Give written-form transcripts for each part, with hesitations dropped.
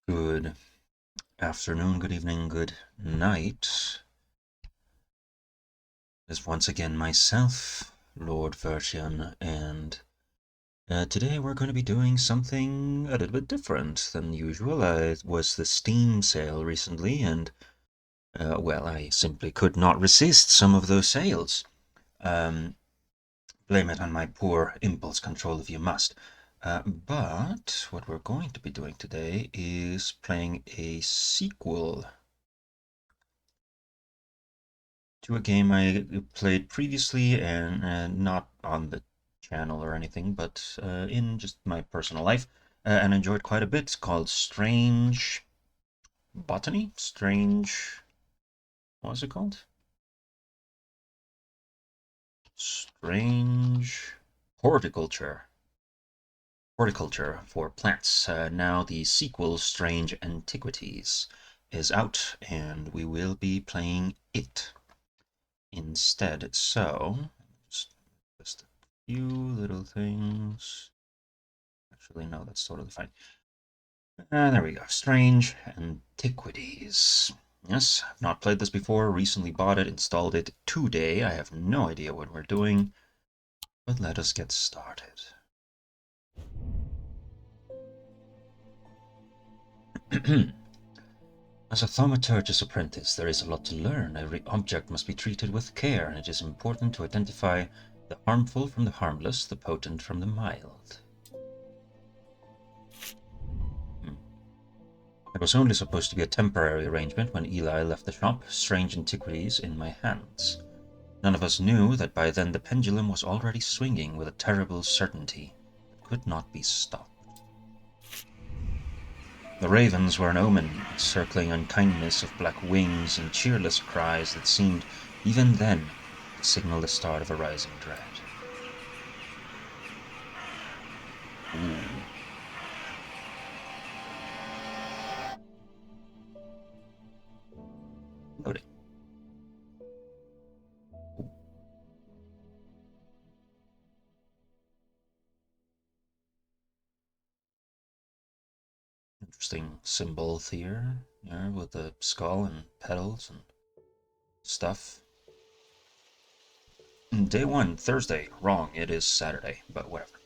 Good afternoon, good evening, good night. Is once again myself, Lord Vertian, and today we're going to be doing something a little bit different than usual. It was the Steam sale recently, and well, I simply could not resist some of those sales. Blame it on my poor impulse control if you must. But what we're going to be doing today is playing a sequel to a game I played previously and not on the channel or anything, but in just my personal life, and enjoyed quite a bit. It's called Strange Botany? Strange. What was it called? Strange Horticulture. Horticulture for plants. Now the sequel, Strange Antiquities, is out, and we will be playing it instead. So, just a few little things. Actually, no, that's totally fine. There we go. Strange Antiquities. Yes, I've not played this before. Recently bought it, installed it today. I have no idea what we're doing, but let us get started. As a thaumaturgist apprentice, there is a lot to learn. Every object must be treated with care, and it is important to identify the harmful from the harmless, the potent from the mild. It was only supposed to be a temporary arrangement when Eli left the shop, Strange Antiquities in my hands. None of us knew that by then the pendulum was already swinging with a terrible certainty that could not be stopped. The ravens were an omen, circling unkindness of black wings and cheerless cries that seemed, even then, to signal the start of a rising dread. Ooh. Loading. Ooh. Interesting symbol here, with the skull and petals and stuff. Day 1, Thursday. Wrong, it is Saturday, but whatever.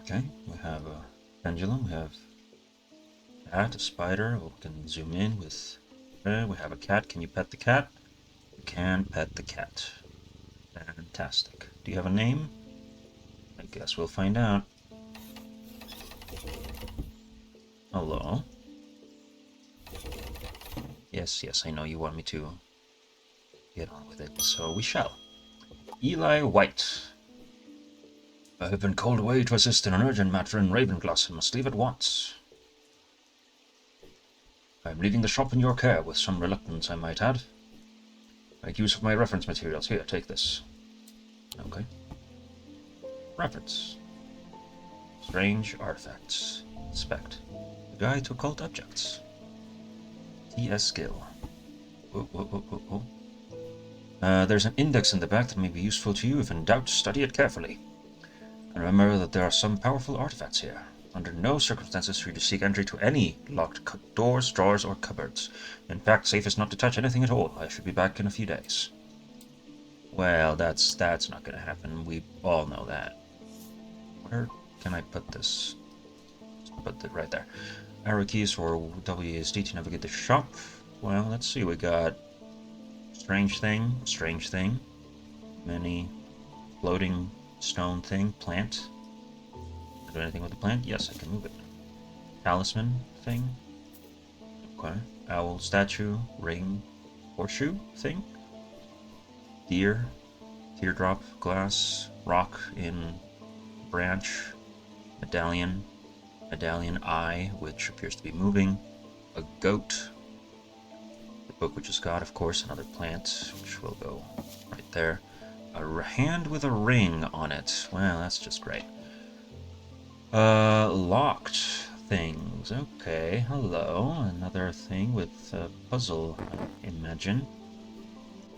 Okay, we have a pendulum, we have a cat, a spider. We can zoom in with... we have a cat. Can you pet the cat? You can pet the cat. Fantastic. Do you have a name? I guess we'll find out. Hello. Yes, yes, I know you want me to get on with it, so we shall. Eli White. I have been called away to assist in an urgent matter in Ravenglass and must leave at once. I am leaving the shop in your care, with some reluctance, I might add. Make use of my reference materials. Here, take this. Okay. Reference. Strange artifacts. Inspect. The Guide to Occult Objects. T.S. Gill. There's an index in the back that may be useful to you. If in doubt, study it carefully. And remember that there are some powerful artifacts here. Under no circumstances should you seek entry to any locked doors, drawers, or cupboards. In fact, safest not to touch anything at all. I should be back in a few days. Well, that's not gonna happen. We all know that. Where can I put this? Put it right there. Arrow keys or WASD to navigate the shop. Well, let's see. We got strange thing, many floating stone thing, plant. Can I do anything with the plant? Yes, I can move it. Talisman thing. Okay. Owl statue, ring, horseshoe thing. Deer, teardrop, glass, rock in branch, medallion eye, which appears to be moving, a goat, the book we just got, of course, another plant, which will go right there, a hand with a ring on it. Well, that's just great. Locked things. Okay, hello. Another thing with a puzzle, I imagine.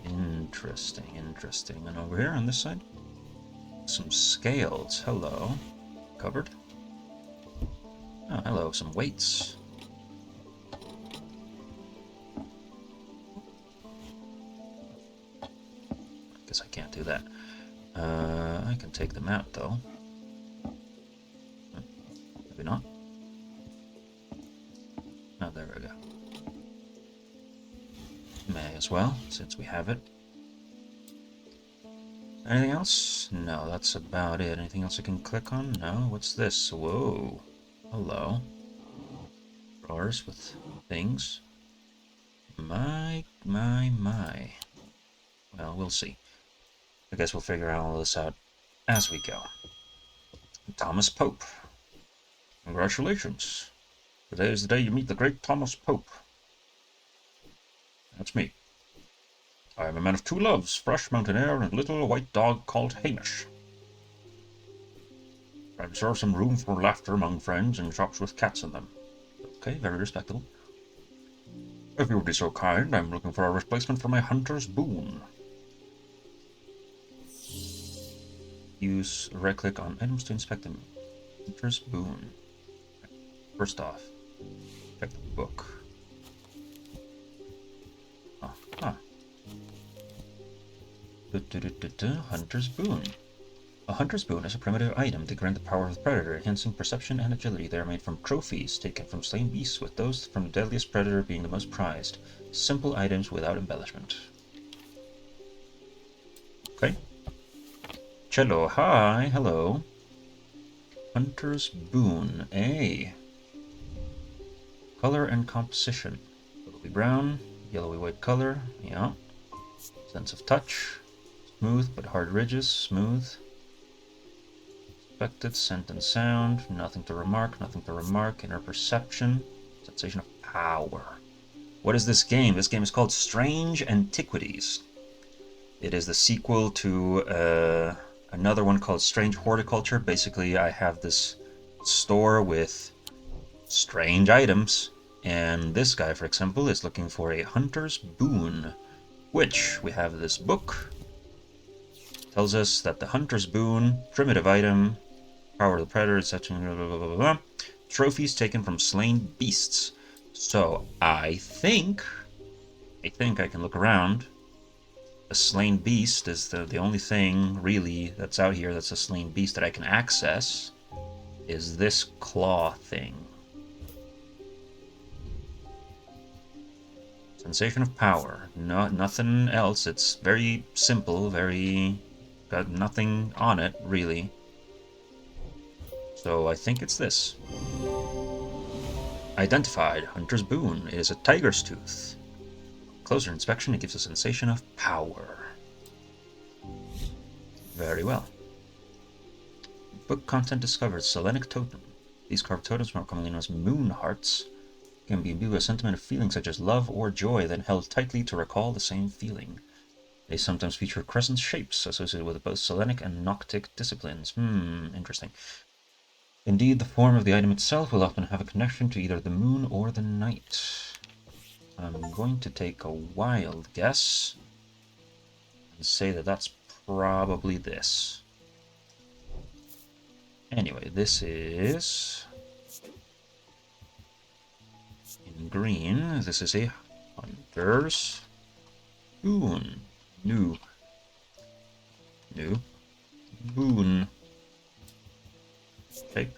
Interesting. And over here on this side, some scales. Hello. Covered. Oh, hello, some weights. I guess I can't do that. I can take them out, though. Maybe not. Oh, there we go. May as well, since we have it. Anything else? No, that's about it. Anything else I can click on? No? What's this? Whoa. Hello. Drawers with things. My. Well, we'll see. I guess we'll figure all this out as we go. Thomas Pope. Congratulations. Today is the day you meet the great Thomas Pope. That's me. I am a man of two loves, fresh mountain air and a little white dog called Hamish. I reserve some room for laughter among friends in shops with cats in them. Okay, very respectable. If you would be so kind, I'm looking for a replacement for my hunter's boon. Use right-click on items to inspect them. Hunter's boon. First off, check the book. Hunter's boon. A hunter's boon is a primitive item to grant the power of the predator, enhancing perception and agility. They are made from trophies taken from slain beasts, with those from the deadliest predator being the most prized. Simple items without embellishment. Okay. Cello, hi, hello. Hunter's boon, A. Color and composition. Yellowy brown, yellowy white color, yeah. Sense of touch. Smooth but hard ridges, smooth. Expected, scent and sound, nothing to remark, inner perception, sensation of power. What is this game? This game is called Strange Antiquities. It is the sequel to another one called Strange Horticulture. Basically, I have this store with strange items, and this guy, for example, is looking for a hunter's boon, which we have this book. Tells us that the hunter's boon, primitive item, power of the predator, etc. Trophies taken from slain beasts. So I think I can look around. A slain beast is the only thing really that's out here that's a slain beast that I can access. Is this claw thing. Sensation of power. No, nothing else. It's very simple, got nothing on it, really. So I think it's this. Identified. Hunter's boon. It is a tiger's tooth. Closer inspection, it gives a sensation of power. Very well. Book content discovered. Selenic totem. These carved totems, more commonly known as moon hearts, can be imbued with a sentiment of feeling such as love or joy, then held tightly to recall the same feeling. They sometimes feature crescent shapes associated with both Selenic and Noctic disciplines. Interesting. Indeed, the form of the item itself will often have a connection to either the moon or the night. I'm going to take a wild guess and say that that's probably this. Anyway, this is in green. This is a hunter's boon. New boon. Okay.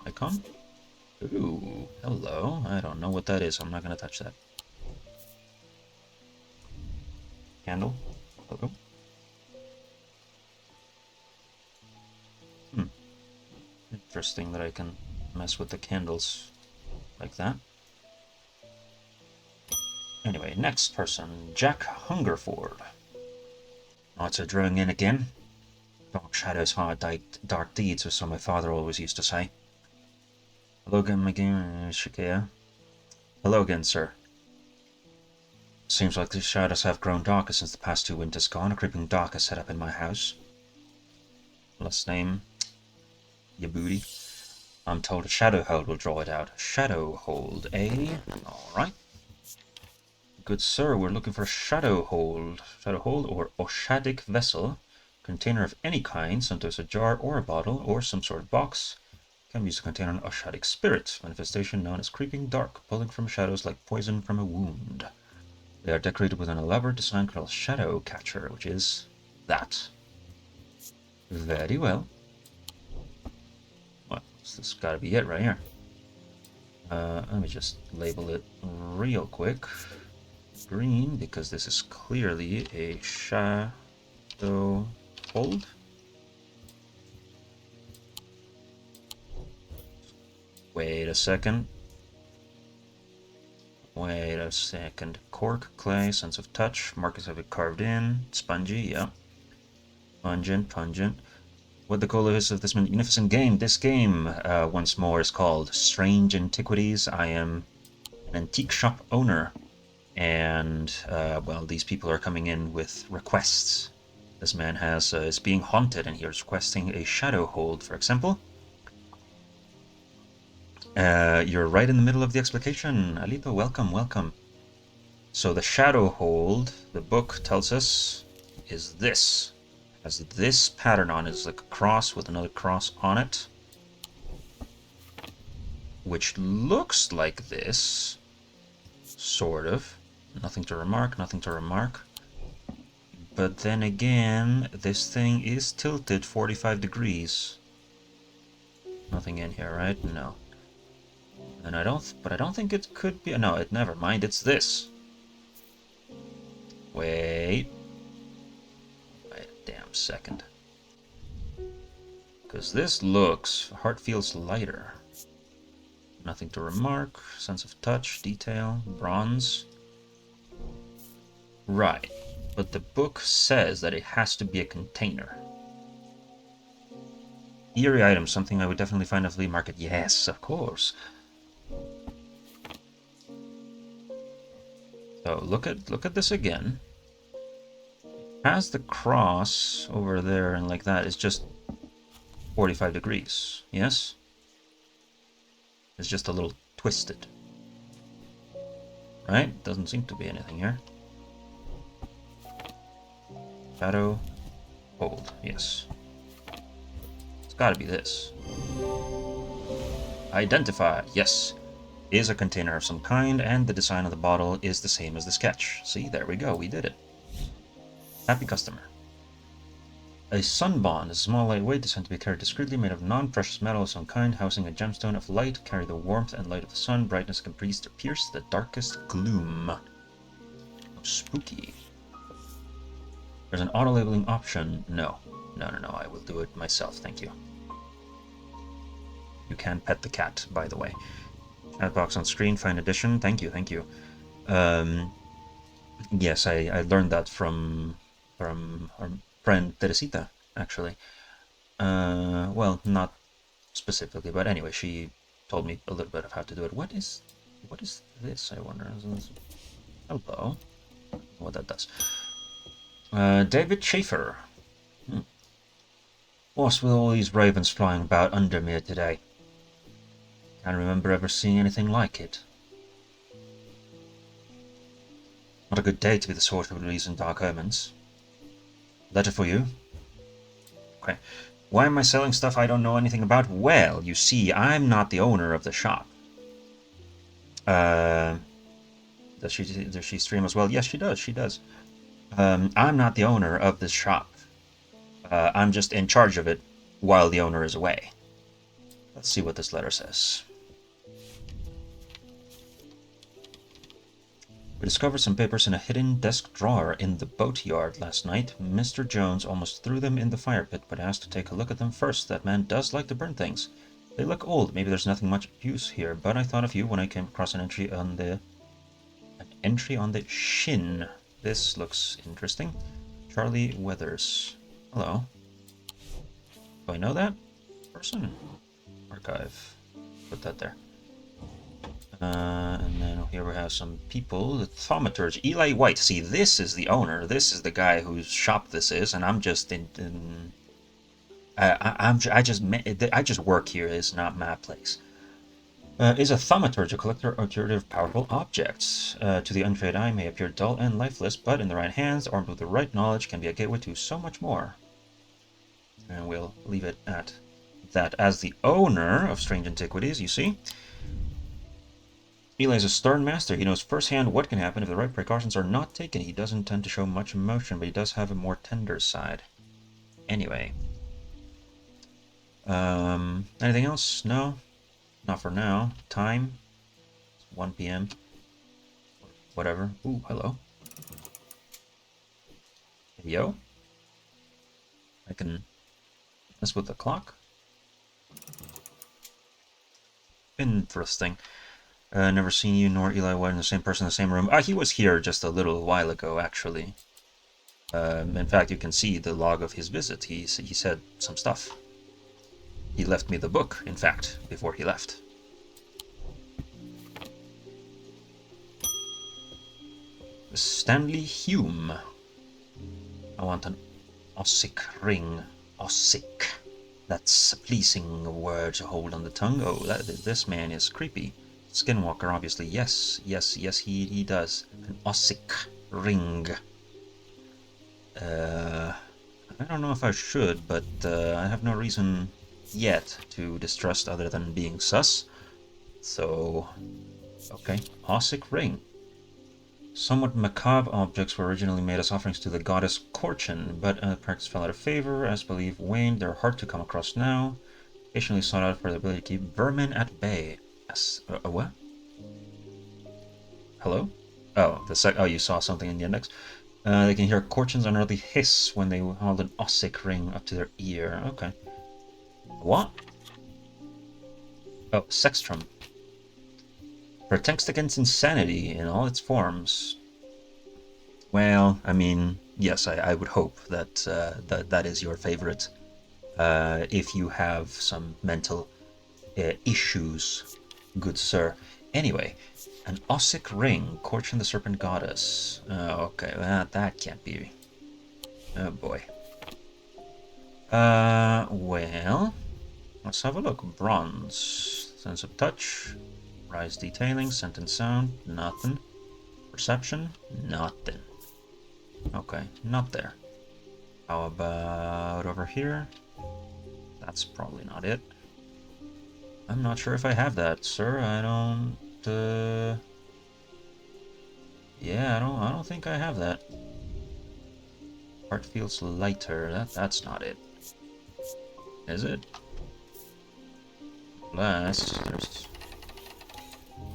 Icon. Ooh, hello. I don't know what that is. I'm not gonna touch that. Candle. Hello. Interesting that I can mess with the candles like that. Anyway, next person, Jack Hungerford. Nights are drawing in again. Dark shadows hide dark deeds, or so my father always used to say. Hello again, my game, Shakir. Hello again, sir. Seems like the shadows have grown darker since the past 2 winters gone. A creeping dark has set up in my house. Last name, your booty. I'm told a shadow hold will draw it out. Shadow hold, eh? Alright. Good sir, we're looking for a shadow hold. Shadow hold or Oshadic vessel Container of any kind, sometimes a jar or a bottle or some sort of box, can be used to contain an Ashadic spirit, manifestation known as creeping dark, pulling from shadows like poison from a wound. They are decorated with an elaborate design called Shadow Catcher, which is that. Very well. Well, this has got to be it right here. Let me just label it real quick. Green, because this is clearly a shadow hold. Wait a second. Wait a second. Cork, clay, sense of touch. Markers have it carved in. Spongy, yeah. Pungent, pungent. What the goal is of this magnificent game? This game, once more, is called Strange Antiquities. I am an antique shop owner. And, well, these people are coming in with requests. This man is being haunted, and he is requesting a shadow hold, for example. You're right in the middle of the explication. Alito, welcome, welcome. So the shadow hold, the book tells us, is this. It has this pattern on it. It's like a cross with another cross on it. Which looks like this. Sort of. Nothing to remark, nothing to remark. But then again, this thing is tilted 45 degrees. Nothing in here, right? No. And I don't think it could be, no, never mind, it's this. Wait a damn second. Because this looks, heart feels lighter. Nothing to remark, sense of touch, detail, bronze. Right, but the book says that it has to be a container. Eerie item, something I would definitely find at the flea market. Yes, of course. So look at this again. As the cross over there and like that is just 45 degrees, yes? It's just a little twisted. Right? Doesn't seem to be anything here. Shadow, hold, yes. It's gotta be this. Identify, yes. Is a container of some kind, and the design of the bottle is the same as the sketch. See, there we go, we did it. Happy customer. A sunbond is a small, lightweight, designed to be carried discreetly, made of non-precious metal of some kind, housing a gemstone of light, carry the warmth and light of the sun, brightness can pierce the darkest gloom. Oh, spooky. There's an auto-labeling option. No, I will do it myself, thank you. You can pet the cat, by the way. Chat box on screen, fine addition, thank you. Yes, I learned that from our friend Teresita, actually. Well, not specifically, but anyway, she told me a little bit of how to do it. What is this, I wonder? Hello. What that does. David Schaefer. What's with all these ravens flying about under me today? Can't remember ever seeing anything like it. Not a good day to be the sort of reason dark omens. Letter for you. Okay. Why am I selling stuff I don't know anything about? Well, you see, I'm not the owner of the shop. Does she stream as well? Yes, she does. I'm not the owner of this shop. I'm just in charge of it while the owner is away. Let's see what this letter says. We discovered some papers in a hidden desk drawer in the boatyard last night. Mr. Jones almost threw them in the fire pit, but asked to take a look at them first. That man does like to burn things. They look old. Maybe there's nothing much use here, but I thought of you when I came across an entry on the shin. This looks interesting. Charlie Weathers. Hello. Do I know that person? Archive. Put that there. And then here we have some people. The thaumaturge, Eli White. See, this is the owner. This is the guy whose shop this is, and I'm just I just work here. It's not my place. Is a thaumaturge, a collector of curative powerful objects. To the untrained eye may appear dull and lifeless, but in the right hands, armed with the right knowledge, can be a gateway to so much more. And we'll leave it at that. As the owner of Strange Antiquities, you see, Eli is a stern master. He knows firsthand what can happen if the right precautions are not taken. He doesn't tend to show much emotion, but he does have a more tender side. Anyway. Anything else? No? Not for now. Time? 1 p.m. Whatever. Ooh, hello. Yo. I can mess with the clock. Interesting. Never seen you nor Eli White in the same person in the same room. He was here just a little while ago, actually. In fact, you can see the log of his visit. He said some stuff. He left me the book, in fact, before he left. Stanley Hume. I want an Ossic ring. Ossic. That's a pleasing word to hold on the tongue. Oh, this man is creepy. Skinwalker, obviously. Yes, he does. An Ossic ring. I don't know if I should, but I have no reason yet to distrust other than being sus. So, okay. Ossic ring. Somewhat macabre objects were originally made as offerings to the goddess Corchin, but practice fell out of favor, as belief waned. They're hard to come across now. Occasionally sought out for the ability to keep vermin at bay. What? Hello? Oh, you saw something in the index. They can hear Corchin's unearthly hiss when they hold an Ossic ring up to their ear. Okay. What? Oh, Sextrum. Protects against insanity in all its forms. Well, I mean, yes, I would hope that that is your favorite. If you have some mental issues, good sir. Anyway, an Ossic ring, Corchin the Serpent Goddess. Okay, that can't be. Oh boy. Well, let's have a look. Bronze, sense of touch, rise detailing, scent and sound, nothing. Perception, nothing. Okay, not there. How about over here? That's probably not it. I'm not sure if I have that, sir. I don't. Yeah, I don't think I have that. Heart feels lighter. That's not it. Is it? Unless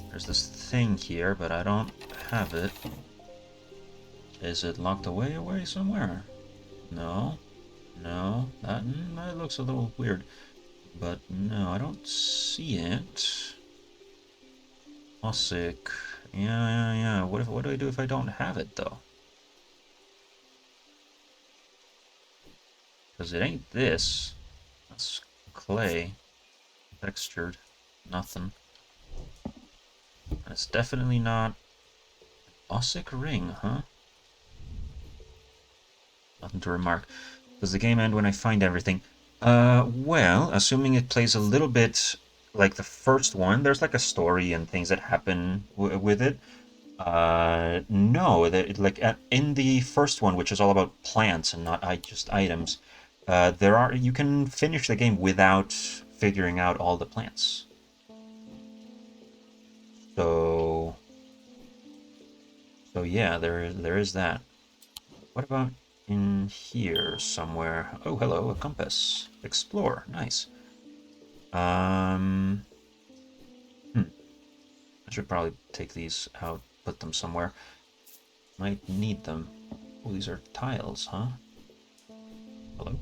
there's this thing here, but I don't have it. Is it locked away somewhere? No. No. That looks a little weird. But no, I don't see it. Ossic. Yeah. What do I do if I don't have it, though? Because it ain't this. That's clay. Textured. Nothing. And it's definitely not Ossic ring, huh? Nothing to remark. Does the game end when I find everything? Well, assuming it plays a little bit like the first one, there's like a story and things that happen with it. No, in the first one, which is all about plants and not just items, you can finish the game without figuring out all the plants. So yeah, there is that. What about in here somewhere? Oh, hello, a compass. Explore, nice. I should probably take these out, put them somewhere. Might need them. Oh, these are tiles, huh? Hello.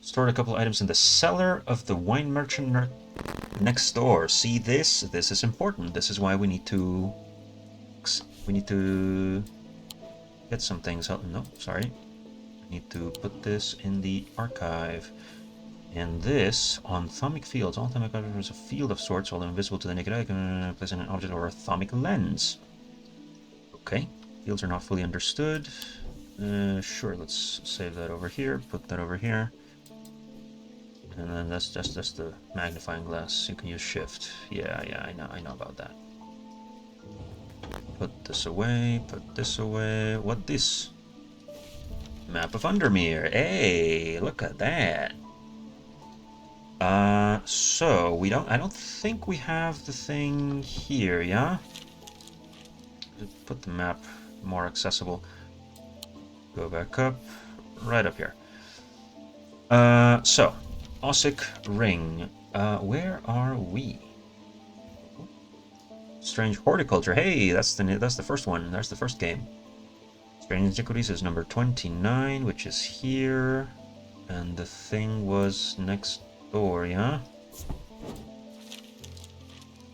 Stored a couple items in the cellar of the wine merchant next door. See this? This is important. This is why we need to get some things out. No, sorry. I need to put this in the archive. And this, on thermic fields. All thermic objects is a field of sorts, although invisible to the naked eye, can place in an object or a thermic lens. Okay, fields are not fully understood. Sure, let's save that over here, put that over here. And then that's just the magnifying glass. You can use shift. Yeah, I know about that. Put this away, put this away. What this? Map of Undermere. Hey, look at that. So I don't think we have the thing here, yeah? Put the map more accessible. Go back up, right up here. So, Ossic Ring. Where are we? Strange Horticulture. Hey, that's the first one. That's the first game. Strange Antiquities is number 29, which is here. And the thing was next door, yeah?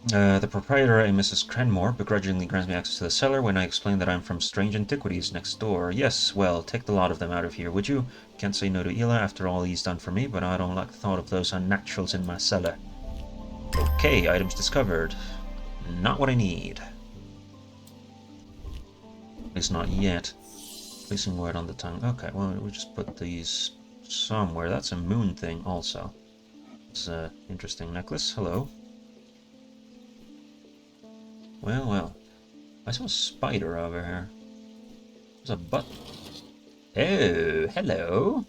The proprietor, a Mrs. Cranmore, begrudgingly grants me access to the cellar when I explain that I'm from Strange Antiquities next door. Yes, well, take the lot of them out of here, would you? Can't say no to Ela after all he's done for me, but I don't like the thought of those unnaturals in my cellar. Okay, items discovered. Not what I need. At least not yet. Placing word on the tongue. Okay, well, we'll just put these somewhere. That's a moon thing also. It's an interesting necklace. Hello. Well, well. I saw a spider over here. There's a button. Oh, hello.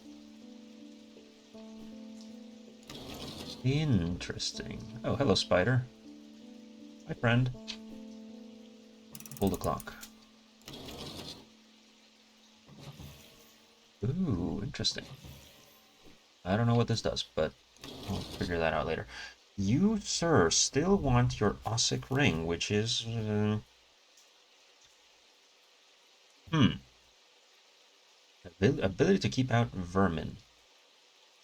Interesting. Oh, hello, spider. Hi, friend. Pull the clock. Ooh, interesting. I don't know what this does, but we'll figure that out later. You, sir, still want your Ossic ring, which is... Ability to keep out vermin.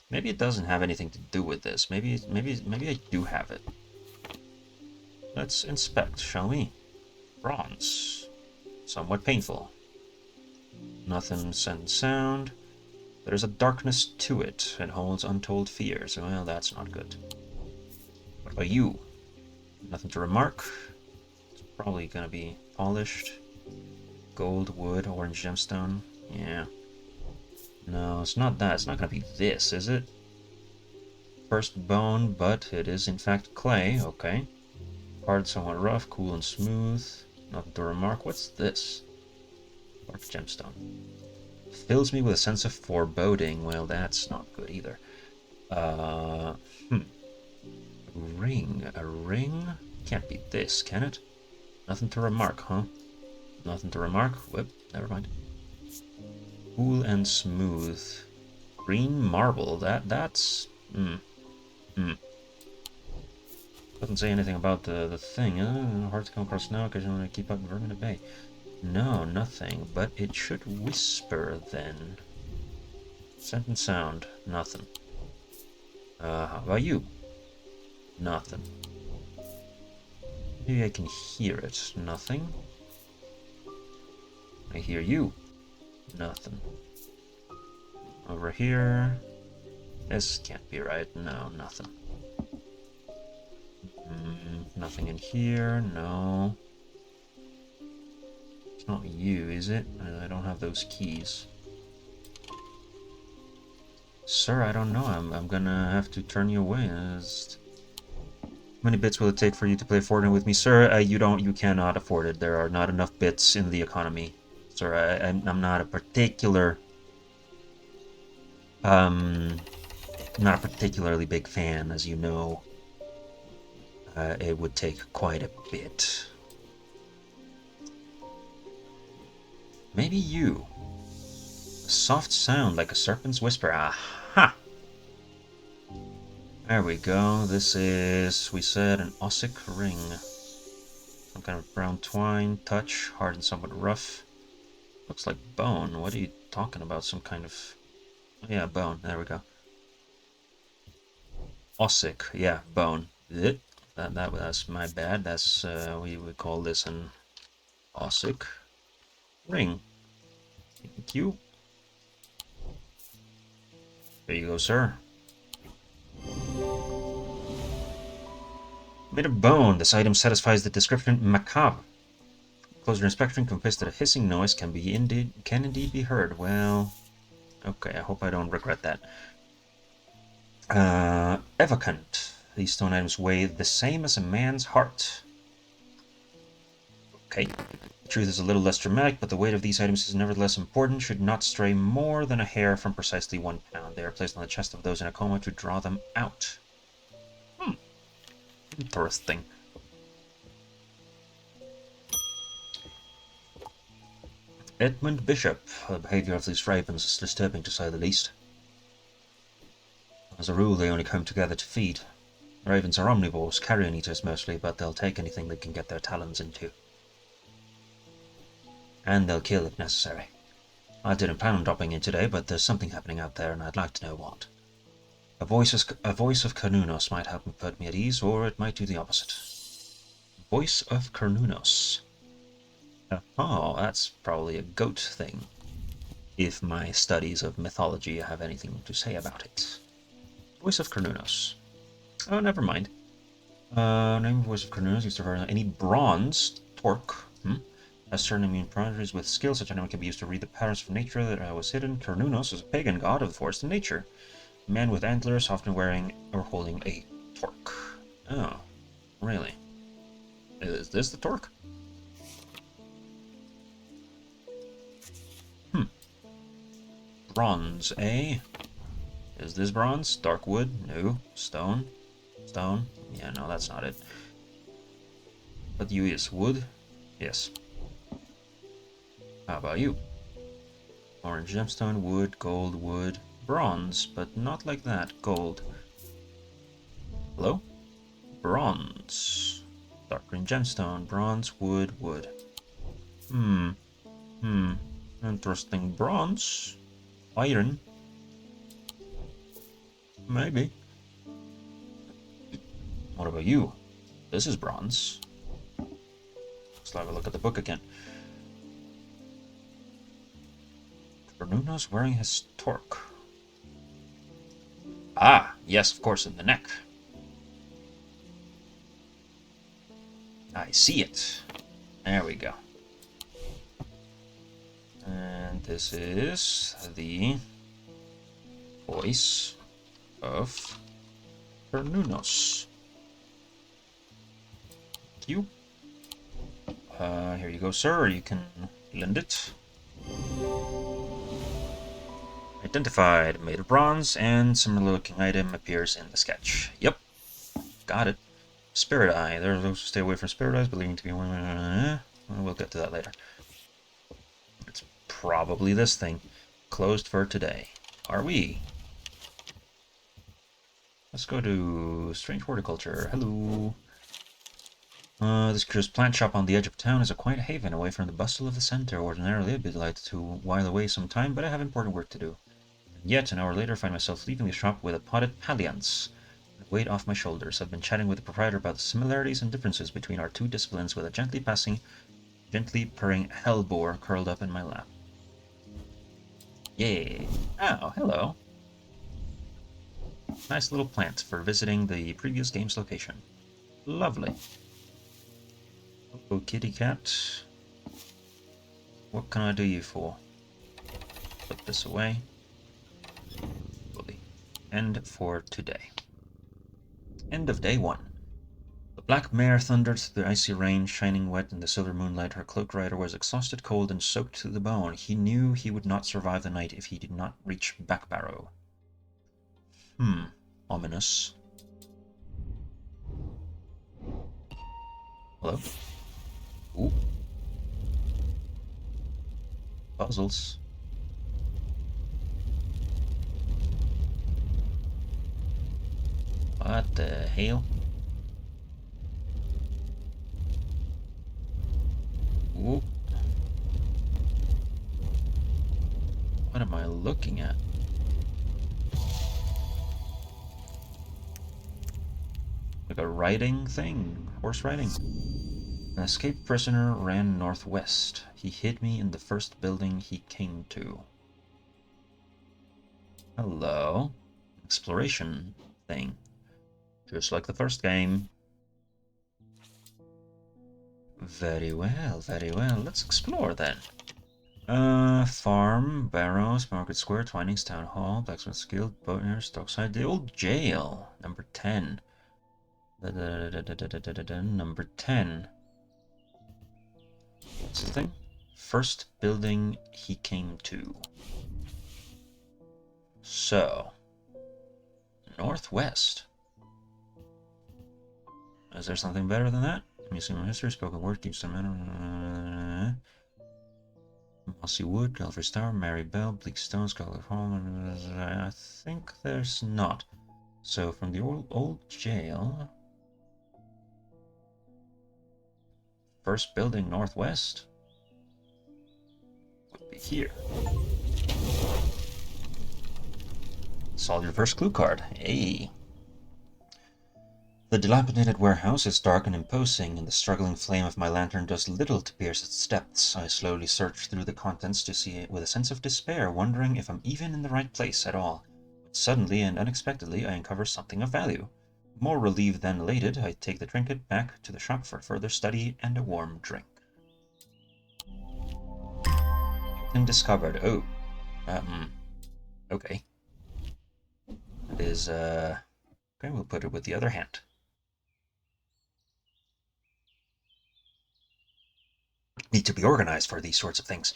Maybe it doesn't have anything to do with this. Maybe I do have it. Let's inspect, shall we? Bronze. Somewhat painful. Nothing sends sound. There's a darkness to it. It holds untold fears. Well, that's not good. What about you? Nothing to remark. It's probably gonna be polished. Gold, wood, orange gemstone. Yeah. No, it's not that. It's not gonna be this, is it? First bone, but it is in fact clay. Okay. Hard, somewhat rough, cool and smooth. Nothing to remark. What's this? Dark gemstone. Fills me with a sense of foreboding. Well, that's not good either. Ring. A ring? Can't be this, can it? Nothing to remark, huh? Nothing to remark? Whoop, never mind. Cool and smooth. Green marble. That's... Doesn't say anything about the thing. Hard to come across now because you want to keep up vermin at bay. No, nothing. But it should whisper then. Scent and sound. Nothing. How about you? Nothing. Maybe I can hear it. Nothing. I hear you. Nothing. Over here. This can't be right. No, nothing. Nothing in here. No. It's not you, is it? I don't have those keys. Sir, I don't know. I'm gonna have to turn you away. How many bits will it take for you to play Fortnite with me, sir? You cannot afford it. There are not enough bits in the economy, sir. I'm not a particular, not a particularly big fan, as you know. It would take quite a bit. Maybe you. A soft sound like a serpent's whisper. Aha! There we go. This is, we said, an Ossic ring. Some kind of brown twine, touch, hard and somewhat rough. Looks like bone. What are you talking about? Some kind of... Oh, yeah, bone. There we go. Ossic. Yeah, bone. That's my bad. That's, we would call this an Ossic ring. Thank you. There you go, sir. Made of bone. This item satisfies the description macabre. Closer inspection confessed that a hissing noise can indeed be heard. Well, okay. I hope I don't regret that. Evocant. These stone items weigh the same as a man's heart. Okay. The truth is a little less dramatic, but the weight of these items is nevertheless important. Should not stray more than a hair from precisely 1 pound. They are placed on the chest of those in a coma to draw them out. Interesting. Edmund Bishop. The behavior of these ravens is disturbing, to say the least. As a rule, they only come together to feed. Ravens are omnivores, carrion eaters mostly, but they'll take anything they can get their talons into. And they'll kill if necessary. I didn't plan on dropping in today, but there's something happening out there, and I'd like to know what. A voice of Carnunos might help me put me at ease, or it might do the opposite. Voice of Carnunos. Oh, that's probably a goat thing, if my studies of mythology have anything to say about it. Voice of Carnunos. Oh, never mind. Name Voice of Carnunos used to refer to any bronze torque. Has certain immune properties with skills. Such item can be used to read the patterns from nature that was hidden. Carnunos is a pagan god of the forest and nature. A man with antlers, often wearing or holding a torque. Oh, really? Is this the torque? Bronze, eh? Is this bronze? Dark wood? No. Stone? Stone? Yeah, no, that's not it. But you is wood? Yes. How about you? Orange gemstone, wood, gold, wood, bronze, but not like that. Gold. Hello? Bronze. Dark green gemstone, bronze, wood, wood. Interesting. Bronze. Iron. Maybe. What about you? This is bronze. Let's have a look at the book again. Carnunos wearing his torque. Ah, yes, of course, in the neck. I see it. There we go. And this is the voice of Carnunos. Thank you. Here you go, sir. You can lend it. Identified, made of bronze, and similar looking item appears in the sketch. Yep, got it. Spirit Eye. There are those who stay away from Spirit Eyes, believing to be one. We'll get to that later. It's probably this thing. Closed for today. Are we? Let's go to Strange Horticulture. Hello. This curious plant shop on the edge of town is a quiet haven away from the bustle of the center. Ordinarily, I'd be delighted to while away some time, but I have important work to do. And yet, an hour later, I find myself leaving the shop with a potted palliance. Weight off my shoulders. I've been chatting with the proprietor about the similarities and differences between our two disciplines with a gently purring hellbore curled up in my lap. Yay! Oh, hello. Nice little plant for visiting the previous game's location. Lovely. Hello, kitty cat. What can I do you for? Put this away. Lovely. End for today. End of day 1. The black mare thundered through the icy rain, shining wet in the silver moonlight. Her cloaked rider was exhausted, cold, and soaked to the bone. He knew he would not survive the night if he did not reach Backbarrow. Ominous. Hello? Ooh. Puzzles. What the hell? Ooh. What am I looking at? Like a riding thing? Horse riding? An escaped prisoner ran northwest. He hid me in the first building he came to. Hello. Exploration thing. Just like the first game. Very well, very well. Let's explore then. Farm, barrows, market square, Twinings Town Hall, blacksmith guild, boaters, dockside, the old jail. Number 10. Number 10. What's the thing? First building he came to. So, northwest. Is there something better than that? Museum of History, spoken word, Keystone Manor, Mossy Wood, Elvis Tower, Mary Bell, Bleak Stones, Scarlet Hall. I think there's not. So from the old jail, first building northwest would be here. Saw your first clue card. Hey. The dilapidated warehouse is dark and imposing, and the struggling flame of my lantern does little to pierce its depths. I slowly search through the contents to see it with a sense of despair, wondering if I'm even in the right place at all. But suddenly and unexpectedly, I uncover something of value. More relieved than elated, I take the trinket back to the shop for further study and a warm drink. Item discovered. Oh. Okay. It is, okay, we'll put it with the other hand. Need to be organized for these sorts of things.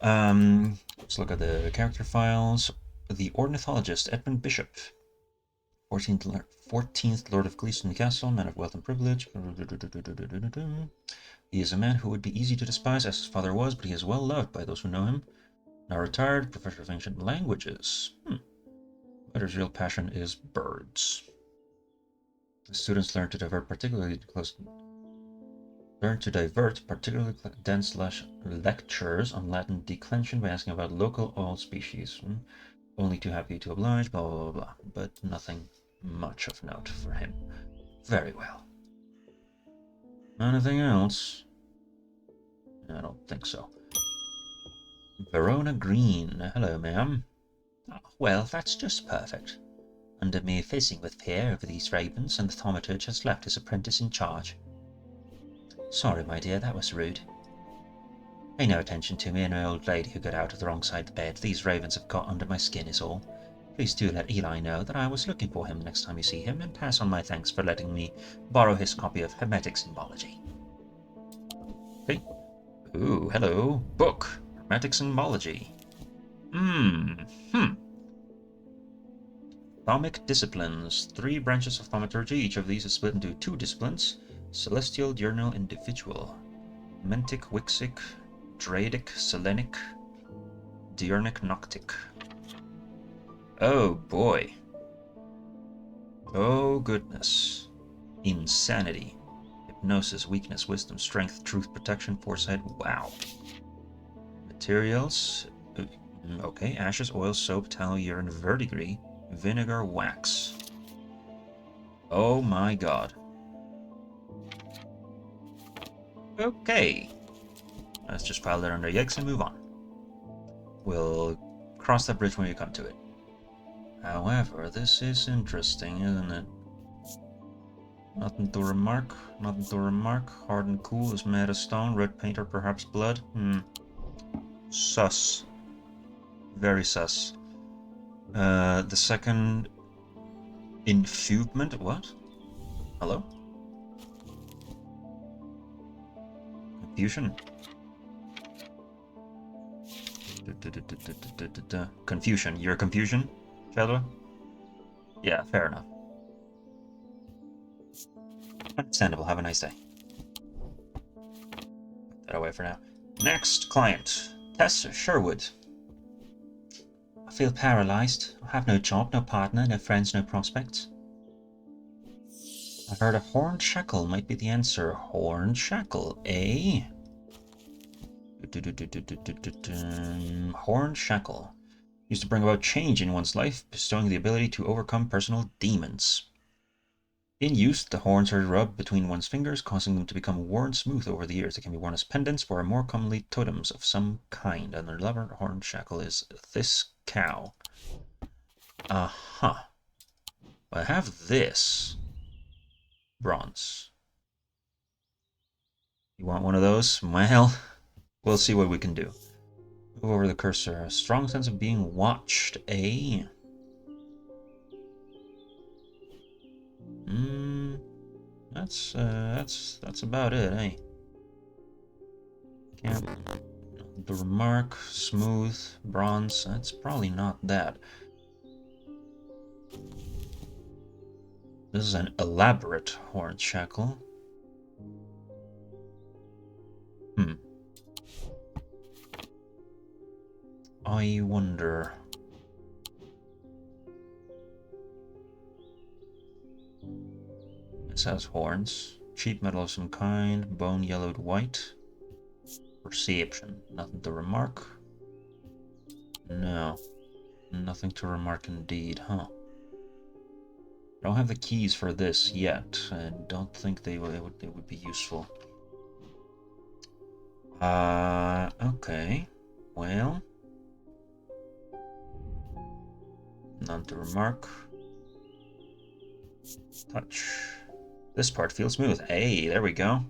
Let's look at the character files. The ornithologist Edmund Bishop, 14th Lord of Gleeston Castle, man of wealth and privilege. He is a man who would be easy to despise, as his father was, but he is well loved by those who know him. Now retired, professor of ancient languages. But his real passion is birds. The students learn to divert particularly dense lectures on Latin declension by asking about local oil species. Only too happy to oblige, blah, blah, blah, blah. But nothing much of note for him. Very well. Anything else? I don't think so. Verona Green. Hello, ma'am. Oh, well, that's just perfect. Under mere fizzing with fear over these ravens, and the thaumaturge has left his apprentice in charge. Sorry, my dear, that was rude. Pay no attention to me and my old lady who got out of the wrong side of the bed. These ravens have got under my skin is all. Please do let Eli know that I was looking for him next time you see him, and pass on my thanks for letting me borrow his copy of Hermetic Symbology. Okay. Ooh, hello. Book. Hermetic Symbology. Thaumic Disciplines. 3 branches of thaumaturgy. Each of these is split into 2 disciplines. Celestial, Diurnal, Individual. Mentic, Wixic, Dradic, Selenic, Diurnic, Noctic. Oh boy. Oh goodness. Insanity. Hypnosis, Weakness, Wisdom, Strength, Truth, Protection, Foresight. Wow. Materials. Okay, ashes, oil, soap, tallow, urine, verdigris, vinegar, wax. Oh my god. Okay. Let's just file that under yikes and move on. We'll cross that bridge when we come to it. However, this is interesting, isn't it? Nothing to remark. Nothing to remark. Hard and cool is made of stone. Red paint or perhaps blood. Sus. Very sus. The second infusement. What? Hello? Confusion. Confusion. Your confusion, Shadow? Yeah, fair enough. Understandable. Have a nice day. Put that away for now. Next client. Tess Sherwood. I feel paralyzed. I have no job, no partner, no friends, no prospects. I heard a horned shackle might be the answer. Horned shackle, eh? Horned shackle. Used to bring about change in one's life, bestowing the ability to overcome personal demons. In use, the horns are rubbed between one's fingers, causing them to become worn smooth over the years. They can be worn as pendants or more commonly totems of some kind. And the lever horned shackle is this cow. I have this. Bronze. You want one of those? Well, we'll see what we can do. Move over the cursor. A strong sense of being watched, eh? That's about it, eh? Can't. The remark, smooth, bronze. That's probably not that. This is an elaborate horned shackle. I wonder. This has horns. Cheap metal of some kind. Bone yellowed white. Perception. Nothing to remark. No. Nothing to remark indeed, huh? I don't have the keys for this yet, and don't think they would be useful. Okay. Well. None to remark. Touch. This part feels smooth. Hey, there we go.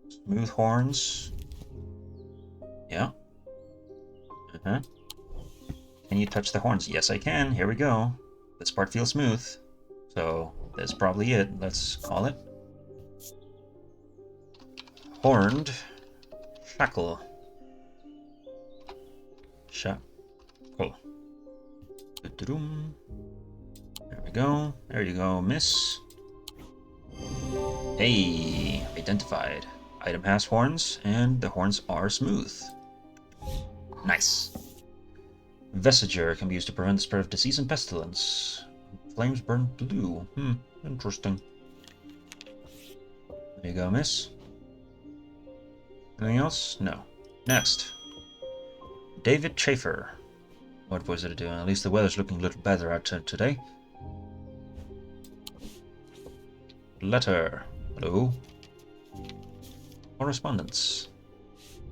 Smooth horns. Yeah. Uh-huh. Can you touch the horns? Yes, I can. Here we go. This part feels smooth. So, that's probably it. Let's call it. Horned shackle. Shackle. There we go. There you go, miss. Hey, identified. Item has horns, and the horns are smooth. Nice. Vestiger can be used to prevent the spread of disease and pestilence. Flames burn blue. Interesting. There you go, miss. Anything else? No. Next. David Schaefer. What was it doing? At least the weather's looking a little better out today. Letter. Hello. Correspondence.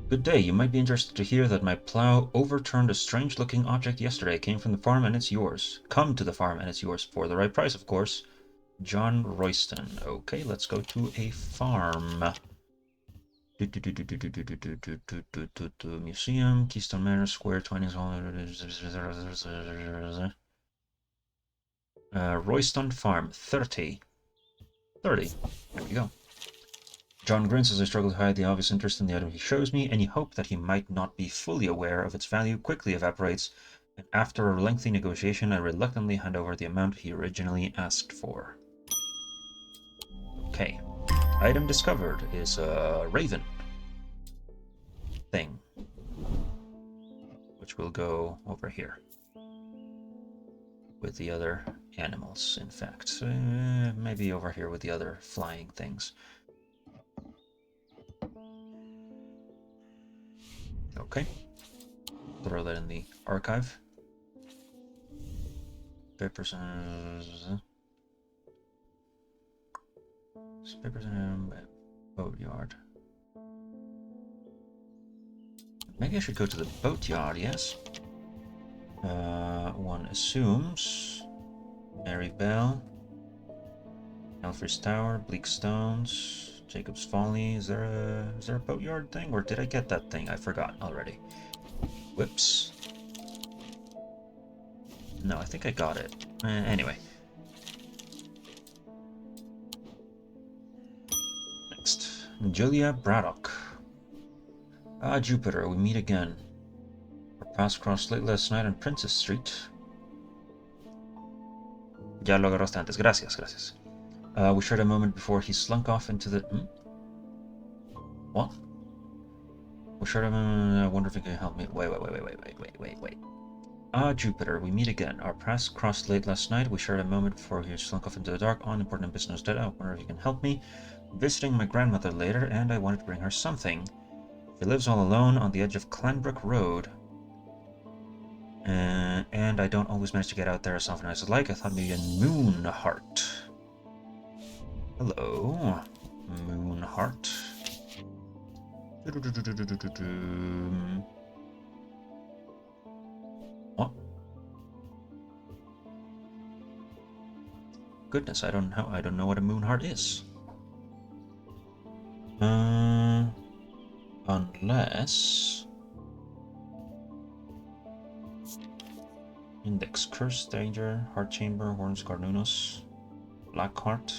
Good day. You might be interested to hear that my plow overturned a strange-looking object yesterday. It came from the farm and it's yours. Come to the farm and it's yours. For the right price, of course. John Royston. Okay, let's go to a farm. Museum, Keystone Manor, Square 20. Royston Farm, 30. 30. There we go. John grins as I struggle to hide the obvious interest in the item he shows me. Any hope that he might not be fully aware of its value quickly evaporates, and after a lengthy negotiation, I reluctantly hand over the amount he originally asked for. Okay. Item discovered is a raven thing, which will go over here with the other animals, in fact. Maybe over here with the other flying things. Okay. Throw that in the archive. Papers and... Papers and boatyard. Maybe I should go to the boatyard, yes? One assumes... Mary Bell. Alfred's Tower, Bleak Stones, Jacob's Folly. Is there a boatyard thing? Or did I get that thing? I forgot already. Whoops. No, I think I got it. Anyway. Next. Julia Braddock. Ah, Jupiter, we meet again. Our paths crossed late last night on Princess Street. Ya lo agarraste antes. Gracias, gracias. We shared a moment before he slunk off into the... What? We shared a moment... I wonder if you can help me. Wait. Ah, Jupiter, we meet again. Our paths crossed late last night. We shared a moment before he slunk off into the dark. On important business dead. I wonder if you can help me. I'm visiting my grandmother later, and I wanted to bring her something. She lives all alone on the edge of Clanbrook Road. And I don't always manage to get out there as often as I'd like. I thought maybe a moon heart. Hello, moon heart. What? Goodness, I don't know what a moon heart is. Unless index, curse, danger, heart chamber, horns, carnunos, black heart,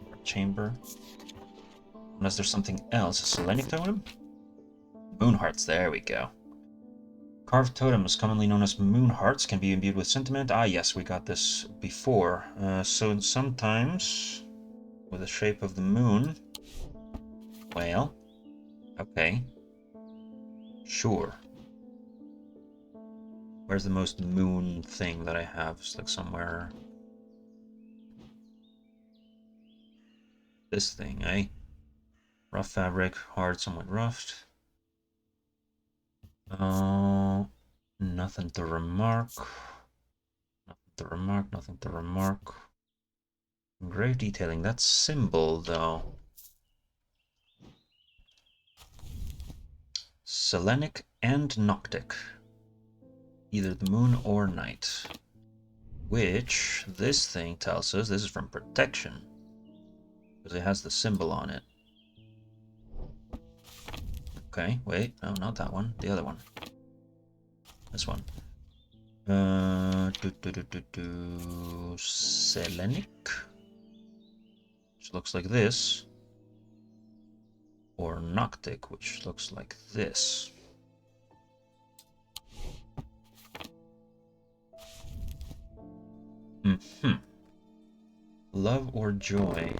heart chamber. Unless there's something else. A Selenic totem? Moon hearts, there we go. Carved totems, commonly known as moon hearts, can be imbued with sentiment. Ah, yes, we got this before. So sometimes, with the shape of the moon, well, okay. Sure. Where's the most moon thing that I have? It's like somewhere... This thing, eh? Rough fabric, hard, somewhat roughed. Nothing to remark. Nothing to remark, nothing to remark. Grave detailing, that's symbol, though. Selenic and Noctic. Either the moon or night. Which, this thing tells us, this is from protection. Because it has the symbol on it. Okay, wait, no, not that one. The other one. This one. Selenic. Which looks like this. Or Noctic, which looks like this. Love or joy?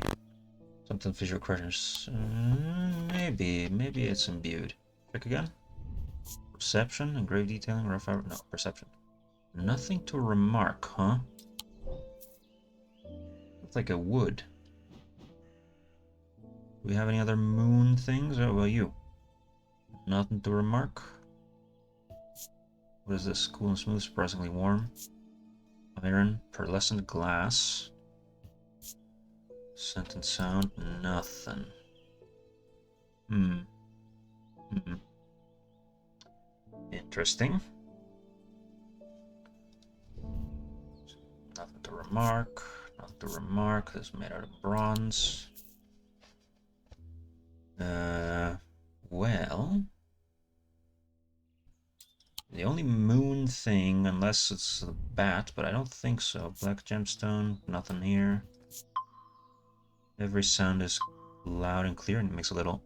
Something visual questions. Maybe it's imbued. Check again. Perception, engraved detailing, rough fabric. No, perception. Nothing to remark, huh? Looks like a wood. Do we have any other moon things? How about you? Nothing to remark. What is this? Cool and smooth, surprisingly warm. Iron, pearlescent glass. Scent and sound, nothing. Interesting. Nothing to remark. Nothing to remark. This is made out of bronze. Well... The only moon thing, unless it's a bat, but I don't think so. Black gemstone, nothing here. Every sound is loud and clear, and it makes a little...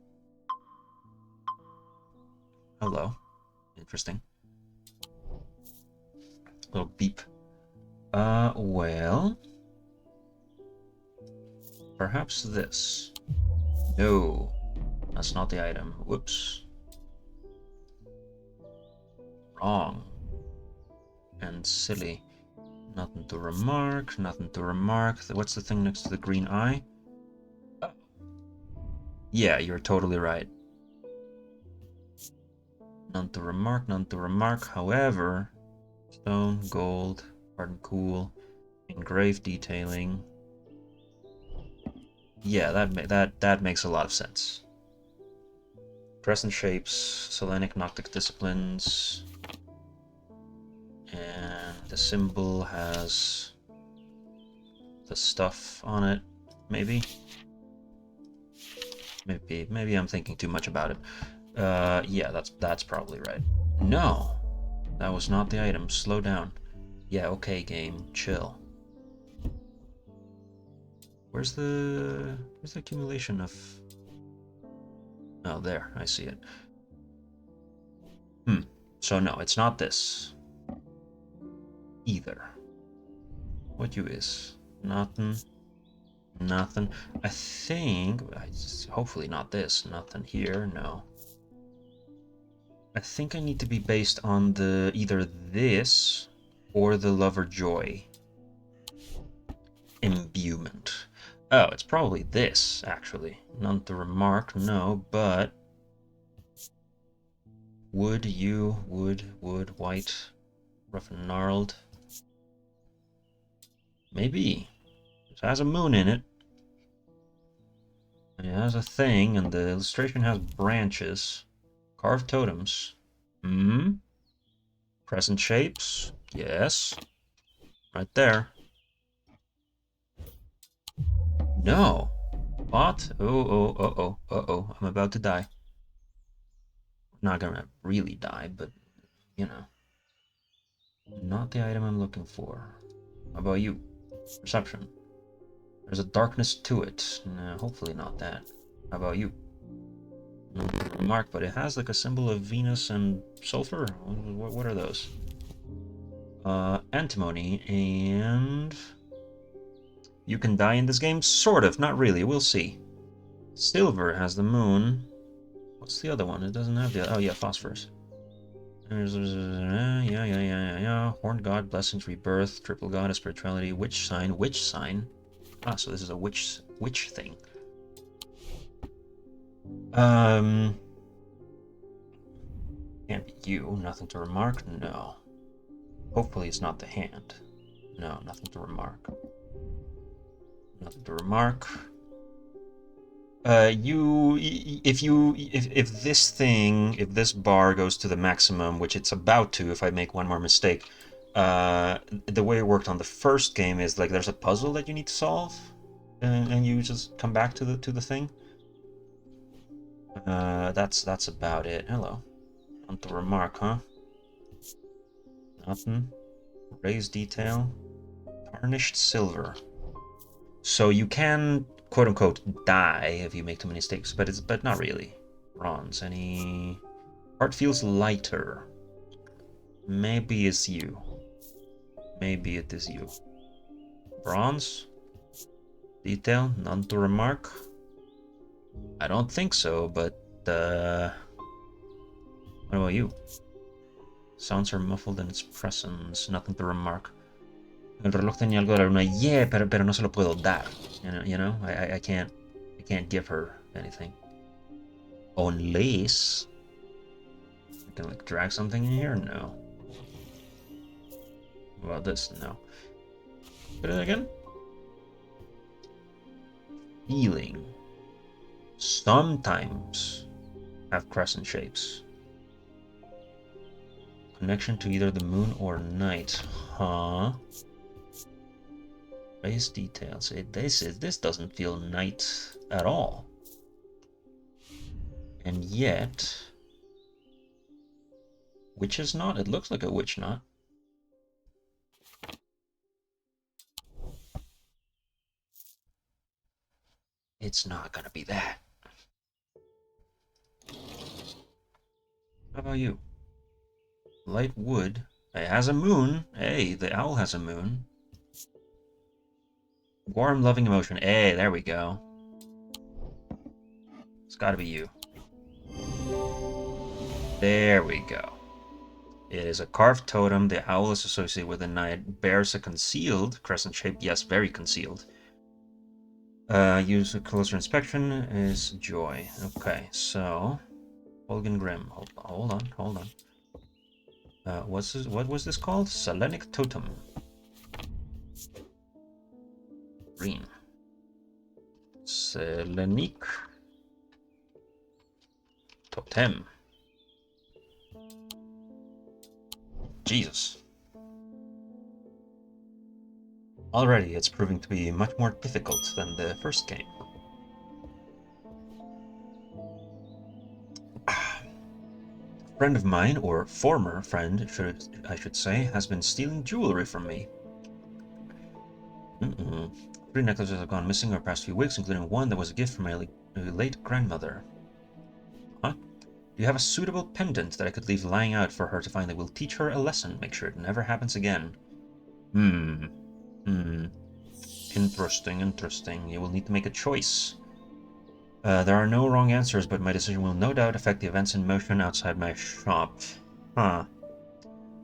Hello. Interesting. Little beep. Well... Perhaps this. No. That's not the item. Whoops. Wrong. And silly. Nothing to remark, nothing to remark. What's the thing next to the green eye? Oh. Yeah, you're totally right. None to remark, none to remark. However, stone, gold, hard and cool, engraved detailing. Yeah, that makes a lot of sense. Crescent shapes, Selenic, Noctic disciplines, and the symbol has the stuff on it. Maybe I'm thinking too much about it. Yeah, that's probably right. No, that was not the item. Slow down. Yeah, okay, game, chill. Where's the accumulation of... Oh, there, I see it. So no, it's not this. Either. What you is? Nothing. Nothing. I think... Hopefully not this. Nothing here, no. I think I need to be based on the either this or the Lover Joy imbuement. Oh, it's probably this, actually. None to remark, no, but... Wood, white, rough and gnarled. Maybe. It has a moon in it. And it has a thing, and the illustration has branches. Carved totems. Crescent shapes. Yes. Right there. No. What? Uh-oh. I'm about to die. Not gonna really die, but, you know. Not the item I'm looking for. How about you? Perception. There's a darkness to it. No, hopefully not that. How about you? No remark, but it has like a symbol of Venus and sulfur. What are those? Antimony, and... You can die in this game? Sort of, not really, we'll see. Silver has the moon. What's the other one? It doesn't have the... Oh yeah, phosphorus. Yeah. Horned god, blessings, rebirth, triple goddess, spirituality, witch sign, witch sign. Ah, so this is a witch thing. Can't be you. Nothing to remark. No. Hopefully it's not the hand. No, nothing to remark. Nothing to remark. If this bar goes to the maximum, which it's about to, if I make one more mistake, the way it worked on the first game is like there's a puzzle that you need to solve, and you just come back to the thing. That's about it. Hello. On to remark, huh? Nothing. Raised detail. Tarnished silver. So you can quote unquote die if you make too many mistakes, but not really. Bronze. Any heart feels lighter. Maybe it's you. Maybe it is you. Bronze. Detail. None to remark. I don't think so, but what about you? Sounds are muffled in its presence. Nothing to remark. El reloj tenía algo de la luna. Yeah, pero no se lo puedo dar. You know? I can't give her anything. Unless I can like drag something in here? No. What about this? No. Put it again. Feeling. Sometimes have crescent shapes. Connection to either the moon or night. Huh? Base details. This doesn't feel night at all. And yet, witch's knot? It looks like a witch knot. It's not gonna be that. How about you? Light wood. It has a moon. Hey, the owl has a moon. Warm, loving emotion. Hey, there we go. It's gotta be you. There we go. It is a carved totem. The owl is associated with the night. Bears a concealed crescent shape. Yes, very concealed. Use a closer inspection is joy. Okay, so Holgen Grim. Hold on. What was this called? Selenic Totem. Green. Selenic Totem. Jesus. Already, it's proving to be much more difficult than the first game. A friend of mine, or former friend, I should say, has been stealing jewelry from me. 3 necklaces have gone missing over the past few weeks, including one that was a gift from my late grandmother. Huh? Do you have a suitable pendant that I could leave lying out for her to find that will teach her a lesson, make sure it never happens again? Interesting. You will need to make a choice. There are no wrong answers, but my decision will no doubt affect the events in motion outside my shop. Huh.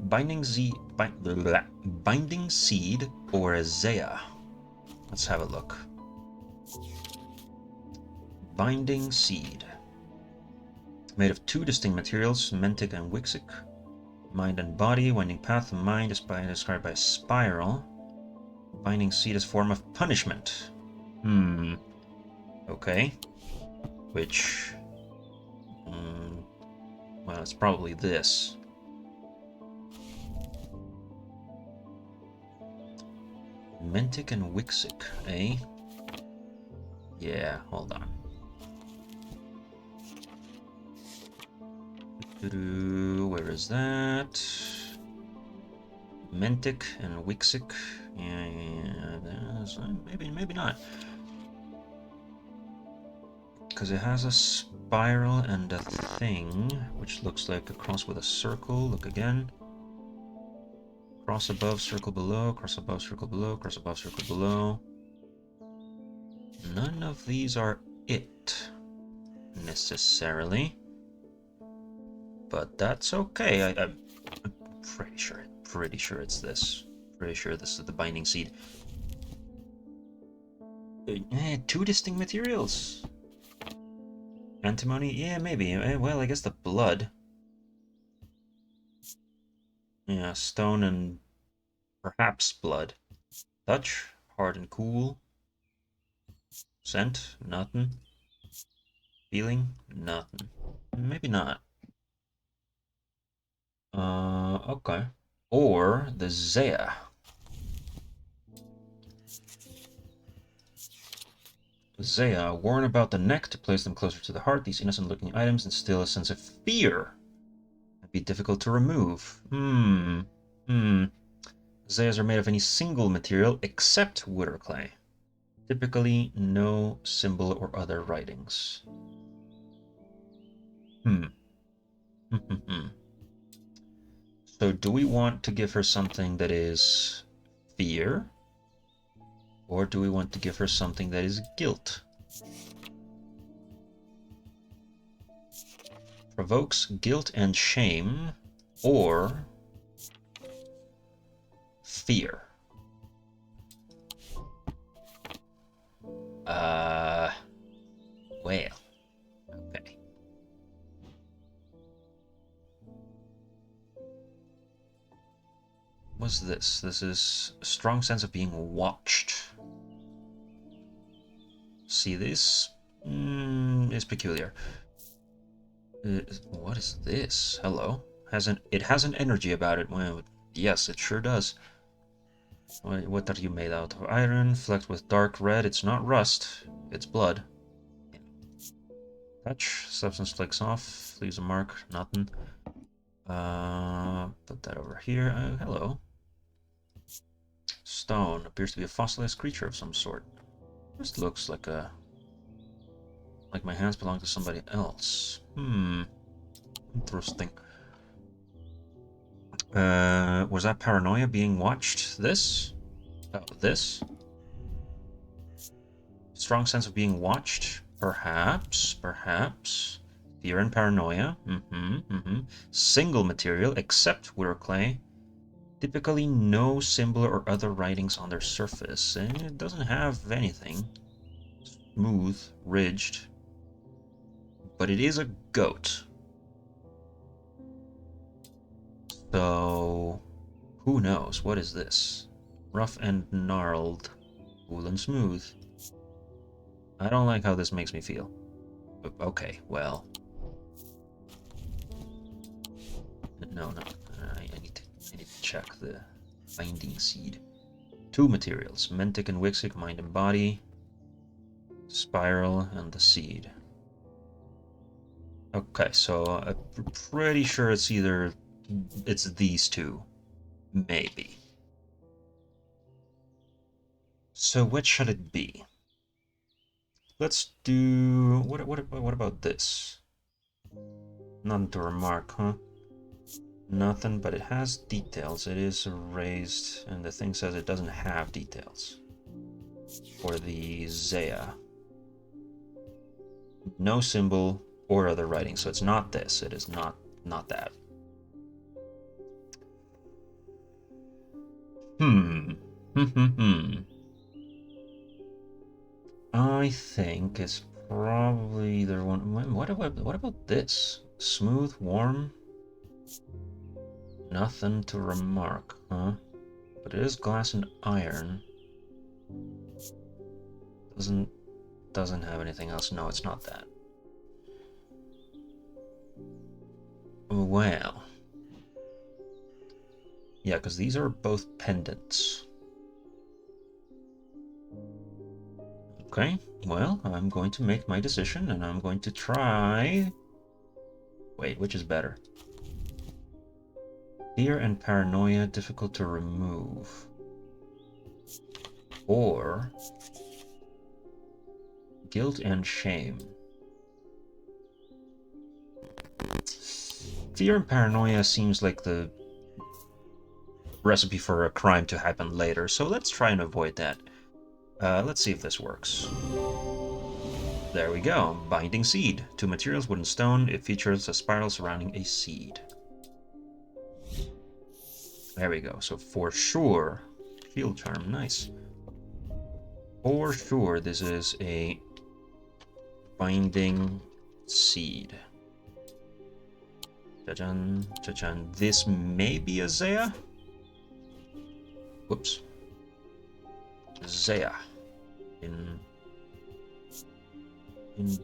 Binding Seed or a Zaya? Let's have a look. Binding Seed. Made of 2 distinct materials, Mentic and Wixic. Mind and body, winding path. Mind is described by a spiral. Binding Seed is form of punishment. Okay. Which... well, it's probably this. Mentic and Wixic, eh? Yeah, hold on. Where is that? Mentic and Wixic. Yeah, maybe not. Because it has a spiral and a thing, which looks like a cross with a circle. Look again. Cross above, circle below, cross above, circle below, cross above, circle below. None of these are it, necessarily. but that's okay. I'm pretty sure it's this. Pretty sure this is the binding seed. Two distinct materials. Antimony? Yeah, maybe. Well, I guess the blood. Yeah, stone and perhaps blood. Touch, hard and cool. Scent, nothing. Feeling, nothing. Maybe not. Okay. Or the Zaya. Zaya, worn about the neck to place them closer to the heart. These innocent-looking items instill a sense of fear. It'd be difficult to remove. Zayas are made of any single material except wood or clay. Typically, no symbol or other writings. So do we want to give her something that is fear? Or do we want to give her something that is guilt? Provokes guilt and shame, or fear. Well, okay. What's this? This is a strong sense of being watched. See, this is peculiar. What is this? Hello? It has an energy about it. Well, yes, it sure does. What are you made out of? Iron, flecked with dark red. It's not rust. It's blood. Touch. Substance flakes off. Leaves a mark. Nothing. Put that over here. Hello. Stone. Appears to be a fossilized creature of some sort. This looks like a... like my hands belong to somebody else. Interesting. Was that paranoia being watched? This? Oh, this? Strong sense of being watched? Perhaps. Fear and paranoia. Single material, except wood or clay. Typically no symbol or other writings on their surface. It doesn't have anything. Smooth, ridged. But it is a goat. So, who knows? What is this? Rough and gnarled. Cool and smooth. I don't like how this makes me feel. Okay, well. No. I need to check the binding seed. Two materials. Mentic and Wixic, mind and body. Spiral and the seed. Okay, so I'm pretty sure it's either... it's these two. Maybe. So which should it be? Let's do... What about this? Nothing to remark, huh? Nothing, but it has details. It is raised, and the thing says it doesn't have details. For the Zaya. No symbol or other writing, so it's not this. It is not that. I think it's probably either one. What about this? Smooth, warm. Nothing to remark, huh? But it is glass and iron. Doesn't have anything else. No, it's not that. Well. Yeah, because these are both pendants. Okay, well, I'm going to make my decision, and I'm going to try... Wait, which is better? Fear and paranoia, difficult to remove. Or... guilt and shame. Fear and paranoia seems like the recipe for a crime to happen later, so let's try and avoid that. Let's see if this works. There we go. Binding seed. 2 materials, wood and stone. It features a spiral surrounding a seed. There we go. So for sure, field charm, nice. For sure, this is a binding seed. Chajan, chajan. This may be a Zaya. Whoops. Zaya. In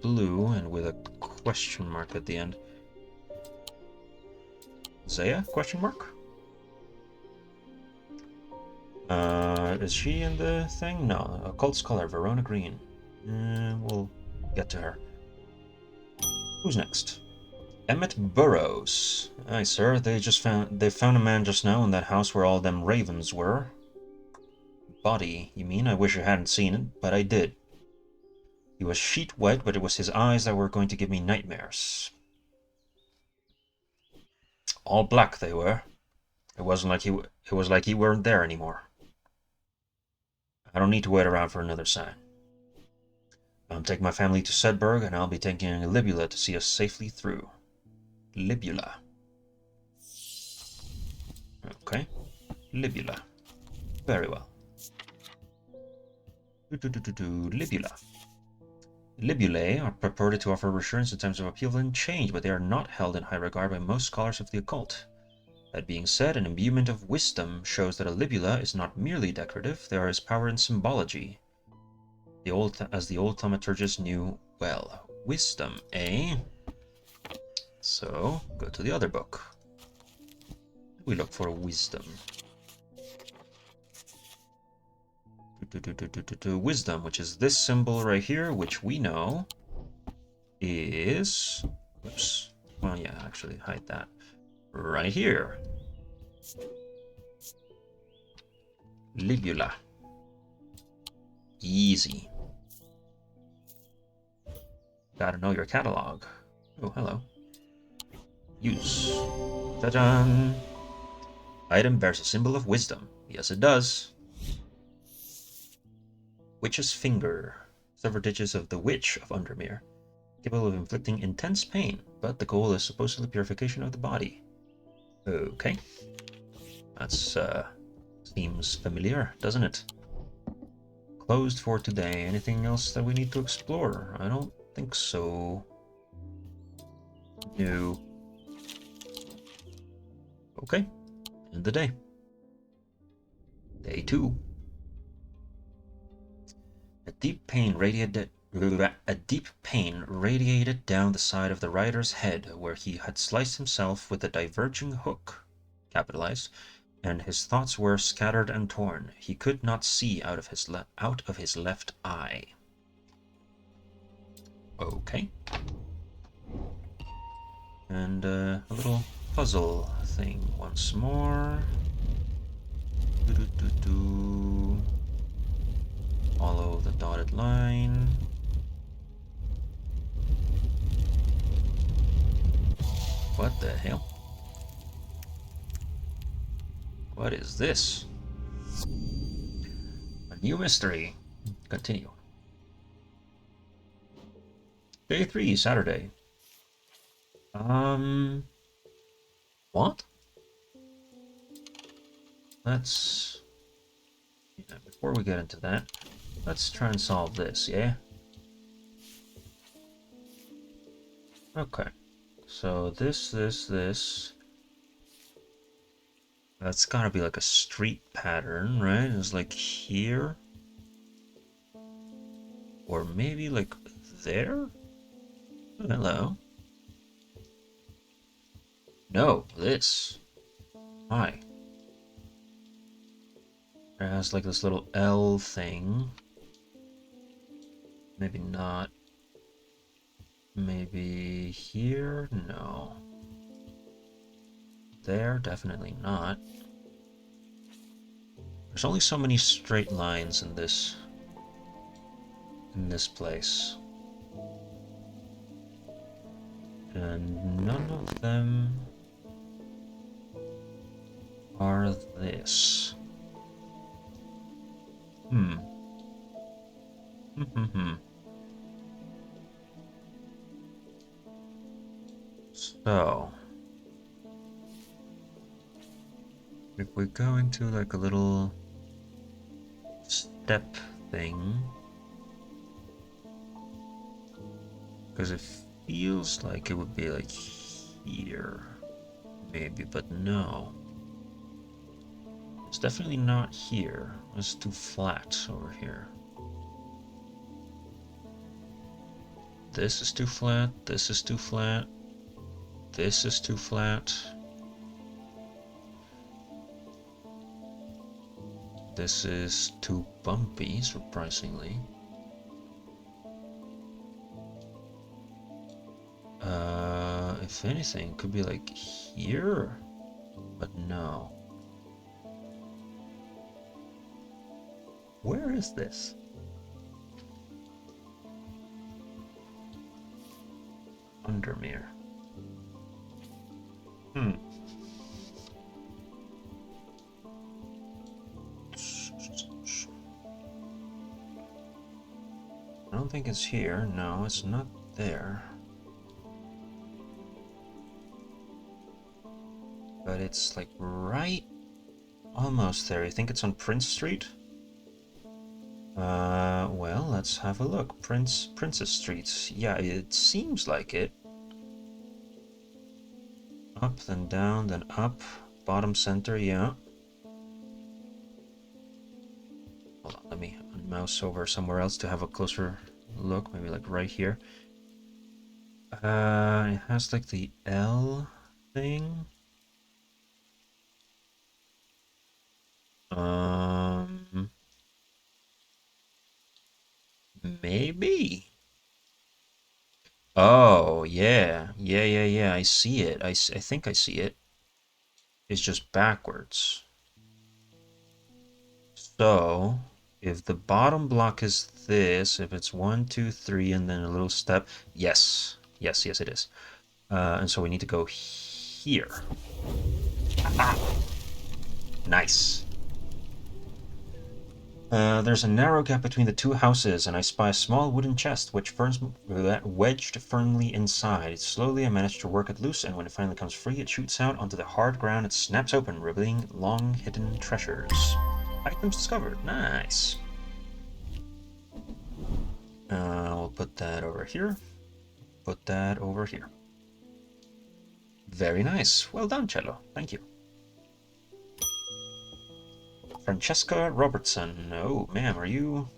blue and with a question mark at the end. Zaya? Question mark? Is she in the thing? No. Occult Scholar, Verona Green. We'll get to her. Who's next? Emmett Burrows. Aye, sir. They found a man just now in that house where all them ravens were. Body, you mean? I wish I hadn't seen it, but I did. He was sheet white, but it was his eyes that were going to give me nightmares. All black they were. It was like he weren't there anymore. I don't need to wait around for another sign. I'm taking my family to Sedberg, and I'll be taking Libula to see us safely through. Libula. Okay. Libula. Very well. Libula. Libulae are purported to offer reassurance in times of upheaval and change, but they are not held in high regard by most scholars of the occult. That being said, an imbuement of wisdom shows that a libula is not merely decorative, there is power in symbology. As the old thaumaturgists knew well. Wisdom, eh? So, go to the other book. We look for wisdom. Wisdom, which is this symbol right here, which we know is... Oops. Well, yeah, actually, hide that. Right here. Libula. Easy. Gotta know your catalog. Oh, hello. Use. Ta-da! Item bears a symbol of wisdom. Yes, it does. Witch's Finger. Several digits of the Witch of Undermere. Capable of inflicting intense pain, but the goal is supposedly purification of the body. Okay. That's, seems familiar, doesn't it? Closed for today. Anything else that we need to explore? I don't think so. No. Okay. End the day. Day 2. A deep pain radiated down the side of the rider's head, where he had sliced himself with a diverging hook, capitalized, and his thoughts were scattered and torn. He could not see out of his left eye. Okay. And a little puzzle thing once more. Follow the dotted line. What the hell? What is this? A new mystery. Continue. Day 3, Saturday. What? Let's... Yeah, before we get into that, let's try and solve this, yeah? Okay. So this. That's gotta be like a street pattern, right? It's like here. Or maybe like there? Oh, hello. No, this. Hi. It has like this little L thing. Maybe not. Maybe here? No. There? Definitely not. There's only so many straight lines in this place. And none of them are this. So, if we go into like a little step thing, because it feels like it would be like here, maybe, but no. It's definitely not here. It's too flat over here. This is too flat, this is too flat, this is too flat. This is too bumpy, surprisingly. If anything, it could be like here, but no. Where is this? Undermere. I don't think it's here. No, it's not there. But it's like right almost there. I think it's on Prince Street. Well, let's have a look. Princess Street. Yeah, it seems like it. Up, then down, then up. Bottom center, yeah. Hold on, let me mouse over somewhere else to have a closer look. Maybe like right here. It has like the L thing. Maybe. Oh, yeah. Yeah. I see it. I think I see it. It's just backwards. So, if the bottom block is this, if it's 1, 2, 3, and then a little step, yes. Yes, it is. And so we need to go here. Ah, nice. There's a narrow gap between the two houses, and I spy a small wooden chest wedged firmly inside. Slowly I manage to work it loose, and when it finally comes free, it shoots out onto the hard ground. It snaps open, revealing long hidden treasures. Items discovered. Nice. We'll put that over here. Put that over here. Very nice. Well done, Cello. Thank you. Francesca Robertson. Oh, ma'am, are you...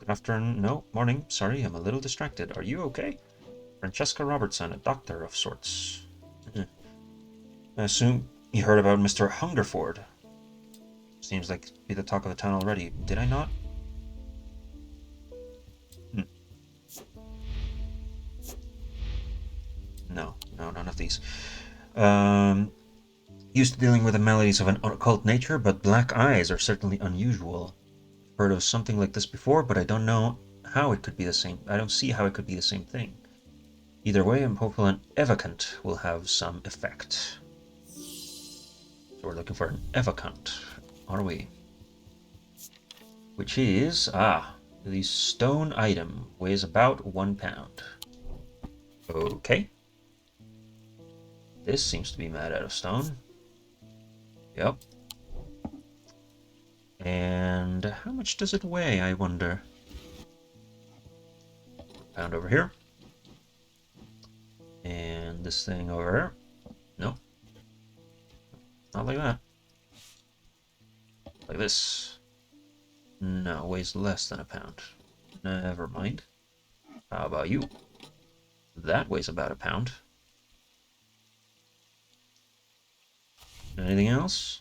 Good afternoon. No, morning. Sorry, I'm a little distracted. Are you okay? Francesca Robertson, a doctor of sorts. I assume you heard about Mr. Hungerford. Seems like be the talk of the town already. Did I not? No, none of these. Used to dealing with the maladies of an occult nature, but black eyes are certainly unusual. Heard of something like this before, but I don't know how it could be the same. I don't see how it could be the same thing. Either way, I'm hopeful an evocant will have some effect. So we're looking for an evocant, are we? Which is, the stone item weighs about 1 pound. Okay. This seems to be made out of stone. Yep. And how much does it weigh, I wonder? Pound over here. And this thing over here. Nope. Not like that. Like this. No, weighs less than a pound. Never mind. How about you? That weighs about a pound. Anything else?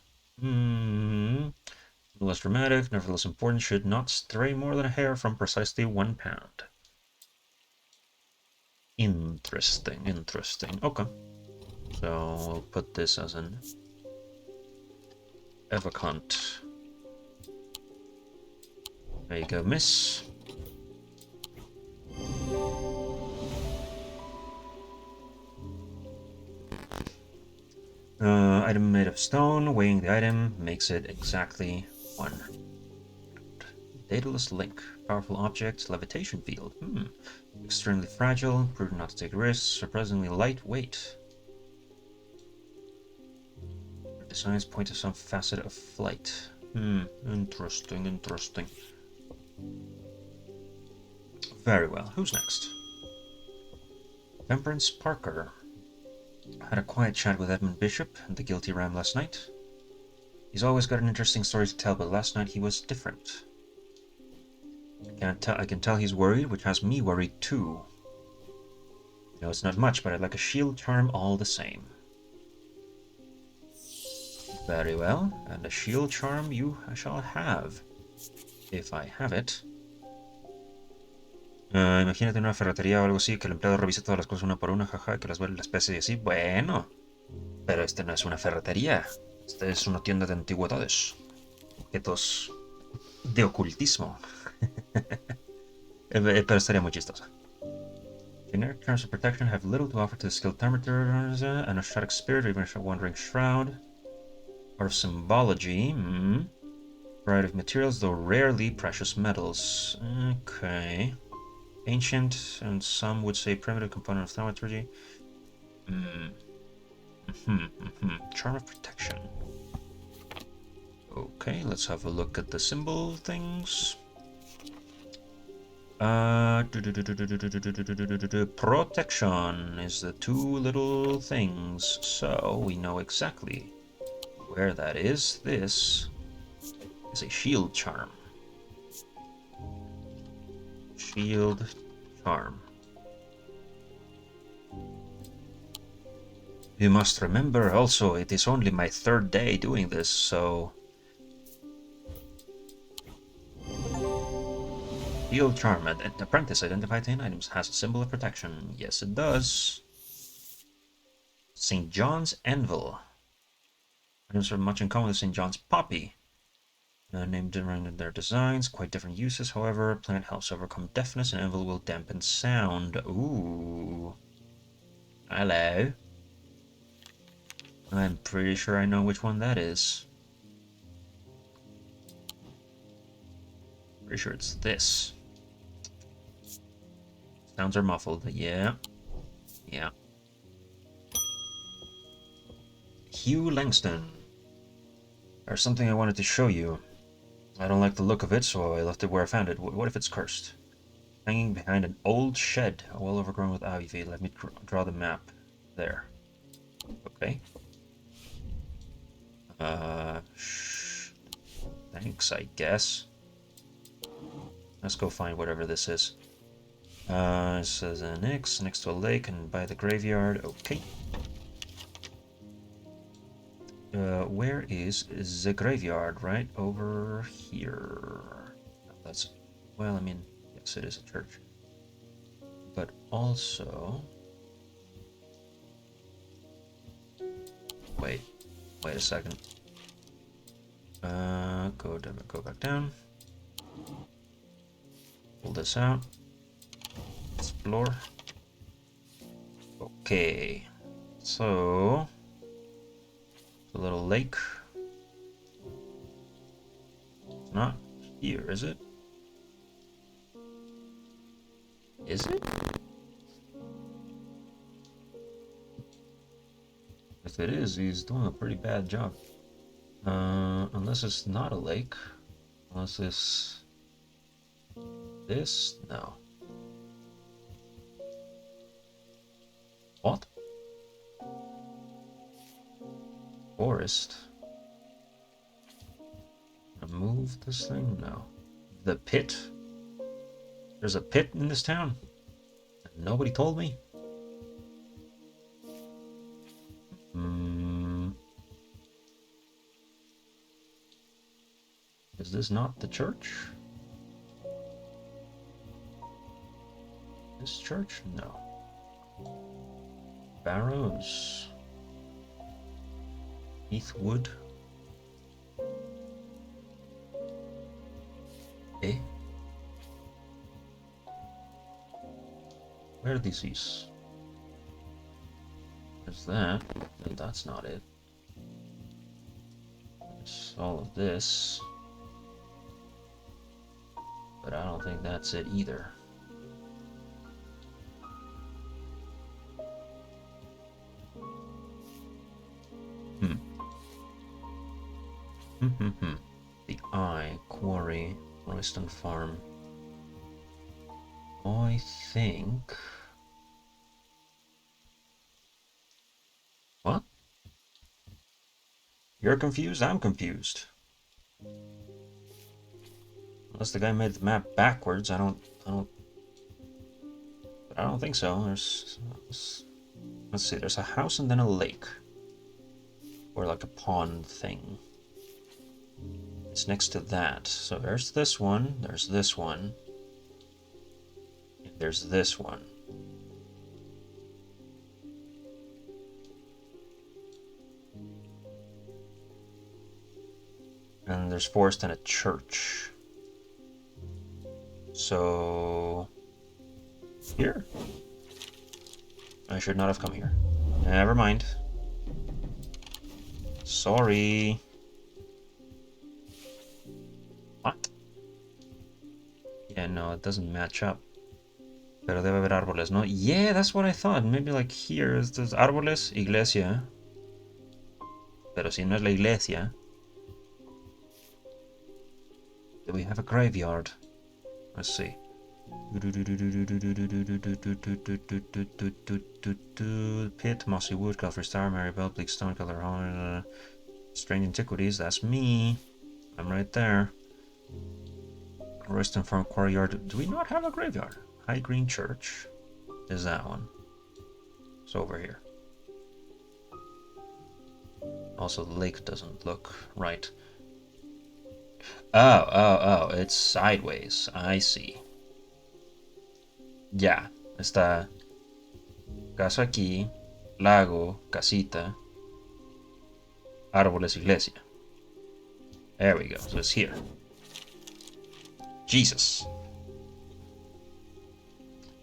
Less dramatic, nevertheless important, should not stray more than a hair from precisely 1 pound. Interesting. Okay. So we'll put this as an evocant. There you go, miss. Item made of stone. Weighing the item makes it exactly 1. Daedalus link. Powerful object. Levitation field. Extremely fragile. Prudent not to take risks. Surprisingly lightweight. Designs point to some facet of flight. Interesting. Very well. Who's next? Temperance Parker. Had a quiet chat with Edmund Bishop and the Guilty Ram last night. He's always got an interesting story to tell, but last night he was different. I can tell he's worried, which has me worried too. You know, it's not much, but I'd like a shield charm all the same. Very well, and a shield charm I shall have. If I have it. Imagínate una ferretería o algo así, que el empleado revise todas las cosas una por una, jaja, que las huele las especies y así. Bueno, pero este no es una ferretería. Este es una tienda de antigüedades. Objetos de ocultismo. Pero estaría muy chistosa. Generic terms of protection have little to offer to the skilled thermometers, an ascetic spirit, or even a wandering shroud. Or symbology. Variety of materials, though rarely precious metals. Okay. Ancient, and some would say primitive component of thaumaturgy. Charm of protection. Okay, let's have a look at the symbol things. Protection is the two little things, so we know exactly where that is. This is a shield charm. Shield charm. You must remember also, it is only my third day doing this, so... Shield charm. An apprentice identified 10 items has a symbol of protection. Yes, it does. St. John's Anvil. Items have much in common with St. John's Poppy. Named different in their designs, quite different uses, however. Plant helps overcome deafness, and anvil will dampen sound. Ooh. Hello. I'm pretty sure I know which one that is. Pretty sure it's this. Sounds are muffled. Yeah. Yeah. Hugh Langston. There's something I wanted to show you. I don't like the look of it, so I left it where I found it. What if it's cursed? Hanging behind an old shed, well overgrown with ivy. Let me draw the map. There. Okay. Thanks, I guess. Let's go find whatever this is. It says next to a lake and by the graveyard. Okay. Where is the graveyard? Right over here. That's, well, I mean, yes, it is a church. But also... Wait a second. Go back down. Pull this out. Explore. Okay. So... a little lake. It's not here, is it? Is it? If it is, he's doing a pretty bad job. Unless it's not a lake. Unless it's... this? No. What? Forest. Move this thing? No. The pit? There's a pit in this town? And nobody told me? Is this not the church? This church? No. Barrows. Heathwood. Eh? Where are these? There's that. And that's not it. There's all of this. But I don't think that's it either. The Eye, Quarry, Royston Farm. I think... What? You're confused? I'm confused. Unless the guy made the map backwards, I don't think so. Let's see, there's a house and then a lake. Or like a pond thing. It's next to that. So there's this one, there's this one, and there's this one. And there's forest and a church. So... here? I should not have come here. Never mind. Sorry. What? Yeah, no, it doesn't match up. Pero debe haber árboles, ¿no? Yeah, that's what I thought. Maybe like here, there's árboles, iglesia. Pero si no es la iglesia... do we have a graveyard? Let's see. Pit, mossy wood, Godfrey Star, Mary Bell, bleak stone color, strange antiquities, that's me. I'm right there. Royston Farm Quarry Yard. Do we not have a graveyard? High Green Church is that one. It's over here. Also, the lake doesn't look right. Oh, it's sideways. I see. Ya, está casa aquí, lago, casita, árboles, iglesia. There we go, so it's here. Jesus.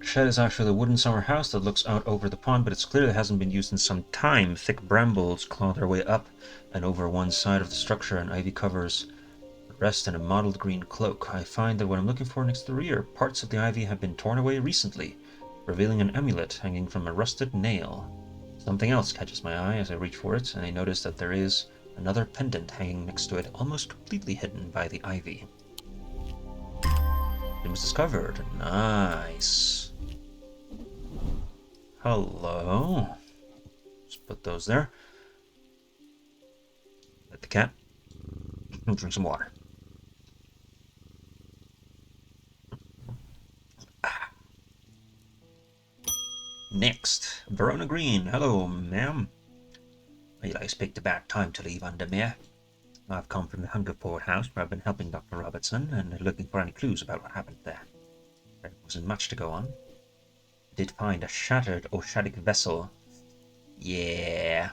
Shed is actually a wooden summer house that looks out over the pond, but it's clear it hasn't been used in some time. Thick brambles claw their way up and over one side of the structure, and ivy covers the rest in a mottled green cloak. I find that what I'm looking for next to the rear, parts of the ivy have been torn away recently, revealing an amulet hanging from a rusted nail. Something else catches my eye as I reach for it, and I notice that there is another pendant hanging next to it, almost completely hidden by the ivy. It was discovered. Nice. Hello. Let's put those there. Let the cat drink some water. Next, Verona Green. Hello, ma'am. You guys picked a bad time to leave Undermere. I've come from the Hungerford house where I've been helping Dr. Robertson and looking for any clues about what happened there. There wasn't much to go on. I did find a shattered Oshadic vessel. Yeah,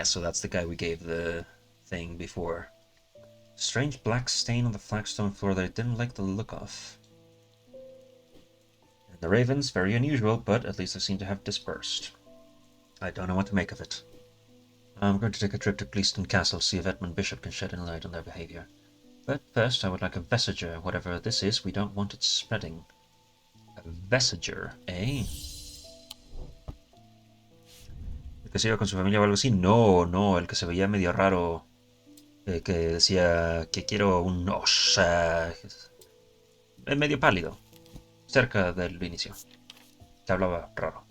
so that's the guy we gave the thing before. Strange black stain on the flagstone floor that I didn't like the look of. And the ravens, very unusual, but at least they seem to have dispersed. I don't know what to make of it. I'm going to take a trip to Gleeston Castle, see if Edmund Bishop can shed any light on their behavior. But first, I would like a vesiger, whatever this is. We don't want it spreading. A vesiger, eh? ¿El que se iba con su familia o algo así? No, el que se veía medio raro. Que decía que quiero un os. Medio pálido. Cerca del inicio. Que hablaba raro.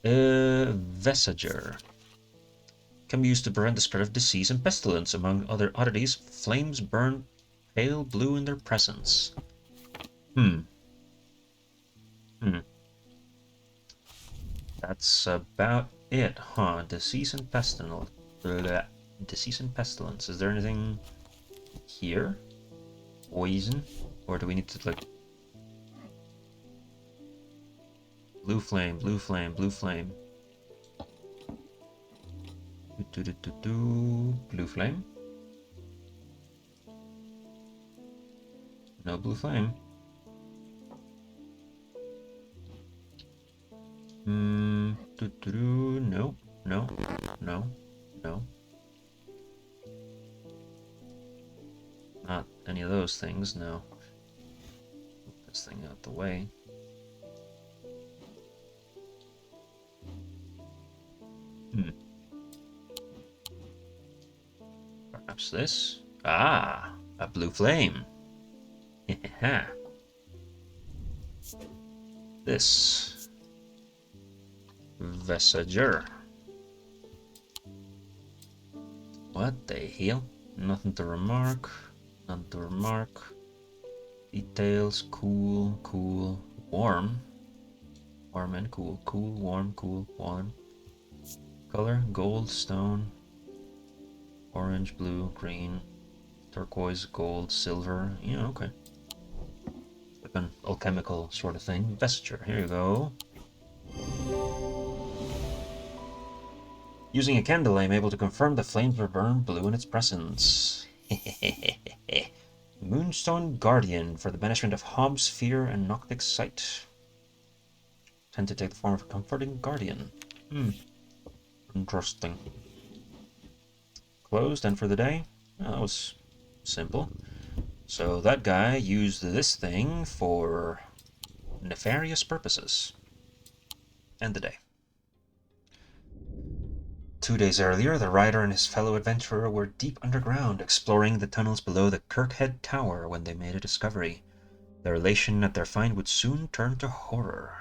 Vesiger. Can be used to prevent the spread of disease and pestilence. Among other oddities, flames burn pale blue in their presence. That's about it, huh? Disease and pestilence. Disease and pestilence. Is there anything here? Poison? Or do we need to, like... Blue flame, blue flame, blue flame. Blue flame? No blue flame. No. Not any of those things, no. Move this thing out the way. Perhaps this? Ah, a blue flame. This. Vesager. What the hell? Nothing to remark. Nothing to remark. Details. Cool, cool. Warm. Warm and cool. Cool, warm, cool, warm. Color, gold, stone. Orange, blue, green. Turquoise, gold, silver. Yeah, okay. Like an alchemical sort of thing. Vesture. Here you go. Using a candle, I am able to confirm the flames were burned blue in its presence. Moonstone Guardian for the banishment of Hobbs, fear, and Noctic sight. Tend to take the form of a comforting guardian. Interesting. Closed and for the day? Oh, that was simple. So that guy used this thing for nefarious purposes. End the day. 2 days earlier, the rider and his fellow adventurer were deep underground, exploring the tunnels below the Kirkhead Tower when they made a discovery. Their elation at their find would soon turn to horror.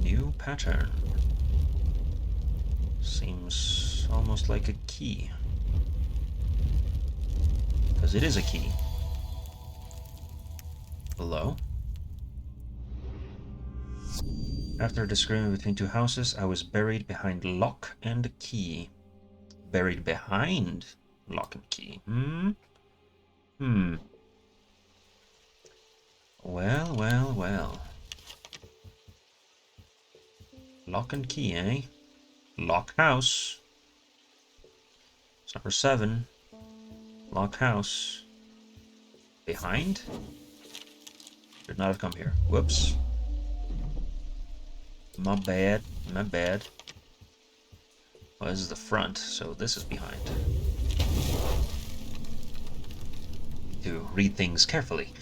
New pattern. Seems almost like a key. Because it is a key. Hello? After a disagreement between two houses, I was buried behind lock and key. Buried behind lock and key. Well, well, well. Lock and key, eh? Lock house. It's number 7. Lock house. Behind? Should not have come here. Whoops. My bad. My bad. Well, this is the front, so this is behind. To read things carefully.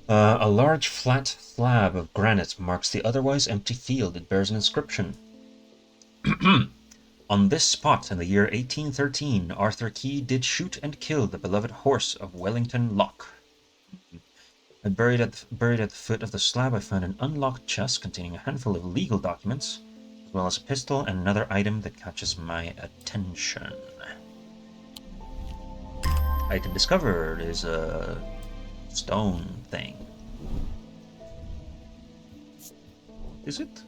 A large flat slab of granite marks the otherwise empty field. It bears an inscription. On this spot in the year 1813, Arthur Key did shoot and kill the beloved horse of Wellington Lock. And buried at the foot of the slab, I found an unlocked chest containing a handful of legal documents, as well as a pistol and another item that catches my attention. Item discovered is a stone thing. Is it?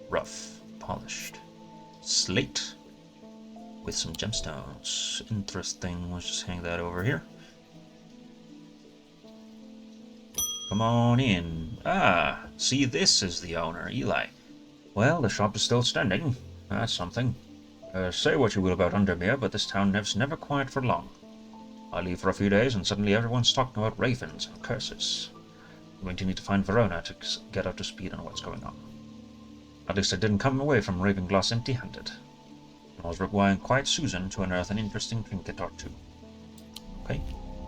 Rough, polished. Slate with some gemstones. Interesting. Let's just hang that over here. Come on in. Ah, see, this is the owner, Eli. Well, the shop is still standing. That's something. Say what you will about Undermere, but this town is never quiet for long. I leave for a few days, and suddenly everyone's talking about ravens and curses. I'm going to need to find Verona to get up to speed on what's going on. At least I didn't come away from Ravenglass empty-handed. I was requiring quiet Susan to unearth an interesting trinket or two. Okay,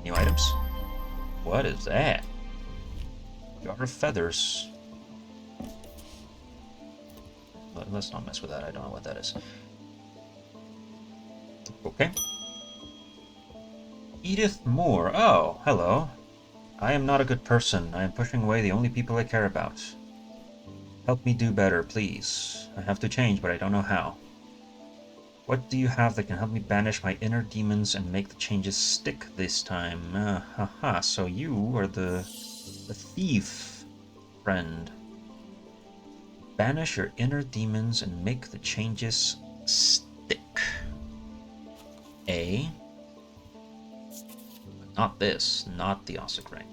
new items. What is that? Jar of feathers. But let's not mess with that. I don't know what that is. Okay. Edith Moore. Oh, hello. I am not a good person. I am pushing away the only people I care about. Help me do better, please. I have to change, but I don't know how. What do you have that can help me banish my inner demons and make the changes stick this time? Haha, so you are the thief, friend. Banish your inner demons and make the changes stick. A. But not this, not the Ossic Ring.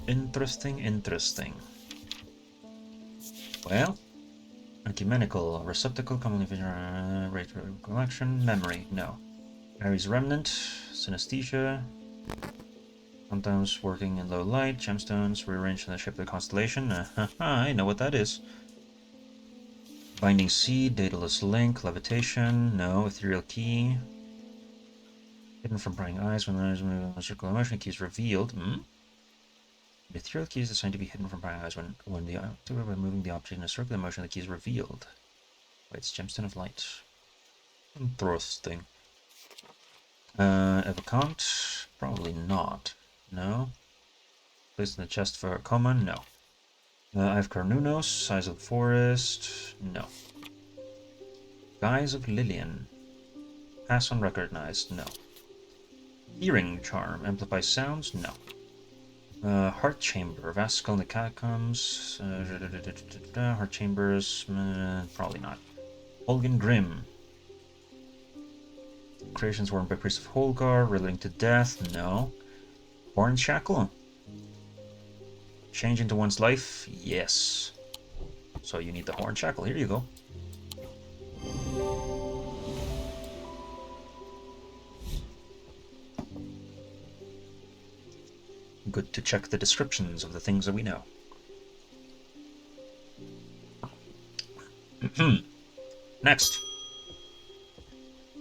Interesting, interesting. Well, ecumenical, receptacle, commonly rate collection, memory, no. Aries remnant, synesthesia, sometimes working in low light, gemstones, rearranged in the shape of the constellation. I know what that is. Binding seed, daedalus link, levitation, no. Ethereal key. Hidden from prying eyes when the eyes move on a circular motion, key is revealed. The ethereal key is designed to be hidden from prying eyes when the activated by moving the object in a circular motion. The key is revealed by its gemstone of light. Interesting. Evocant? Probably not. No. Placed in the chest for common? No. I have Carnunos, Size of the Forest? No. Guise of Lillian? Pass unrecognized? No. Hearing Charm? Amplify sounds? No. Heart Chamber, Vast Skull in the Catacombs, Heart Chambers, probably not. Holgan Grim. Creations worn by Priest of Holgar, relating to death, no. Horn Shackle. Change into one's life, yes. So you need the Horn Shackle, here you go. Good to check the descriptions of the things that we know. Next.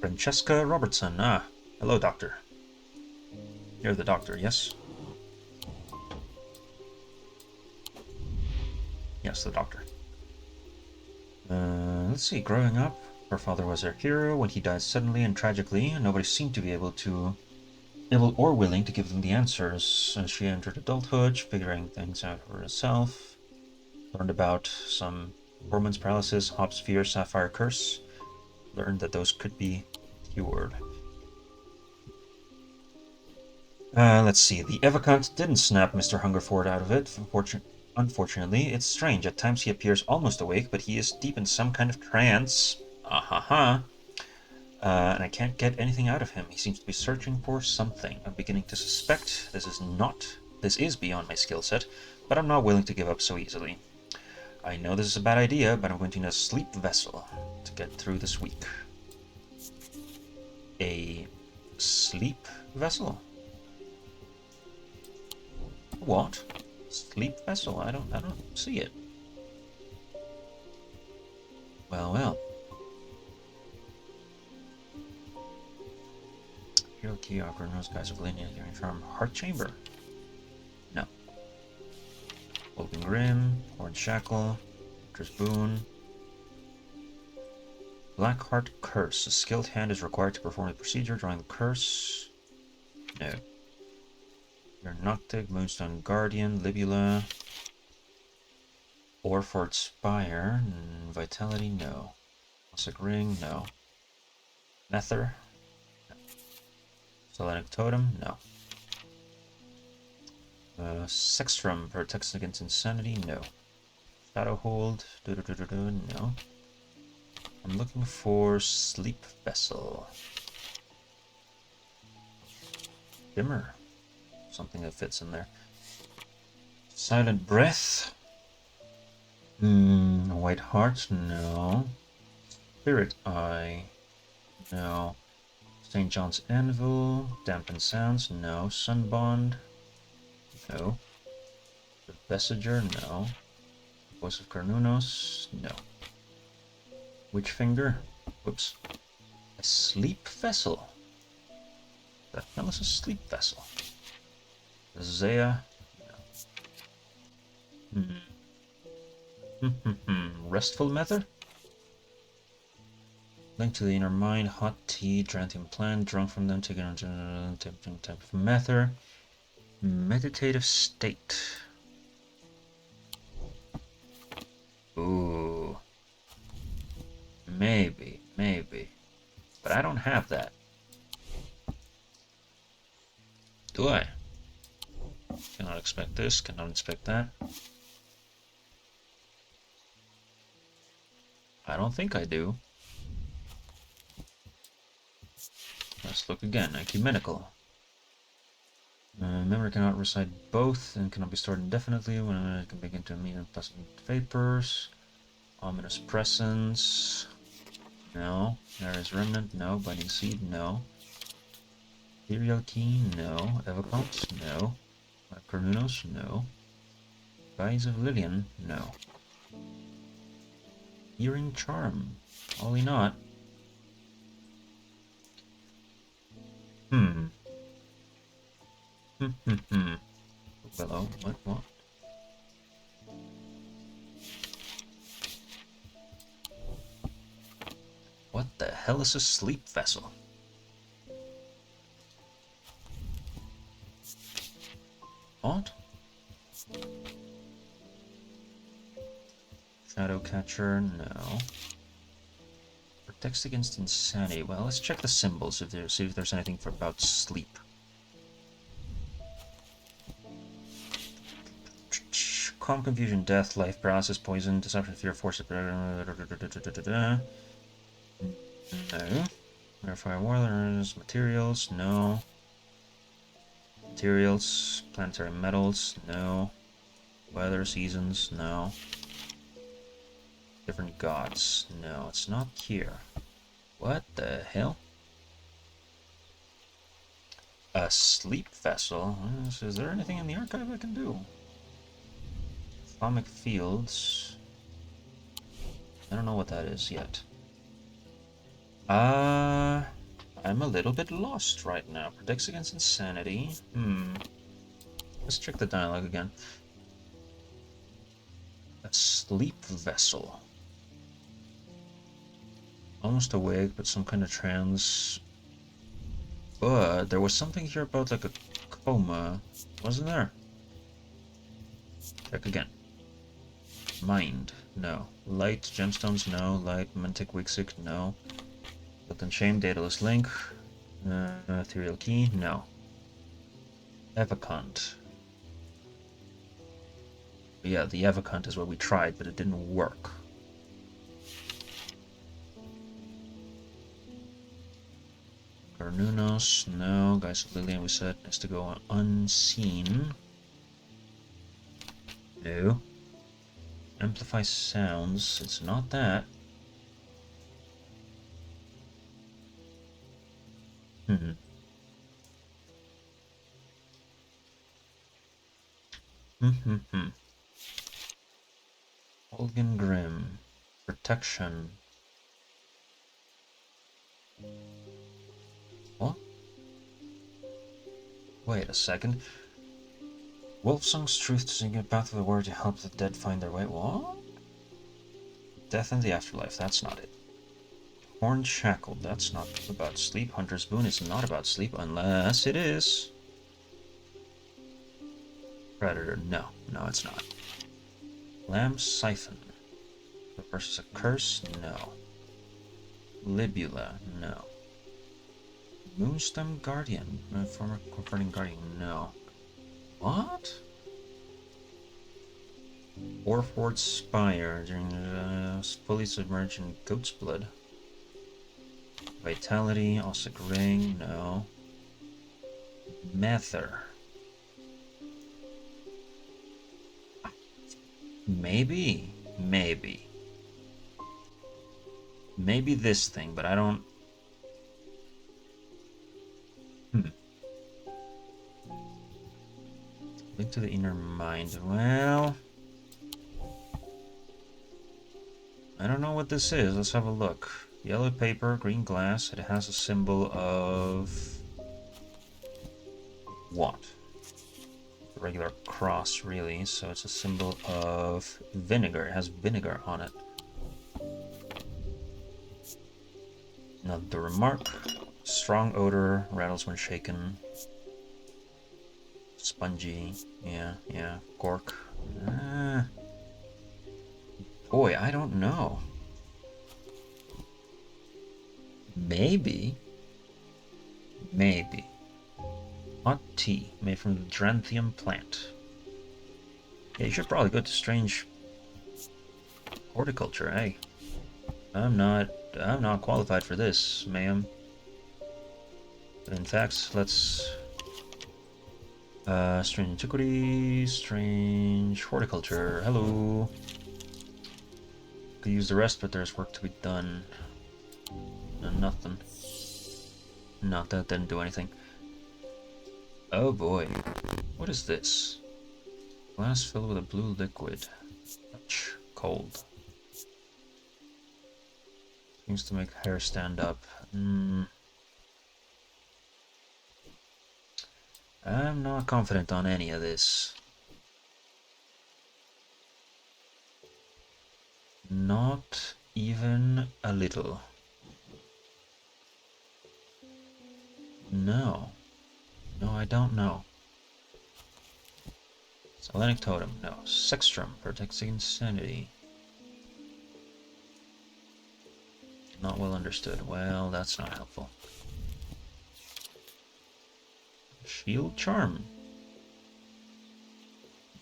Francesca Robertson. Ah, hello, Doctor. You're the doctor, yes? Yes, the doctor. Let's see. Growing up, her father was her hero. When he died suddenly and tragically, nobody seemed to be able or willing to give them the answers. She entered adulthood, figuring things out for herself. Learned about some hormones paralysis, Hobbs fear, sapphire curse. Learned that those could be cured. Let's see. The Evocant didn't snap Mr. Hungerford out of it. Unfortunately, it's strange. At times he appears almost awake, but he is deep in some kind of trance. And I can't get anything out of him. He seems to be searching for something. I'm beginning to suspect this is beyond my skill set, but I'm not willing to give up so easily. I know this is a bad idea, but I'm going to need a sleep vessel to get through this week. A sleep vessel? What? Sleep vessel? I don't see it. Well. Hero key, offer nose guys of linear hearing charm. Heart chamber? No. Open Grim, Horn Shackle, Hunter's Boon. Black Heart Curse. A skilled hand is required to perform the procedure, drawing the curse. No. Your Noctic, Moonstone Guardian, Libula. Orford Spire, Vitality, no. Classic Ring, no. Nether? No. Selenic Totem, no. Sextrum protects against insanity, no. Shadow Hold, no. I'm looking for Sleep Vessel. Dimmer. Something that fits in there. Silent Breath. White Heart, no. Spirit Eye, no. St. John's Anvil, Dampened Sounds, no. Sunbond, no. The Vessiger, no. Voice of Carnunos, no. Witch Finger, whoops. A Sleep Vessel. The hell is a Sleep Vessel? Zaya, no. Restful Method? Link to the inner mind, hot tea, Dranthium plant, drunk from them, taken on type of method. Meditative state. Ooh. Maybe. But I don't have that. Do I? Cannot expect this, cannot expect that. I don't think I do. Let's look again. Ecumenical. Memory cannot recite both and cannot be stored indefinitely when it can begin to emit unpleasant vapors. Ominous presence. No. There is remnant. No. Binding seed. No. Ethereal key. No. Evocant. No. Carnunos. No. Guise of Lillian. No. Hearing charm. Probably not. Hello. What? What the hell is a sleep vessel? What? Shadow catcher, no. Protects against insanity. Well, let's check the symbols see if there's anything about sleep. Calm, confusion, death, life, paralysis, poison, deception, fear, force. No. Verify warlords, materials, no. Materials, planetary metals, no. Weather, seasons, no. Different gods, no, it's not here. What the hell? A sleep vessel? Is there anything in the archive I can do? Atomic fields. I don't know what that is yet. I'm a little bit lost right now. Protects against insanity. Let's check the dialogue again. A sleep vessel. Almost awake, but some kind of trance. But there was something here about like a coma, wasn't there? Check again. Mind, no. Light, gemstones, no. Light, Mantic, Wixig, no. Built-in shame, dataless link. Ethereal key, no. Evacont. Yeah, the Evacont is what we tried, but it didn't work. Carnunos, no. Guys of Lillian, we said, has to go on unseen. No. Amplify sounds, it's not that. Holgen Grim. Protection. What? Wait a second. Wolfsong's truth to sing a path of the word to help the dead find their way. What? Death and the afterlife, that's not it. Horn Shackled, that's not about sleep. Hunter's Boon is not about sleep, unless it is. Predator, no, it's not. Lamb Siphon versus a curse, no. Libula, no. Moonstem Guardian, former comforting guardian, no. What? Orford Spire during fully submerged in goat's blood. Vitality, Ossic Ring, no. Mather. Maybe. Maybe this thing, but I don't... Link to the inner mind. Well... I don't know what this is. Let's have a look. Yellow paper, green glass. It has a symbol of... what? A regular cross, really. So it's a symbol of vinegar. It has vinegar on it. Another remark. Strong odor, rattles when shaken. Spongy. Yeah. Cork. Boy, I don't know. Maybe. Hot tea made from the Dranthium plant. Yeah, you should probably go to strange horticulture, eh? I'm not qualified for this, ma'am. In fact, let's strange antiquities, strange horticulture. Hello. Could use the rest, but there's work to be done. Nothing. No, that didn't do anything. Oh boy. What is this? Glass filled with a blue liquid. Touch. Cold. Seems to make hair stand up. I'm not confident on any of this. Not even a little. No. No, I don't know. Selenic Totem, no. Sextrum, protects against sanity. Not well understood. Well, that's not helpful. Shield Charm.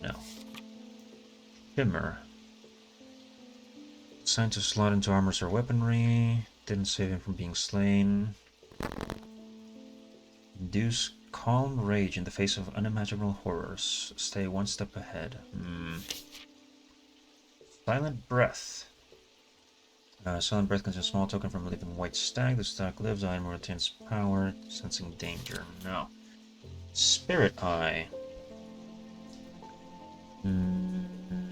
No. Shimmer. Assigned to slot into armors or weaponry. Didn't save him from being slain. Induce calm rage in the face of unimaginable horrors. Stay one step ahead. Silent Breath. Silent Breath contains a small token from a living white stag. The stag lives. Item retains power, sensing danger. No. Spirit Eye.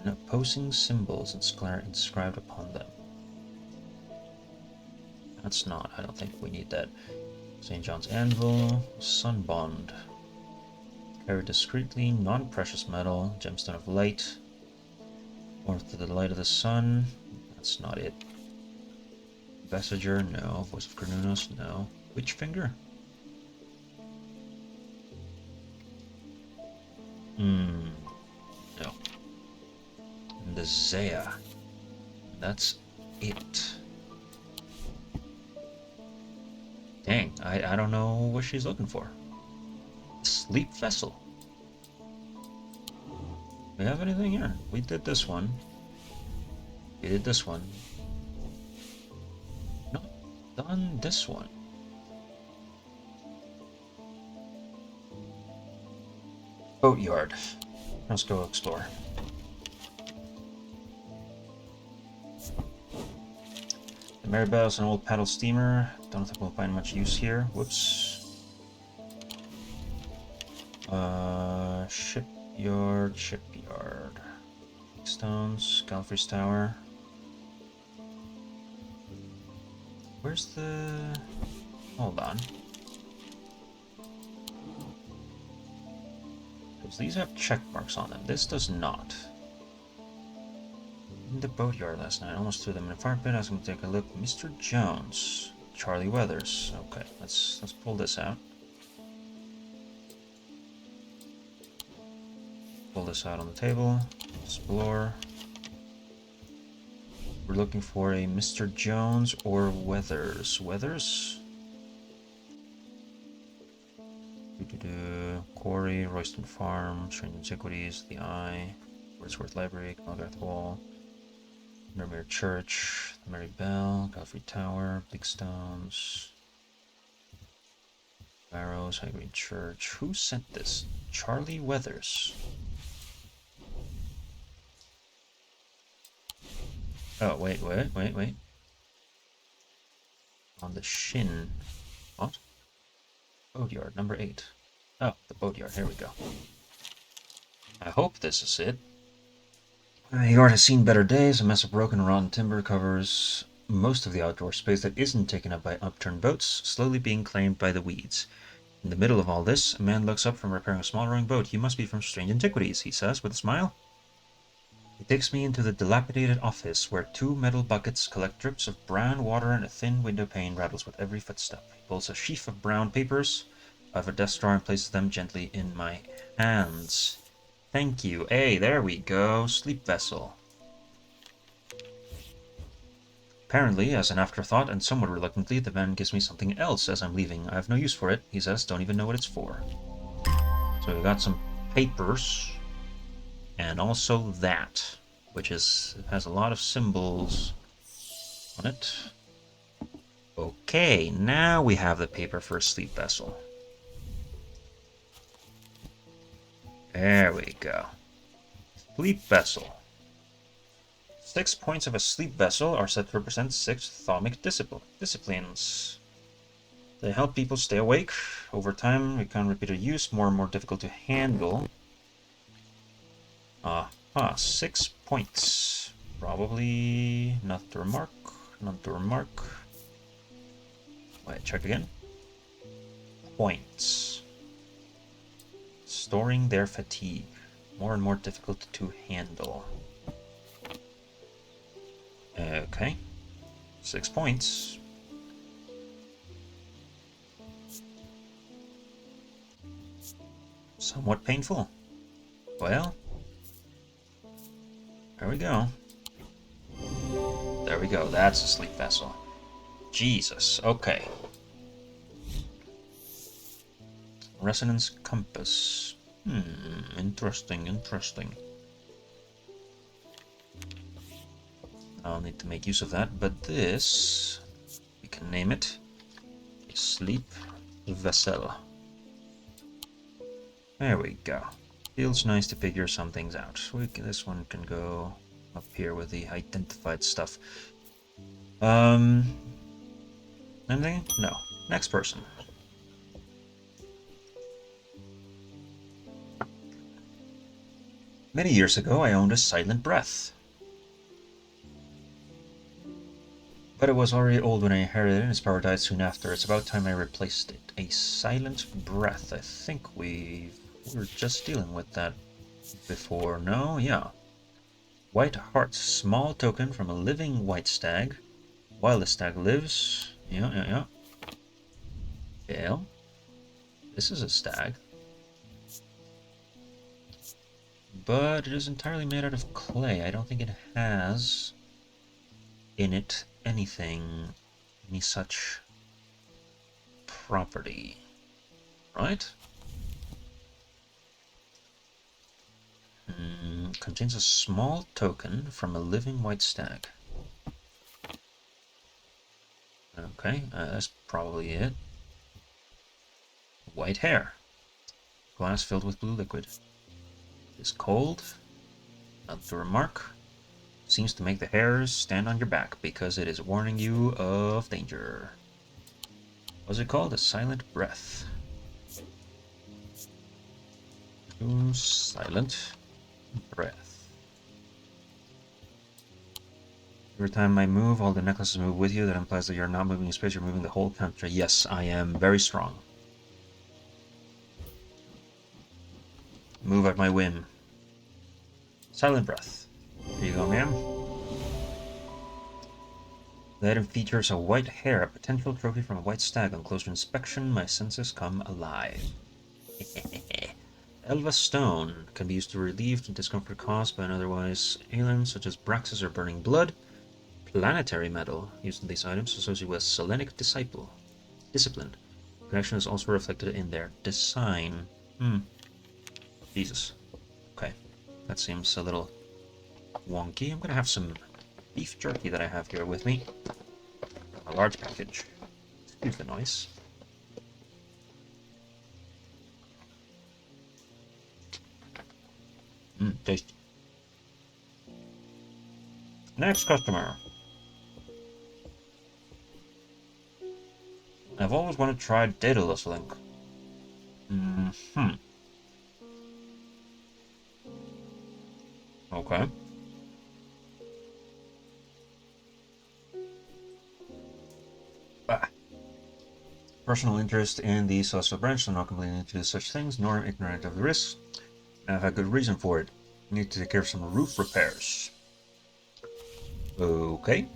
Opposing symbols inscribed upon them. That's not. I don't think we need that. St. John's Anvil. Sun Bond. Carry discreetly. Non-precious metal. Gemstone of Light. Or to the light of the sun. That's not it. Vestiger, no. Voice of Carnunos, no. Witch Finger? No. And the Zaya. That's it. Dang, I don't know what she's looking for. Sleep Vessel. We have anything here? We did this one. We did this one. Not done this one. Boatyard. Let's go explore. The Maribel is an old paddle steamer. Don't think we'll find much use here. Whoops. Shipyard. Stones, Galfrey's Tower. Where's the... Hold on. Because these have check marks on them. This does not. In the boatyard last night, I almost threw them in a fire pit. I was going to take a look. Mr. Jones. Charlie Weathers. Okay, let's pull this out. Pull this out on the table. Explore. We're looking for a Mr. Jones or Weathers. Weathers? Quarry, Royston Farm, Strange Antiquities, The Eye, Wordsworth Library, Calgarth Wall, Mermere Church, the Mary Bell, Godfrey Tower, Big Stones, Barrows, High Green Church. Who sent this? Charlie Weathers. Oh, wait. On the shin. What? Boatyard, number 8. Oh, the boatyard, here we go. I hope this is it. The yard has seen better days. A mess of broken and rotten timber covers most of the outdoor space that isn't taken up by upturned boats, slowly being claimed by the weeds. In the middle of all this, a man looks up from repairing a small rowing boat. "You must be from Strange Antiquities," he says with a smile. He takes me into the dilapidated office, where 2 metal buckets collect drips of brown water and a thin window pane rattles with every footstep. He pulls a sheaf of brown papers out of a desk drawer and places them gently in my hands. Thank you. Hey, there we go. Sleep Vessel. Apparently, as an afterthought and somewhat reluctantly, the man gives me something else as I'm leaving. "I have no use for it," he says. "Don't even know what it's for." So we got some papers. And also that, which has a lot of symbols on it. Okay, now we have the paper for a sleep vessel. There we go. Sleep vessel. 6 points of a sleep vessel are said to represent 6 thaumic disciplines. They help people stay awake. Over time, become repeated use, more and more difficult to handle. 6 points. Probably not to remark. Wait, check again. Points. Storing their fatigue. More and more difficult to handle. Okay. 6 points. Somewhat painful. Well, there we go. There we go. That's a sleep vessel. Jesus. Okay. Resonance compass. Interesting, interesting. I'll need to make use of that, but this, we can name it a sleep vessel. There we go. Feels nice to figure some things out. This one can go up here with the identified stuff. Anything? No. Next person. Many years ago, I owned a silent breath. But it was already old when I inherited it, and its power died soon after. It's about time I replaced it. A silent breath. I think we were just dealing with that before. No? Yeah. White heart. Small token from a living white stag. While the stag lives... Yeah. Well, this is a stag. But it is entirely made out of clay. I don't think it has in it anything, any such property, right? Contains a small token from a living white stag. Okay, that's probably it. White hair. Glass filled with blue liquid. Is cold. Not to remark. Seems to make the hairs stand on your back because it is warning you of danger. What's it called? A silent breath. Silent breath. Every time I move, all the necklaces move with you. That implies that you're not moving in space, you're moving the whole country. Yes, I am very strong. Move at my whim. Silent breath. Here you go, ma'am. The item features a white hair, a potential trophy from a white stag. On closer inspection, my senses come alive. Elva stone can be used to relieve the discomfort caused by an otherwise alien, such as Braxis or burning blood. Planetary metal used in these items associated with Selenic discipline. Connection is also reflected in their design. Jesus. Okay. That seems a little wonky. I'm gonna have some beef jerky that I have here with me. A large package. Excuse the noise. Tasty. Next customer. I've always wanted to try Daedalus Link. Okay. Personal interest in the celestial branch, so not completely into such things, nor ignorant of the risks. And I've had good reason for it. Need to take care of some roof repairs. Okay.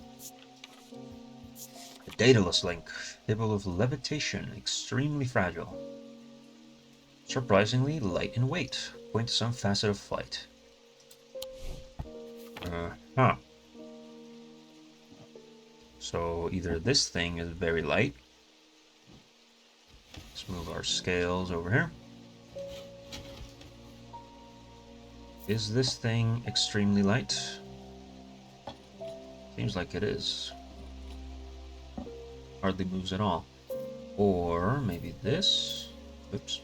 The Daedalus Link. Capable of levitation, extremely fragile. Surprisingly light in weight. Point to some facet of flight. So either this thing is very light. Let's move our scales over here. Is this thing extremely light? Seems like it is. Hardly moves at all. Or maybe this. Oops.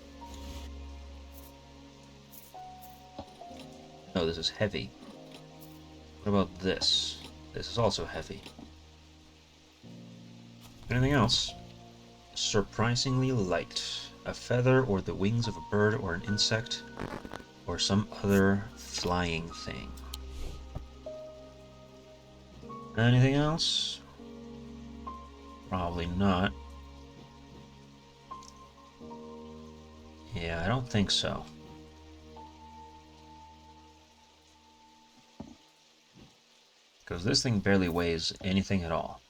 No, this is heavy. What about this? This is also heavy. Anything else? Surprisingly light. A feather or the wings of a bird or an insect or some other flying thing. Anything else? Probably not. Yeah, I don't think so. Because this thing barely weighs anything at all.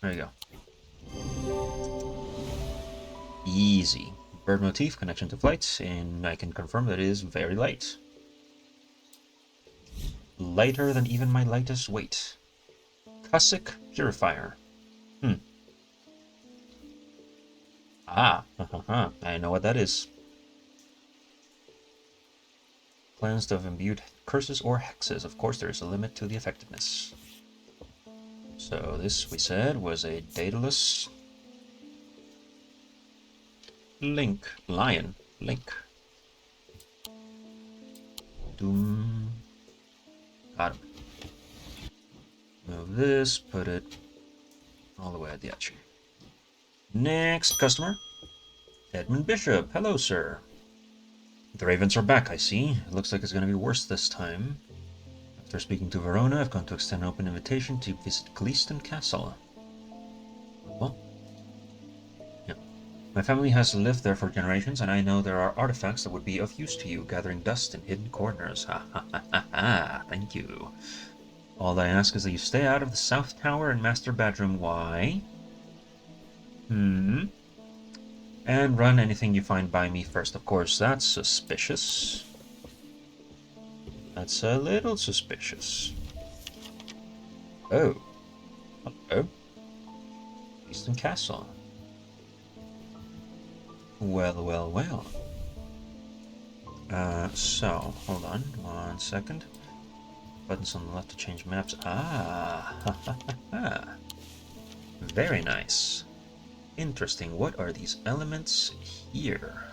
There you go. Easy. Bird motif, connection to flight, and I can confirm that it is very light. Lighter than even my lightest weight. Cussack Purifier. Ah, I know what that is. Cleansed of imbued curses or hexes. Of course, there is a limit to the effectiveness. So this, we said, was a Daedalus Lion. Link. Doom. Got him. Move this, put it all the way at the edge. Next customer. Edmund Bishop. Hello, sir. The Ravens are back, I see. It looks like it's going to be worse this time. After speaking to Verona, I've gone to extend an open invitation to visit Gleaston Castle. Well, yeah. My family has lived there for generations, and I know there are artifacts that would be of use to you, gathering dust in hidden corners. Ha ha ha ha ha. Thank you. All I ask is that you stay out of the South Tower and Master Bedroom. Why? And run anything you find by me first. Of course, that's suspicious. That's a little suspicious. Oh. Hello. Eastern Castle. Well, well, well. So, hold on 1 second. Buttons on the left to change maps. Ah, ha ha ha ha. Very nice. Interesting. What are these elements here?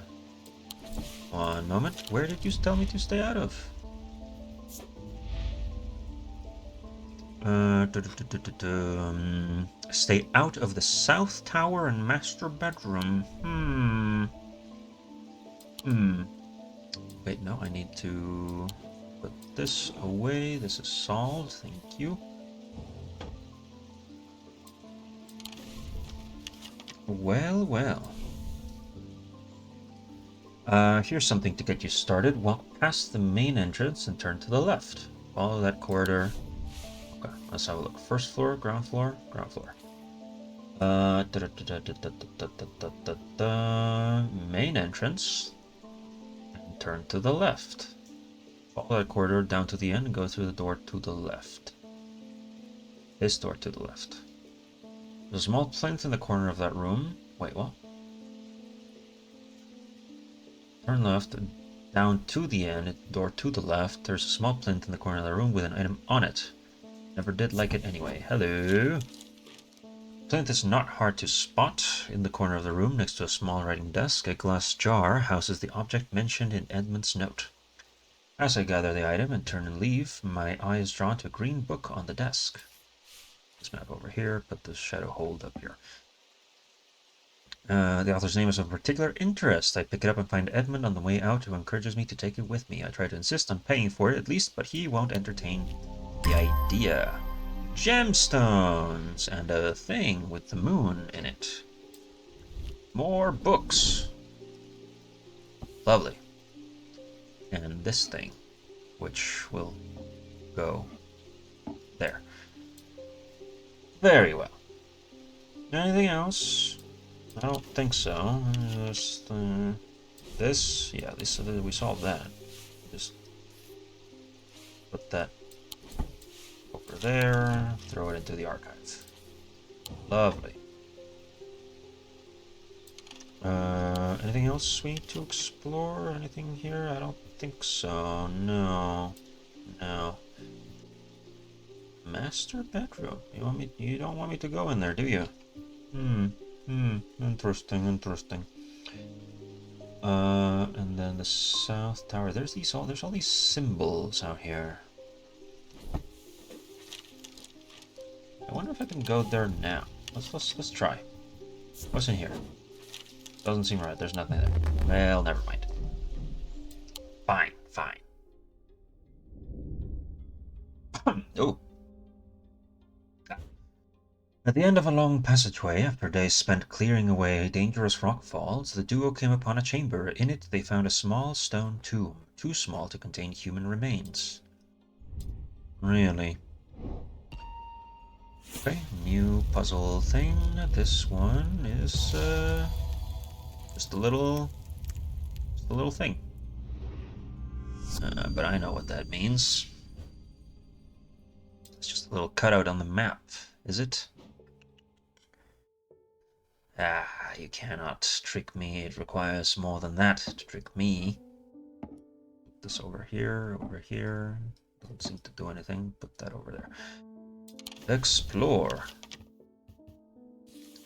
1 moment. Where did you tell me to stay out of? Stay out of the South Tower and Master Bedroom. Wait, no, I need to put this away. This is solved. Thank you. Well, well. Here's something to get you started. Walk past the main entrance and turn to the left. Follow that corridor. Okay, let's have a look. First floor, ground floor, ground floor. Main entrance. And turn to the left. Follow that corridor down to the end and go through the door to the left. This door to the left. There's a small plinth in the corner of that room. Wait, what? Turn left, down to the end, door to the left. There's a small plinth in the corner of the room with an item on it. Never did like it anyway. Hello. Plinth is not hard to spot. In the corner of the room, next to a small writing desk, a glass jar houses the object mentioned in Edmund's note. As I gather the item and turn and leave, my eye is drawn to a green book on the desk. This map over here, put the shadow hold up here. The author's name is of particular interest. I pick it up and find Edmund on the way out, who encourages me to take it with me. I try to insist on paying for it at least, but he won't entertain the idea. Gemstones! And a thing with the moon in it. More books. Lovely. And this thing, which will go there. Very well. Anything else? I don't think so. Just this, yeah, this we solved that. Just put that over there. Throw it into the archive. Lovely. Anything else we need to explore? Anything here? I don't think so. No. No. Master bedroom. You don't want me to go in there, do you? Interesting, interesting. And then the South Tower. There's all these symbols out here. I wonder if I can go there now. Let's try. What's in here? Doesn't seem right. There's nothing there. Well, never mind. Fine, fine. Oh. At the end of a long passageway, after days spent clearing away dangerous rock falls, the duo came upon a chamber. In it they found a small stone tomb, too small to contain human remains. Really? Okay, new puzzle thing. This one is just a little thing. But I know what that means. It's just a little cutout on the map, is it? Ah, you cannot trick me. It requires more than that to trick me. Put this over here, over here. Doesn't seem to do anything. Put that over there. Explore.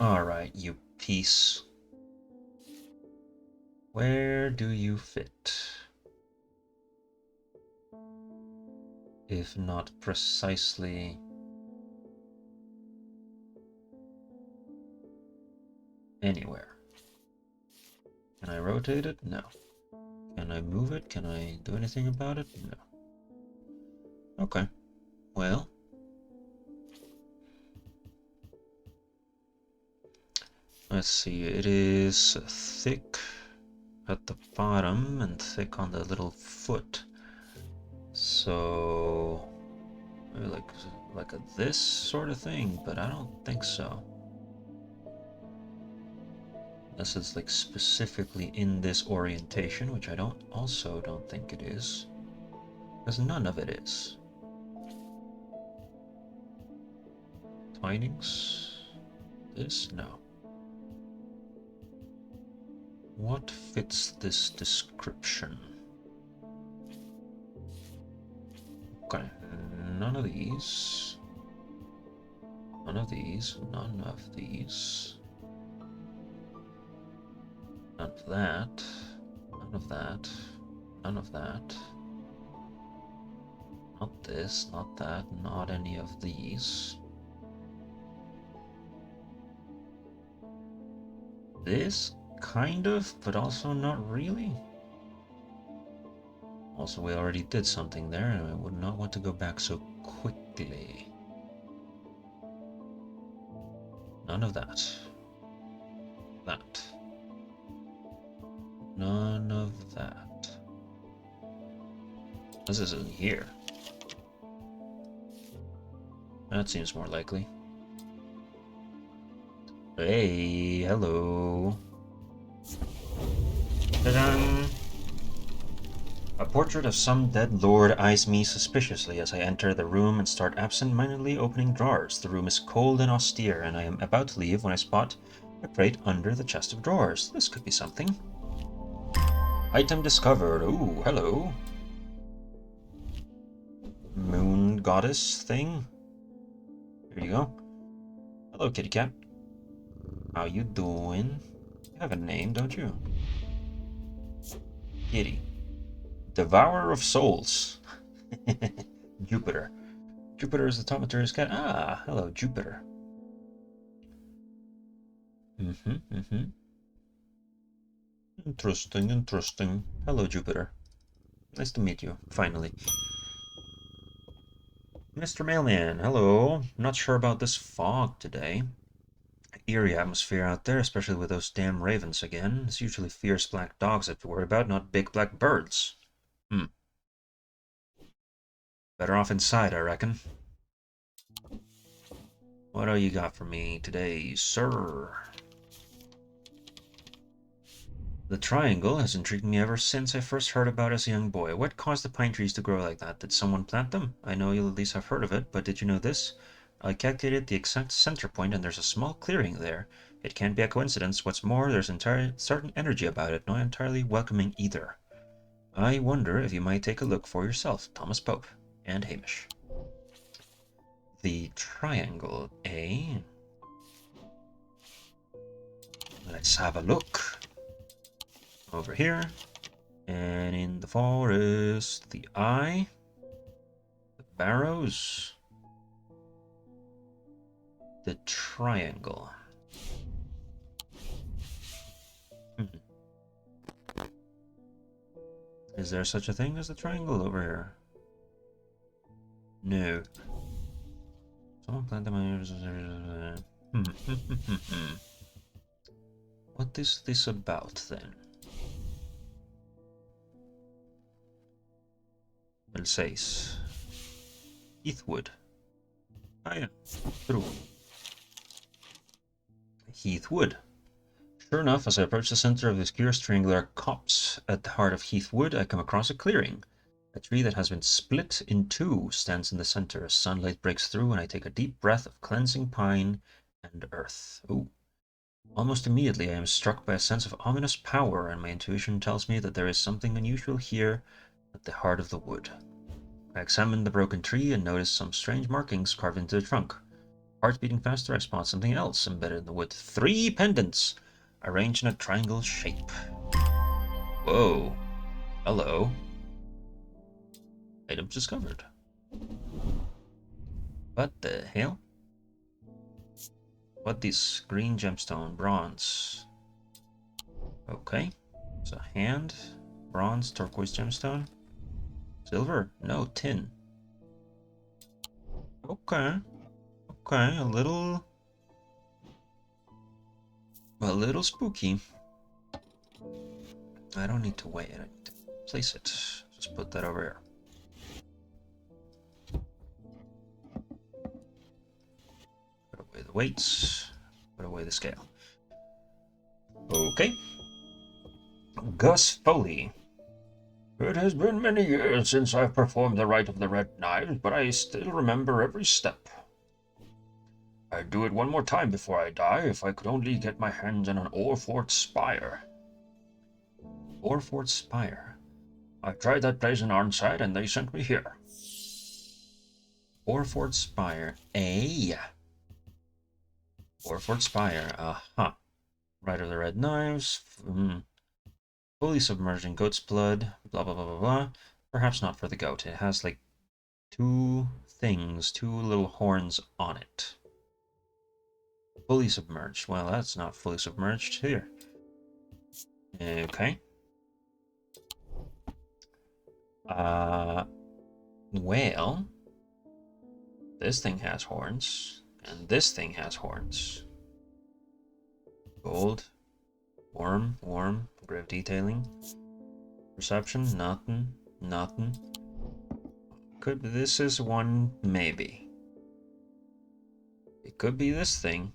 Alright, you piece. Where do you fit? If not precisely anywhere. Can I rotate it? No. Can I move it? Can I do anything about it? No. Okay. Well. Let's see. It is thick at the bottom and thick on the little foot. So like a this sort of thing, but I don't think so. Unless it's like specifically in this orientation, which I also don't think it is. Because none of it is. Twinings? This? No. What fits this description? Okay, none of these. None of these. None of these. None of that. None of that. None of that. Not this, not that, not any of these. This, kind of, but also not really. Also, we already did something there, and I would not want to go back so quickly. None of that. That. None of that. This isn't here. That seems more likely. Hey, hello. Ta-da! A portrait of some dead lord eyes me suspiciously as I enter the room and start absent-mindedly opening drawers. The room is cold and austere, and I am about to leave when I spot a crate under the chest of drawers. This could be something. Item discovered. Ooh, hello. Moon goddess thing. Here you go. Hello, kitty cat. How you doing? You have a name, don't you? Kitty. Devourer of souls. Jupiter. Jupiter is the top materialist cat. Ah, hello, Jupiter. Interesting, interesting. Hello, Jupiter. Nice to meet you, finally. Mr. Mailman, hello. Not sure about this fog today. Eerie atmosphere out there, especially with those damn ravens again. It's usually fierce black dogs I have to worry about, not big black birds. Better off inside, I reckon. What do you got for me today, sir? The triangle has intrigued me ever since I first heard about it as a young boy. What caused the pine trees to grow like that? Did someone plant them? I know you'll at least have heard of it, but did you know this? I calculated the exact center point and there's a small clearing there. It can't be a coincidence. What's more, there's certain energy about it, not entirely welcoming either. I wonder if you might take a look for yourself, Thomas Pope and Hamish. The triangle, eh? Let's have a look. Over here. And in the forest, the eye, the barrows, the triangle. Is there such a thing as a triangle over here? No. Someone planted my... What is this about, then? El 6. Heathwood. Ah, yeah. True. Heathwood. Sure enough, as I approach the center of this curious triangular copse at the heart of Heathwood, I come across a clearing. A tree that has been split in two stands in the center. As sunlight breaks through, and I take a deep breath of cleansing pine and earth. Ooh. Almost immediately, I am struck by a sense of ominous power, and my intuition tells me that there is something unusual here at the heart of the wood. I examine the broken tree and notice some strange markings carved into the trunk. Heart beating faster, I spot something else embedded in the wood. 3 pendants, arranged in a triangle shape. Whoa. Hello. Items discovered. What the hell? What is green gemstone? Bronze. Okay. It's a hand. Bronze, turquoise gemstone. Silver? No, tin. Okay. Okay, a little spooky. I don't need to weigh it. I need to place it. Just put that over here. Put away the weights. Put away the scale. Okay. Gus Foley. It has been many years since I've performed the rite of the red knives, but I still remember every step. I'd do it one more time before I die if I could only get my hands on an Orfort spire. Orfort spire? I tried that place in Arnside and they sent me here. Orfort spire. Orfort spire. Aha. Rite of the red knives. Fully submerged in goat's blood. Blah, blah, blah, blah, blah. Perhaps not for the goat. It has like 2 things, 2 little horns on it. Fully submerged. Well, that's not fully submerged here. Okay. Well, this thing has horns, and this thing has horns. Gold, warm, grave detailing. Perception, nothing. This is one, maybe. It could be this thing.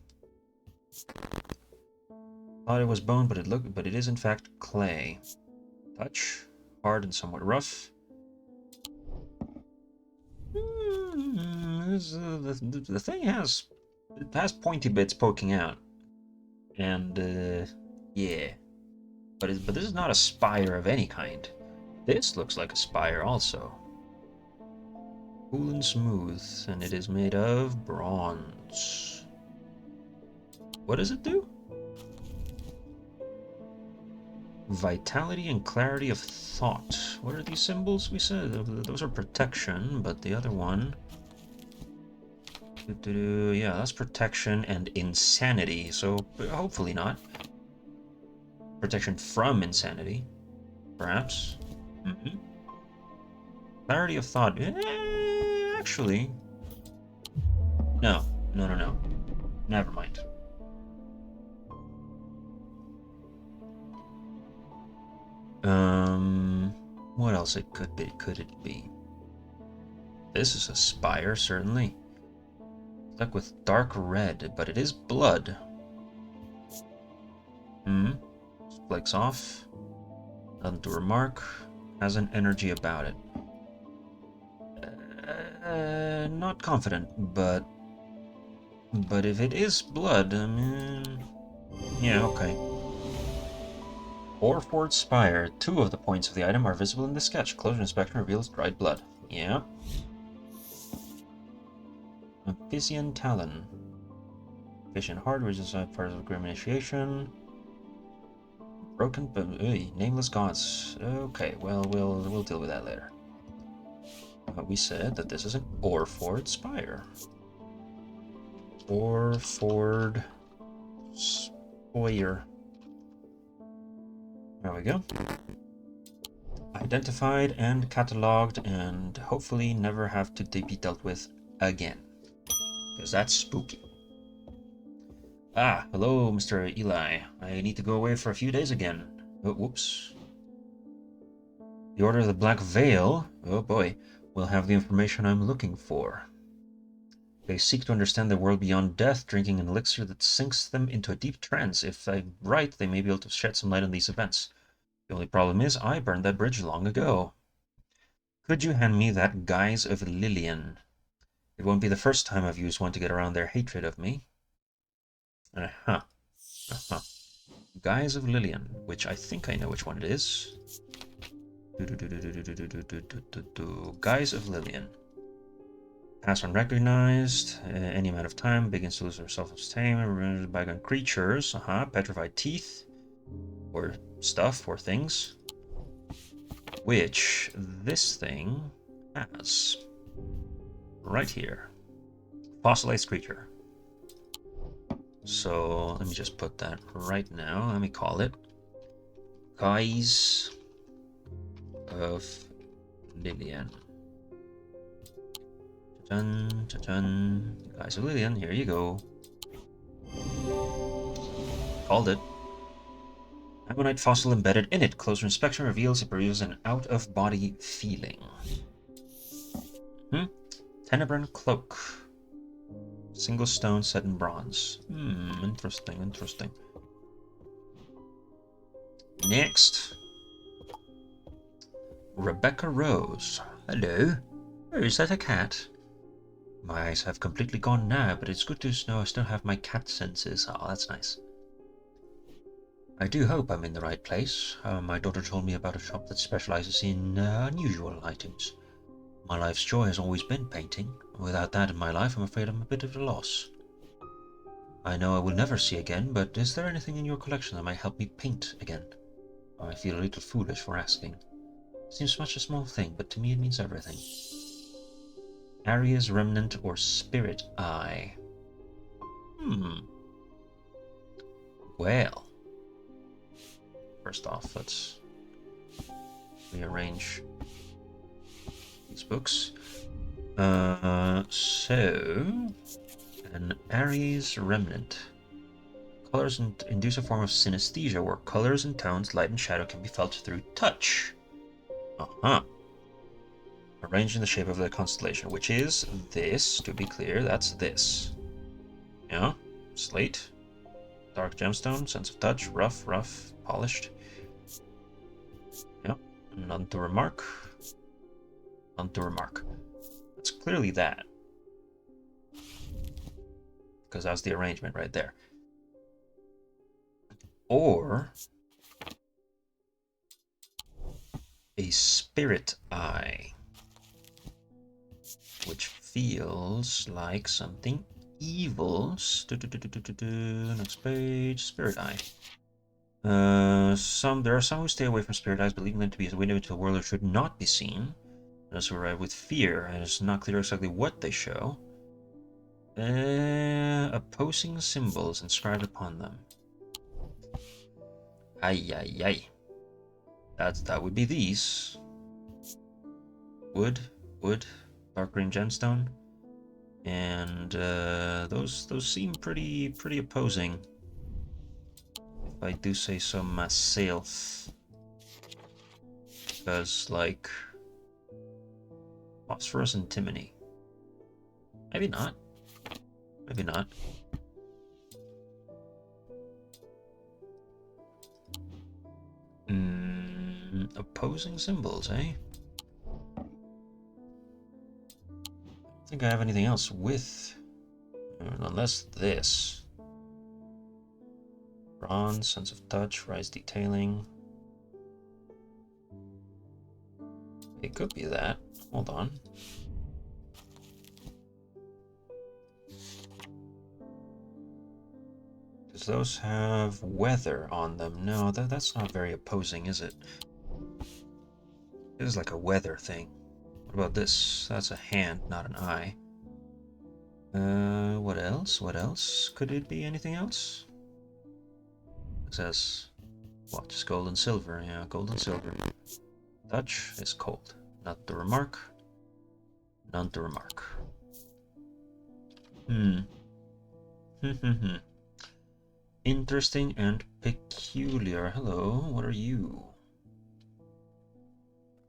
Thought it was bone, but it is in fact clay. Touch, hard and somewhat rough. The thing has pointy bits poking out, and yeah, but this is not a spire of any kind. This looks like a spire also. Cool and smooth, and it is made of bronze. What does it do? Vitality and clarity of thought. What are these symbols we said? Those are protection, but the other one... Yeah, that's protection and insanity, so hopefully not. Protection from insanity, perhaps. Clarity of thought. Actually... No. Never mind. What else could it be? This is a spire, certainly. Stuck with dark red, but it is blood. Flakes off. Nothing to remark. Has an energy about it. Not confident, but if it is blood, I mean... Yeah, okay. Orford Spire. 2 of the points of the item are visible in the sketch. Closer inspection reveals dried blood. Yeah. Amphibian Talon. Fish and heart, which is part of grim initiation. Broken, but nameless gods. Okay, well, we'll deal with that later. We said that this is an Orford Spire. Orford Spire. There we go. Identified and catalogued, and hopefully never have to be dealt with again. Because that's spooky. Ah, hello, Mr. Eli. I need to go away for a few days again. Oh, whoops. The Order of the Black Veil. Oh boy. will have the information I'm looking for. They seek to understand the world beyond death, drinking an elixir that sinks them into a deep trance. If I'm right, they may be able to shed some light on these events. The only problem is, I burned that bridge long ago. Could you hand me that Guise of Lillian? It won't be the first time I've used one to get around their hatred of me. Guise of Lillian, which I think I know which one it is. Guise of Lillian. Pass unrecognized. Any amount of time begins to lose their self-esteem. Bygone creatures. Petrified teeth. Or stuff, or things. Which this thing has. Right here. Fossilized creature. So let me just put that right now. Let me call it Guise of Lillian. Cha-chan. Guise of Lillian, here you go. Called it. Ammonite fossil embedded in it. Closer inspection reveals it produces an out-of-body feeling. Tenebran cloak. Single stone set in bronze. Interesting. Next. Rebecca Rose. Hello. Oh, is that a cat? My eyes have completely gone now, but it's good to know I still have my cat senses. Oh, that's nice. I do hope I'm in the right place. My daughter told me about a shop that specializes in unusual items. My life's joy has always been painting. Without that in my life, I'm afraid I'm a bit of a loss. I know I will never see again, but is there anything in your collection that might help me paint again? I feel a little foolish for asking. Seems such a small thing, but to me it means everything. Aria's Remnant or Spirit Eye. Well. First off, let's rearrange these books. So, an Aries Remnant. Colors induce a form of synesthesia, where colors and tones, light and shadow, can be felt through touch. Arranged in the shape of the constellation, which is this, to be clear, that's this. Yeah, slate, dark gemstone, sense of touch, rough, polished. Yeah, none to remark. It's clearly that. Because that's the arrangement right there. Or a Spirit Eye, which feels like something evil. Next page, Spirit Eye. There are some who stay away from Spirit Eyes, believing them to be a window into a world that should not be seen. Those who arrive with fear, and it's not clear exactly what they show. Opposing symbols inscribed upon them. Ay. That would be these. Wood, dark green gemstone, and those seem pretty opposing, if I do say so myself. Because like phosphorus and antimony. Maybe not. Opposing symbols, eh? I don't think I have anything else with, unless this. Bronze, sense of touch, rise detailing. It could be that. Hold on. Because those have weather on them. No, that's not very opposing, is it? It is like a weather thing. What about this? That's a hand, not an eye. What else? Could it be anything else? It says, what, just gold and silver? Yeah, gold and silver. Touch is cold. Not to remark. None to remark. Interesting and peculiar. Hello, what are you?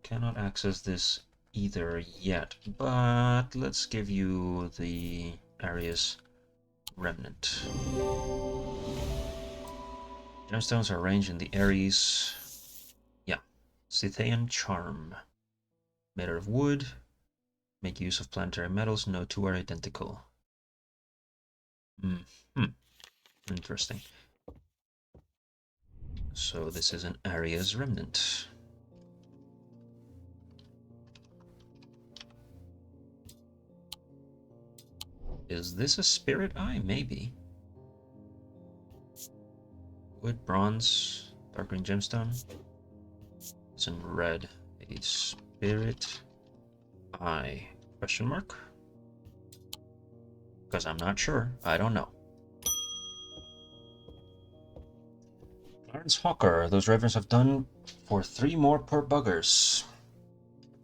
Cannot access this either yet, but let's give you the area's remnant. Gemstones are arranged in the Ares. Yeah, Scythian charm. Made out of wood. Make use of planetary metals. No two are identical. Interesting. So this is an Ares remnant. Is this a spirit eye? Maybe. Wood, bronze, dark green gemstone. It's in red. A spirit eye. Question mark? Because I'm not sure. I don't know. Clarence Hawker. Those ravens have done for 3 more poor buggers.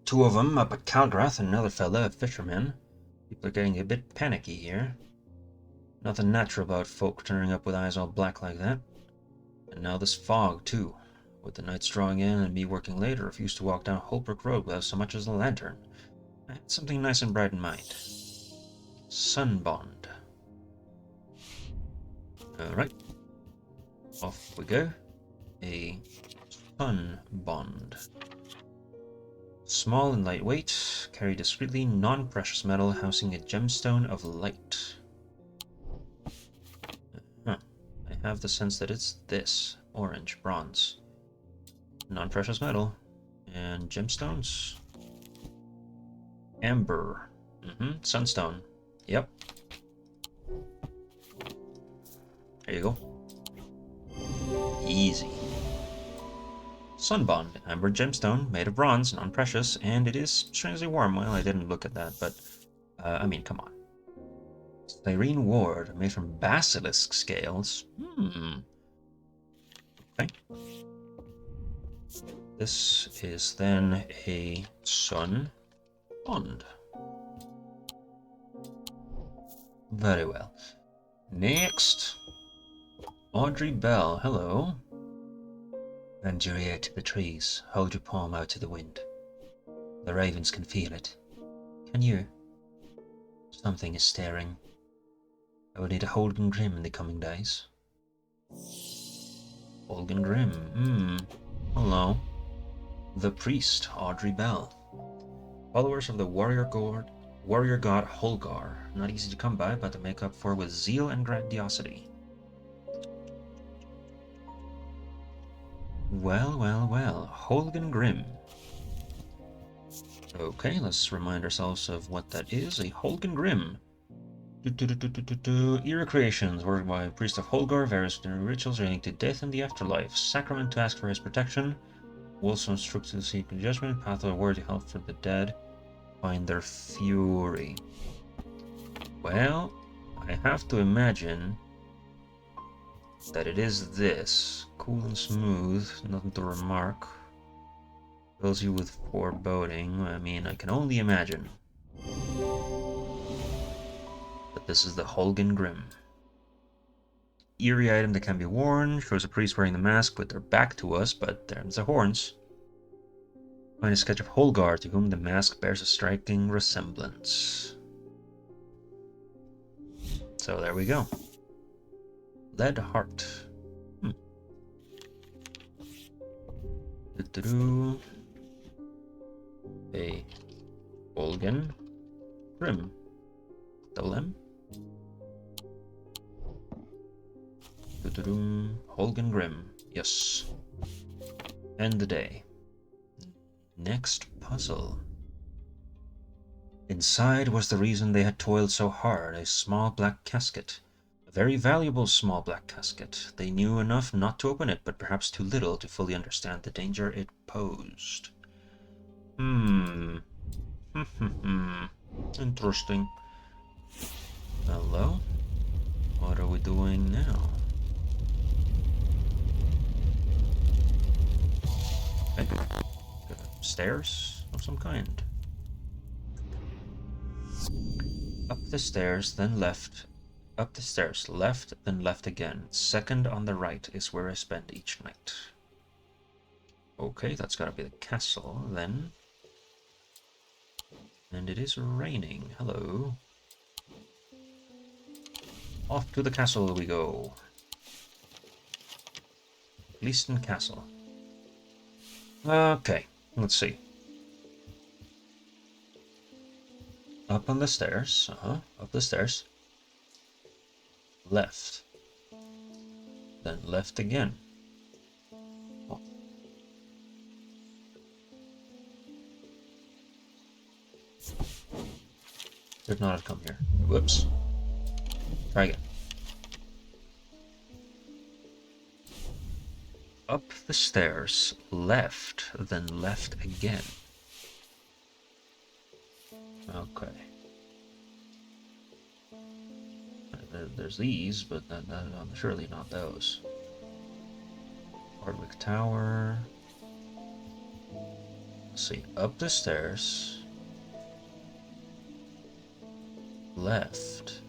2 of them up at Calgrath and another fella, a fisherman. People are getting a bit panicky here. Nothing natural about folk turning up with eyes all black like that. And now this fog, too. With the nights drawing in and me working late, I refused to walk down Holbrook Road without so much as a lantern. I had something nice and bright in mind. Sunbond. Alright. Off we go. A Sunbond. Small and lightweight, carry discreetly, non-precious metal housing a gemstone of light. I have the sense that it's this. Orange, bronze. Non-precious metal. And gemstones. Amber. Sunstone. Yep. There you go. Easy. Sunbond, amber gemstone, made of bronze, non-precious, and it is strangely warm. Well, I didn't look at that, but, I mean, come on. Styrene ward, made from basilisk scales. Okay. This is then a sun bond. Very well. Next. Audrey Bell, hello. Bend your ear to the trees. Hold your palm out to the wind. The ravens can feel it. Can you? Something is staring. I will need a Holden Grim in the coming days. Holden Grim, hello. The priest, Audrey Bell. Followers of the warrior god Holgar. Not easy to come by, but to make up for with zeal and grandiosity. Well, well, well. Holden Grim. Okay, let's remind ourselves of what that is. A Holden Grim. Era creations, worked by a priest of Holgar, various rituals relating to death and the afterlife. Sacrament to ask for his protection. Wolfson struck to seek judgment. Path of worthy help for the dead. Find their fury. Well, I have to imagine that it is this. Cool and smooth, nothing to remark. Fills you with foreboding. I mean, I can only imagine. But this is the Holden Grim. Eerie item that can be worn. Shows a priest wearing the mask with their back to us, but there's the horns. Find a sketch of Holgar, to whom the mask bears a striking resemblance. So there we go. Lead heart. A Holden Grim. Double M. Holden Grim. Yes. End the day. Next puzzle. Inside was the reason they had toiled so hard, a small black casket. A very valuable small black casket. They knew enough not to open it, but perhaps too little to fully understand the danger it posed. Interesting. Hello? What are we doing now? Okay. Stairs of some kind. Up the stairs, then left. Up the stairs, left, then left again. Second on the right is where I spend each night. Okay, that's gotta be the castle, then. And it is raining. Hello. Off to the castle we go. Leaston Castle. Okay, let's see. Up on the stairs. Up the stairs. Left. Then left again. Oh. Did not have come here. Whoops. Try again. Up the stairs. Left. Then left again. Okay. There's these, but surely not those. Hardwick Tower. Let's see. Up the stairs. Left.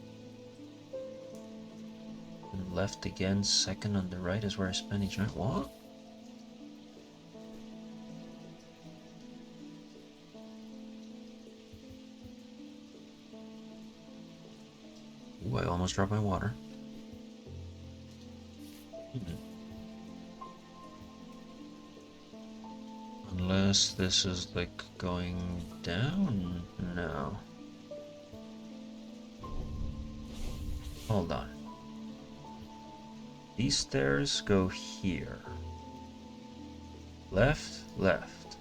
And left again. Second on the right is where I spend each night. What? Ooh, I almost dropped my water. Unless this is like going down? No. Hold on. These stairs go here. Left, left.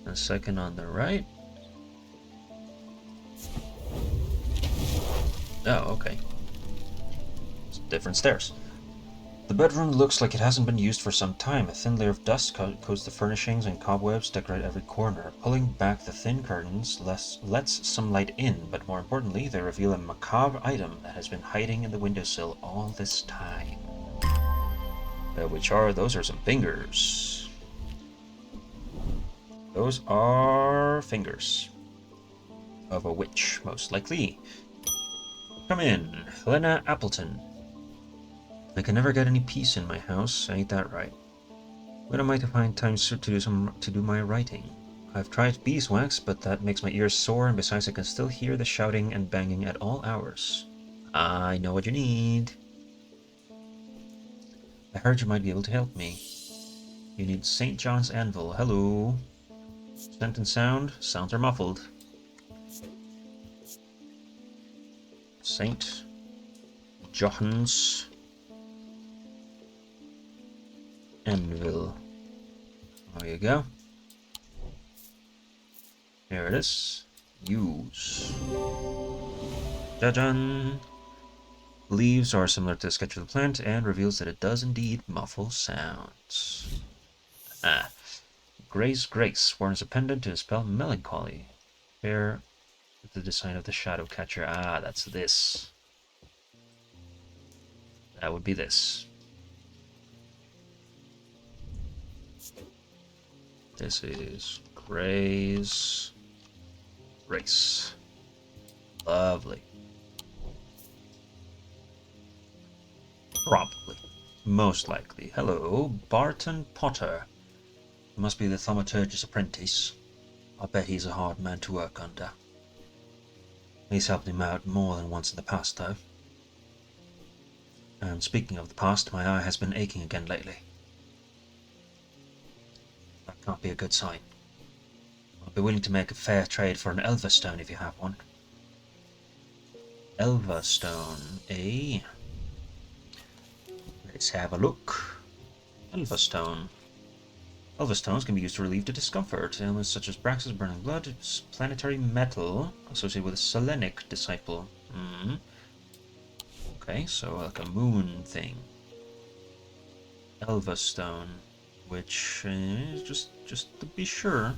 A second on the right. Oh, okay. It's different stairs. The bedroom looks like it hasn't been used for some time. A thin layer of dust coats the furnishings and cobwebs decorate every corner. Pulling back the thin curtains lets some light in, but more importantly, they reveal a macabre item that has been hiding in the windowsill all this time. Those are some fingers. Those are fingers. Of a witch, most likely. Come in, Helena Appleton. I can never get any peace in my house, ain't that right? When am I to find time to do my writing? I've tried beeswax, but that makes my ears sore, and besides I can still hear the shouting and banging at all hours. I know what you need. I heard you might be able to help me. You need St. John's Anvil. Hello. Scent and sound? Sounds are muffled. St. John's Anvil. There you go. Here it is. Use. Jajan. Leaves are similar to the sketch of the plant and reveals that it does indeed muffle sounds. Grace, worn as a pendant to dispel melancholy. Pair with the design of the shadow catcher. That's this. That would be this. This is Grace. Lovely. Probably. Most likely. Hello, Barton Potter. He must be the thaumaturgist's apprentice. I bet he's a hard man to work under. He's helped him out more than once in the past, though. And speaking of the past, my eye has been aching again lately. That can't be a good sign. I'll be willing to make a fair trade for an Elverstone if you have one. Elverstone, eh? Let's have a look. Elverstone. Elverstones can be used to relieve the discomfort. Ailments such as Brax's burning blood, planetary metal associated with a Selenic disciple. Okay, so like a moon thing. Elverstone, which is just to be sure.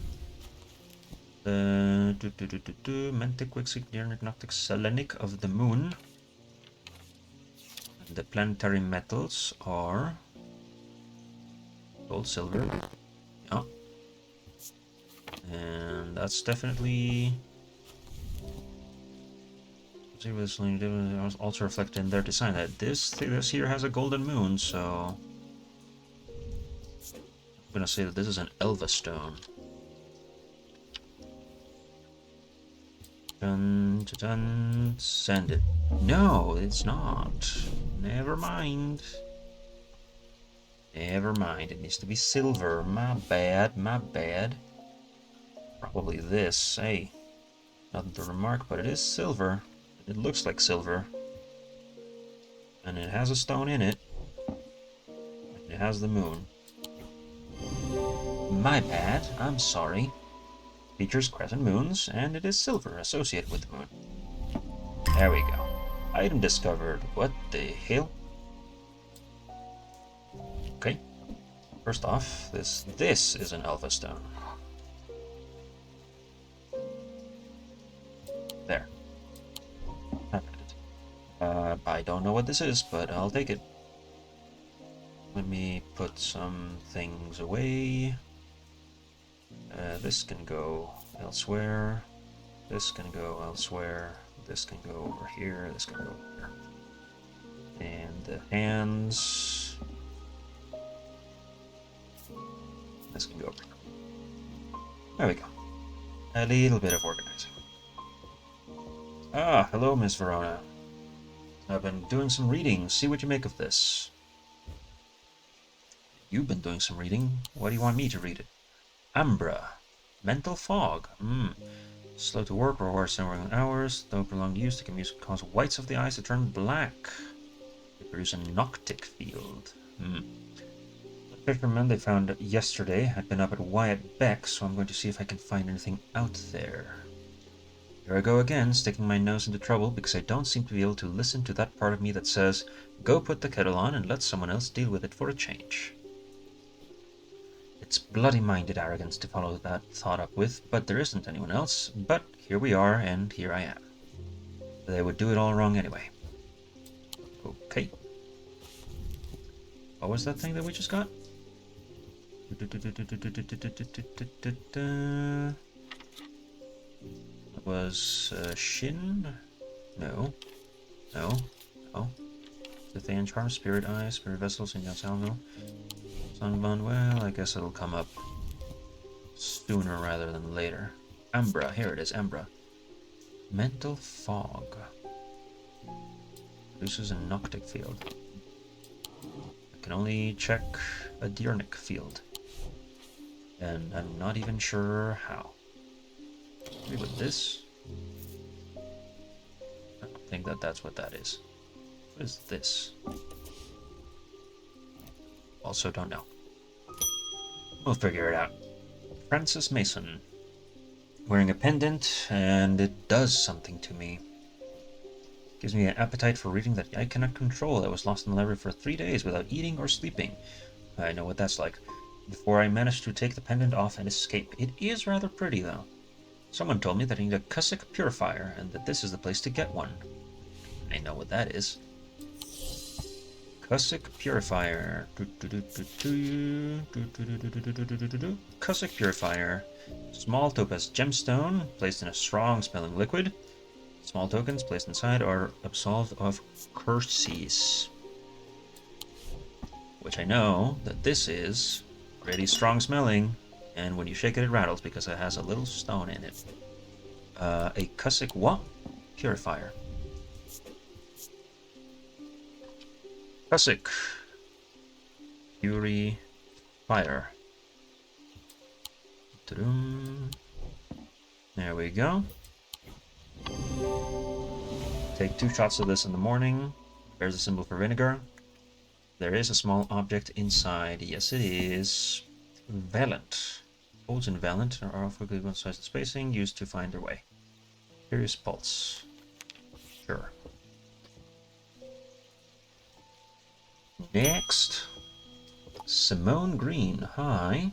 The Mantic, Wixig, Nearnic, Noctic, Selenic of the moon. And the planetary metals are gold, silver. Yeah. And that's definitely also reflected in their design. That this here has a golden moon, so I'm gonna say that this is an Elverstone. Dun, dun, dun. Send it. No, it's not. Never mind. Never mind. It needs to be silver. My bad, my bad. Probably this. Hey, nothing to remark, but it is silver. It looks like silver. And it has a stone in it. And it has the moon. My bad. I'm sorry. Features crescent moons, and it is silver associated with the moon. There we go. Item discovered. What the hell? Okay. First off, this is an alpha stone. There. I don't know what this is, but I'll take it. Let me put some things away. This can go elsewhere. This can go elsewhere. This can go over here. This can go over here. And the hands. This can go over here. There we go. A little bit of organizing. Ah, hello, Miss Verona. I've been doing some reading. See what you make of this. You've been doing some reading. Why do you want me to read it? Ambra. Mental fog. Slow to work, requires several hours. Though prolonged use, can cause whites of the eyes to turn black. They produce a noctic field. The fisherman they found yesterday had been up at Wyatt Beck, so I'm going to see if I can find anything out there. Here I go again, sticking my nose into trouble because I don't seem to be able to listen to that part of me that says, go put the kettle on and let someone else deal with it for a change. It's bloody-minded arrogance to follow that thought up with, but there isn't anyone else. But here we are, and here I am. They would do it all wrong anyway. Okay. What was that thing that we just got? It was Shin? No. No. No. Tithan Charm, Spirit Eye, Spirit Vessels, and Yasalvo. Sunbond, well, I guess it'll come up sooner rather than later. Ambra, here it is, Ambra. Mental Fog. Produces a noctic field. I can only check a Deernic field. And I'm not even sure how. Maybe with this? I don't think that's what that is. What is this? Also don't know. We'll figure it out. Francis Mason. Wearing a pendant, and it does something to me. Gives me an appetite for reading that I cannot control. I was lost in the library for 3 days without eating or sleeping. I know what that's like. Before I managed to take the pendant off and escape. It is rather pretty, though. Someone told me that I need a Cussack purifier, and that this is the place to get one. I know what that is. Cussack purifier. Cussack purifier. Small topaz gemstone placed in a strong smelling liquid. Small tokens placed inside are absolved of curses. Which I know that this is pretty strong smelling, and when you shake it, it rattles because it has a little stone in it. A Cussack what? Purifier. Cussack. Fury Fire. There we go. Take 2 shots of this in the morning. There's a symbol for vinegar. There is a small object inside. Yes, it is. Valent. Holes in Valent are roughly one size of spacing, used to find their way. Curious pulse. Sure. Next. Simone Green. Hi.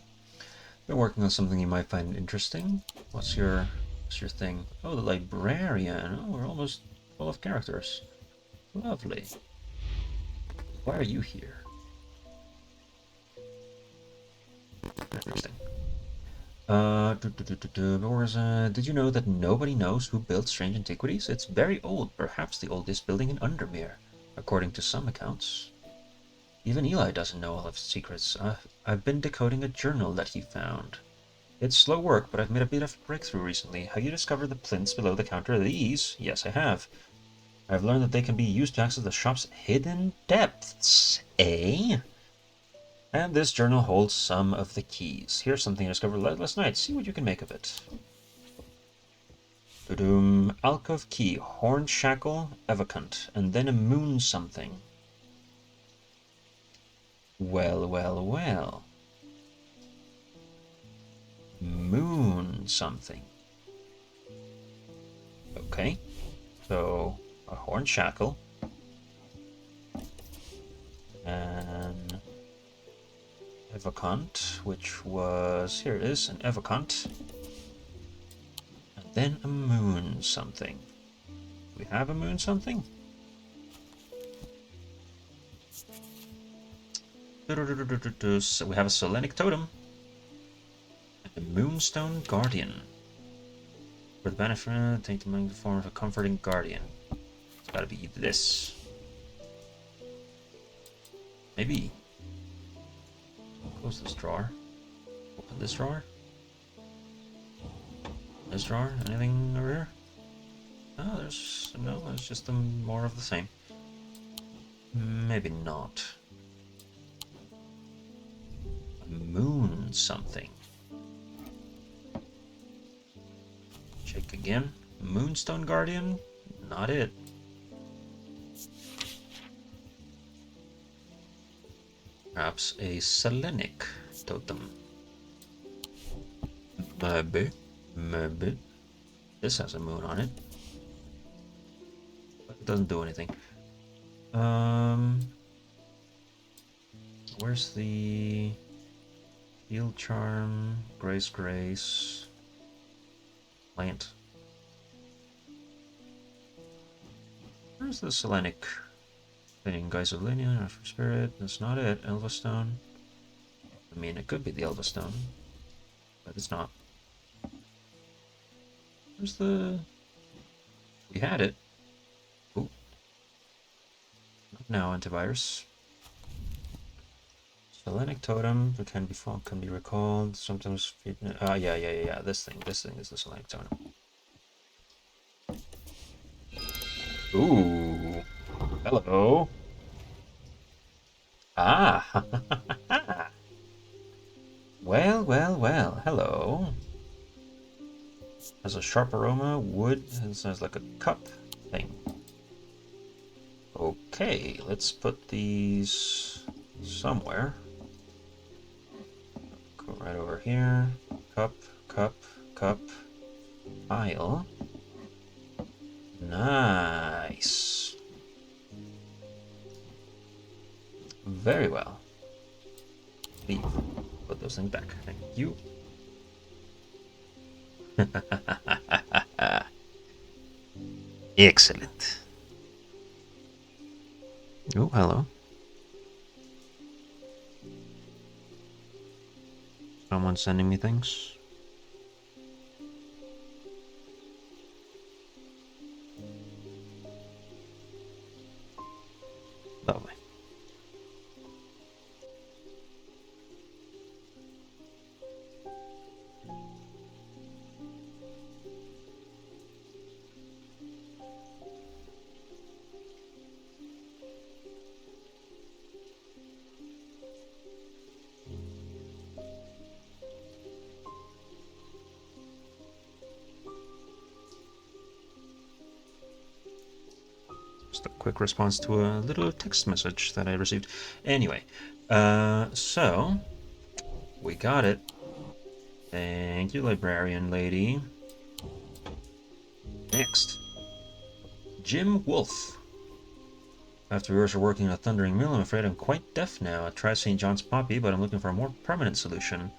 Been working on something you might find interesting. What's your thing? Oh, the librarian. Oh, we're almost full of characters. Lovely. Why are you here? Interesting. Did you know that nobody knows who built Strange Antiquities? It's very old, perhaps the oldest building in Undermere, according to some accounts. Even Eli doesn't know all of its secrets. I've been decoding a journal that he found. It's slow work, but I've made a bit of a breakthrough recently. Have you discovered the plinths below the counter? These? Yes, I have. I've learned that they can be used to access the shop's hidden depths. Eh? And this journal holds some of the keys. Here's something I discovered last night. See what you can make of it. Alcove key, horn shackle, evocant, and then a moon something. Well, well, well. Moon something. Okay, so a horn shackle and evocant, which was, here it is, an evocant, and then a moon something. We have a moon something? So we have a Selenic totem and a Moonstone Guardian. For the benefit, take the form of a comforting guardian. It's gotta be this. Maybe. Close this drawer. Open this drawer. This drawer. Anything over here? Oh, there's just more of the same. Maybe not. A moon something. Check again. Moonstone Guardian? Not it. Perhaps a Selenic totem. Maybe. This has a moon on it. But it doesn't do anything. Where's the Heal Charm, Grace, Plant? Where's the Selenic? Fitting Guys of Linear, After Spirit, that's not it. Elva Stone. I mean, it could be the Elva Stone, but it's not. Where's the... We had it. Ooh. Not now, antivirus. Selenic totem that can be recalled. Sometimes, yeah. This thing is the Selenic totem. Ooh, hello. Ah, well, hello. Has a sharp aroma, wood, and sounds like a cup thing. Okay, let's put these somewhere. Go right over here. Cup, pile. Nice. Very well. Leave. Put those things back. Thank you. Excellent. Oh, hello. Someone sending me things? Lovely. Just a quick response to a little text message that I received. Anyway, so we got it. Thank you, librarian lady. Next, Jim Wolf. After years of working in a thundering mill, I'm afraid I'm quite deaf now. I tried St. John's Poppy, but I'm looking for a more permanent solution.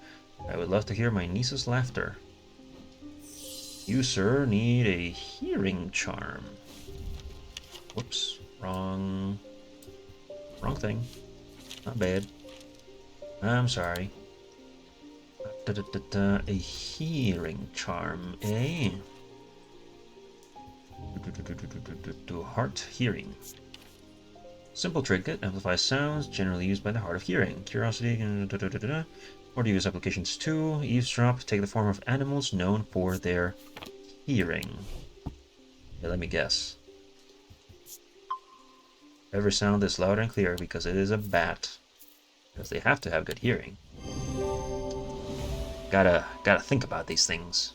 I would love to hear my niece's laughter. You, sir, need a hearing charm. Whoops, wrong thing. Not bad. I'm sorry. A hearing charm, eh? Heart hearing. Simple trinket, amplifies sounds, generally used by the hard of hearing. Curiosity, Or do you use applications too? Eavesdrop, take the form of animals known for their hearing. Yeah, let me guess. Every sound is loud and clear because it is a bat. Because they have to have good hearing. Gotta think about these things.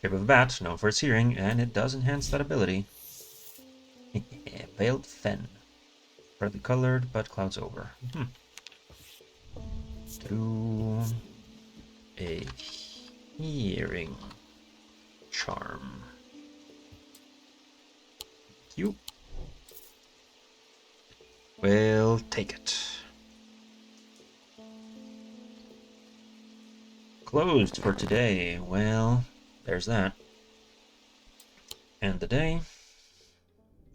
Shape of a bat, known for its hearing, and it does enhance that ability. Veiled Fen. Brightly colored, but clouds over. Do a hearing charm. You. We'll take it. Closed for today. Well, there's that. End the day.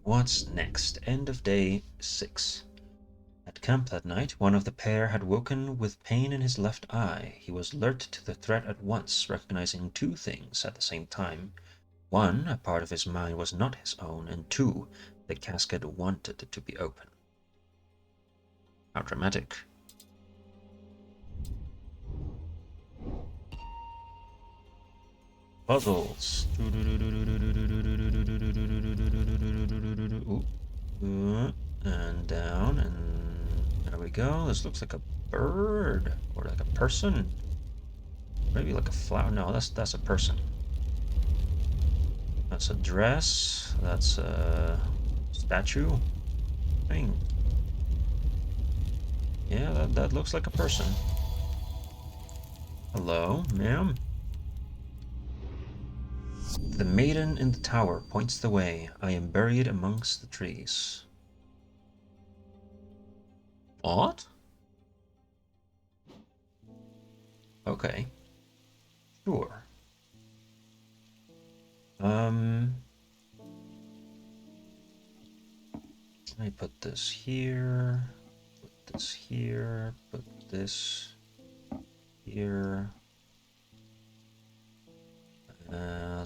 What's next? End of day 6. At camp that night, one of the pair had woken with pain in his left eye. He was alert to the threat at once, recognizing two things at the same time. One, a part of his mind was not his own, and two, the casket wanted to be open. How dramatic. Puzzles. And down, and there we go. This looks like a bird, or like a person. Maybe like a flower. No, that's a person. That's a dress. That's a statue thing. Yeah, that looks like a person. Hello, ma'am. The maiden in the tower points the way. I am buried amongst the trees. What? Okay. Sure. Let me put this here. Put this here. Put this here.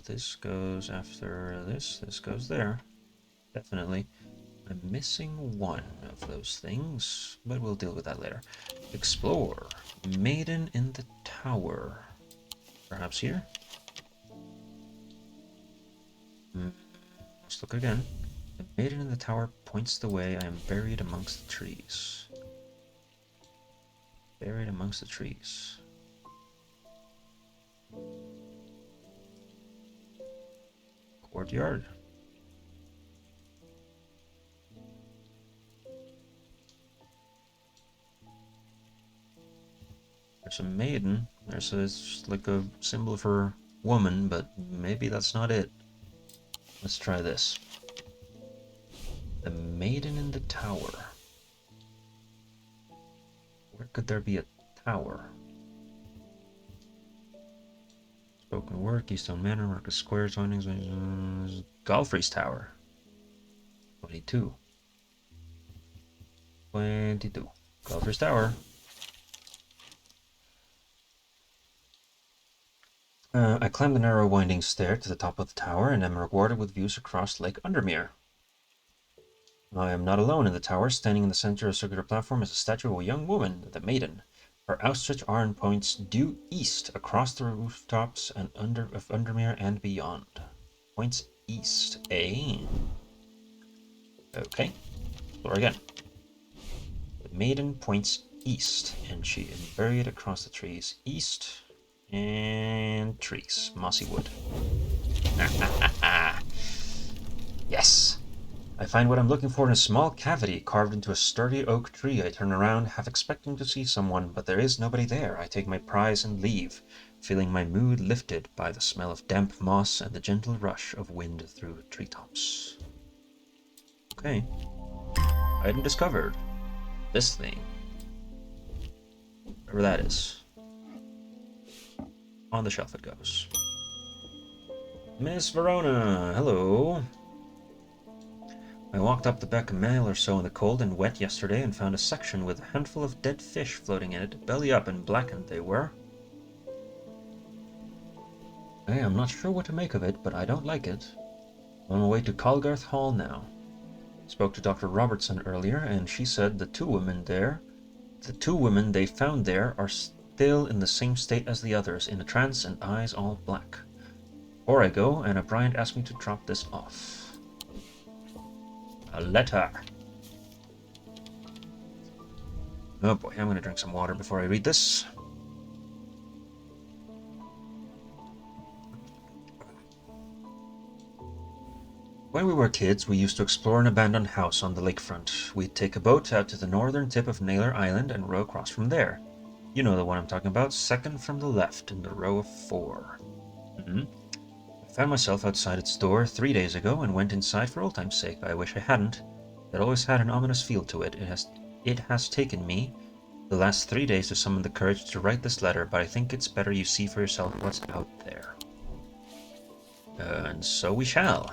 This goes after this. This goes there. Definitely. I'm missing one of those things, but we'll deal with that later. Explore. Maiden in the tower. Perhaps here? Let's look again. The maiden in the tower points the way. I am buried amongst the trees. Buried amongst the trees. Courtyard. There's a maiden. It's like a symbol for woman, but maybe that's not it. Let's try this. The maiden in the tower. Where could there be a tower? Spoken word, Keystone Manor, Marcus Square, joinings, Golfrey's Tower. 22. 22. Golfrey's Tower. I climb the narrow winding stair to the top of the tower and am rewarded with views across Lake Undermere. I am not alone in the tower. Standing in the center of a circular platform is a statue of a young woman, the maiden. Her outstretched arm points due east across the rooftops and of Undermere and beyond. Points east, eh? Okay. Explore again. The maiden points east, and she is buried across the trees. East and trees. Mossy wood. Yes! I find what I'm looking for in a small cavity carved into a sturdy oak tree. I turn around, half expecting to see someone, but there is nobody there. I take my prize and leave, feeling my mood lifted by the smell of damp moss and the gentle rush of wind through treetops. Okay. Item discovered. This thing. Whatever that is. On the shelf it goes. Miss Verona, hello. I walked up the beck a mile or so in the cold and wet yesterday and found a section with a handful of dead fish floating in it, belly up and blackened they were. I am not sure what to make of it, but I don't like it. I'm on my way to Colgarth Hall now. Spoke to Dr. Robertson earlier, and she said the two women there The two women they found there are still in the same state as the others, in a trance and eyes all black. Before I go, Anna Bryant asked me to drop this off. A letter. Oh boy, I'm gonna drink some water before I read this. When we were kids, we used to explore an abandoned house on the lakefront. We'd take a boat out to the northern tip of Naylor Island and row across from there. You know the one I'm talking about, second from the left in the row of 4. I found myself outside its door 3 days ago and went inside for old time's sake. I wish I hadn't. It always had an ominous feel to it. It has taken me the last 3 days to summon the courage to write this letter, but I think it's better you see for yourself what's out there. And so we shall.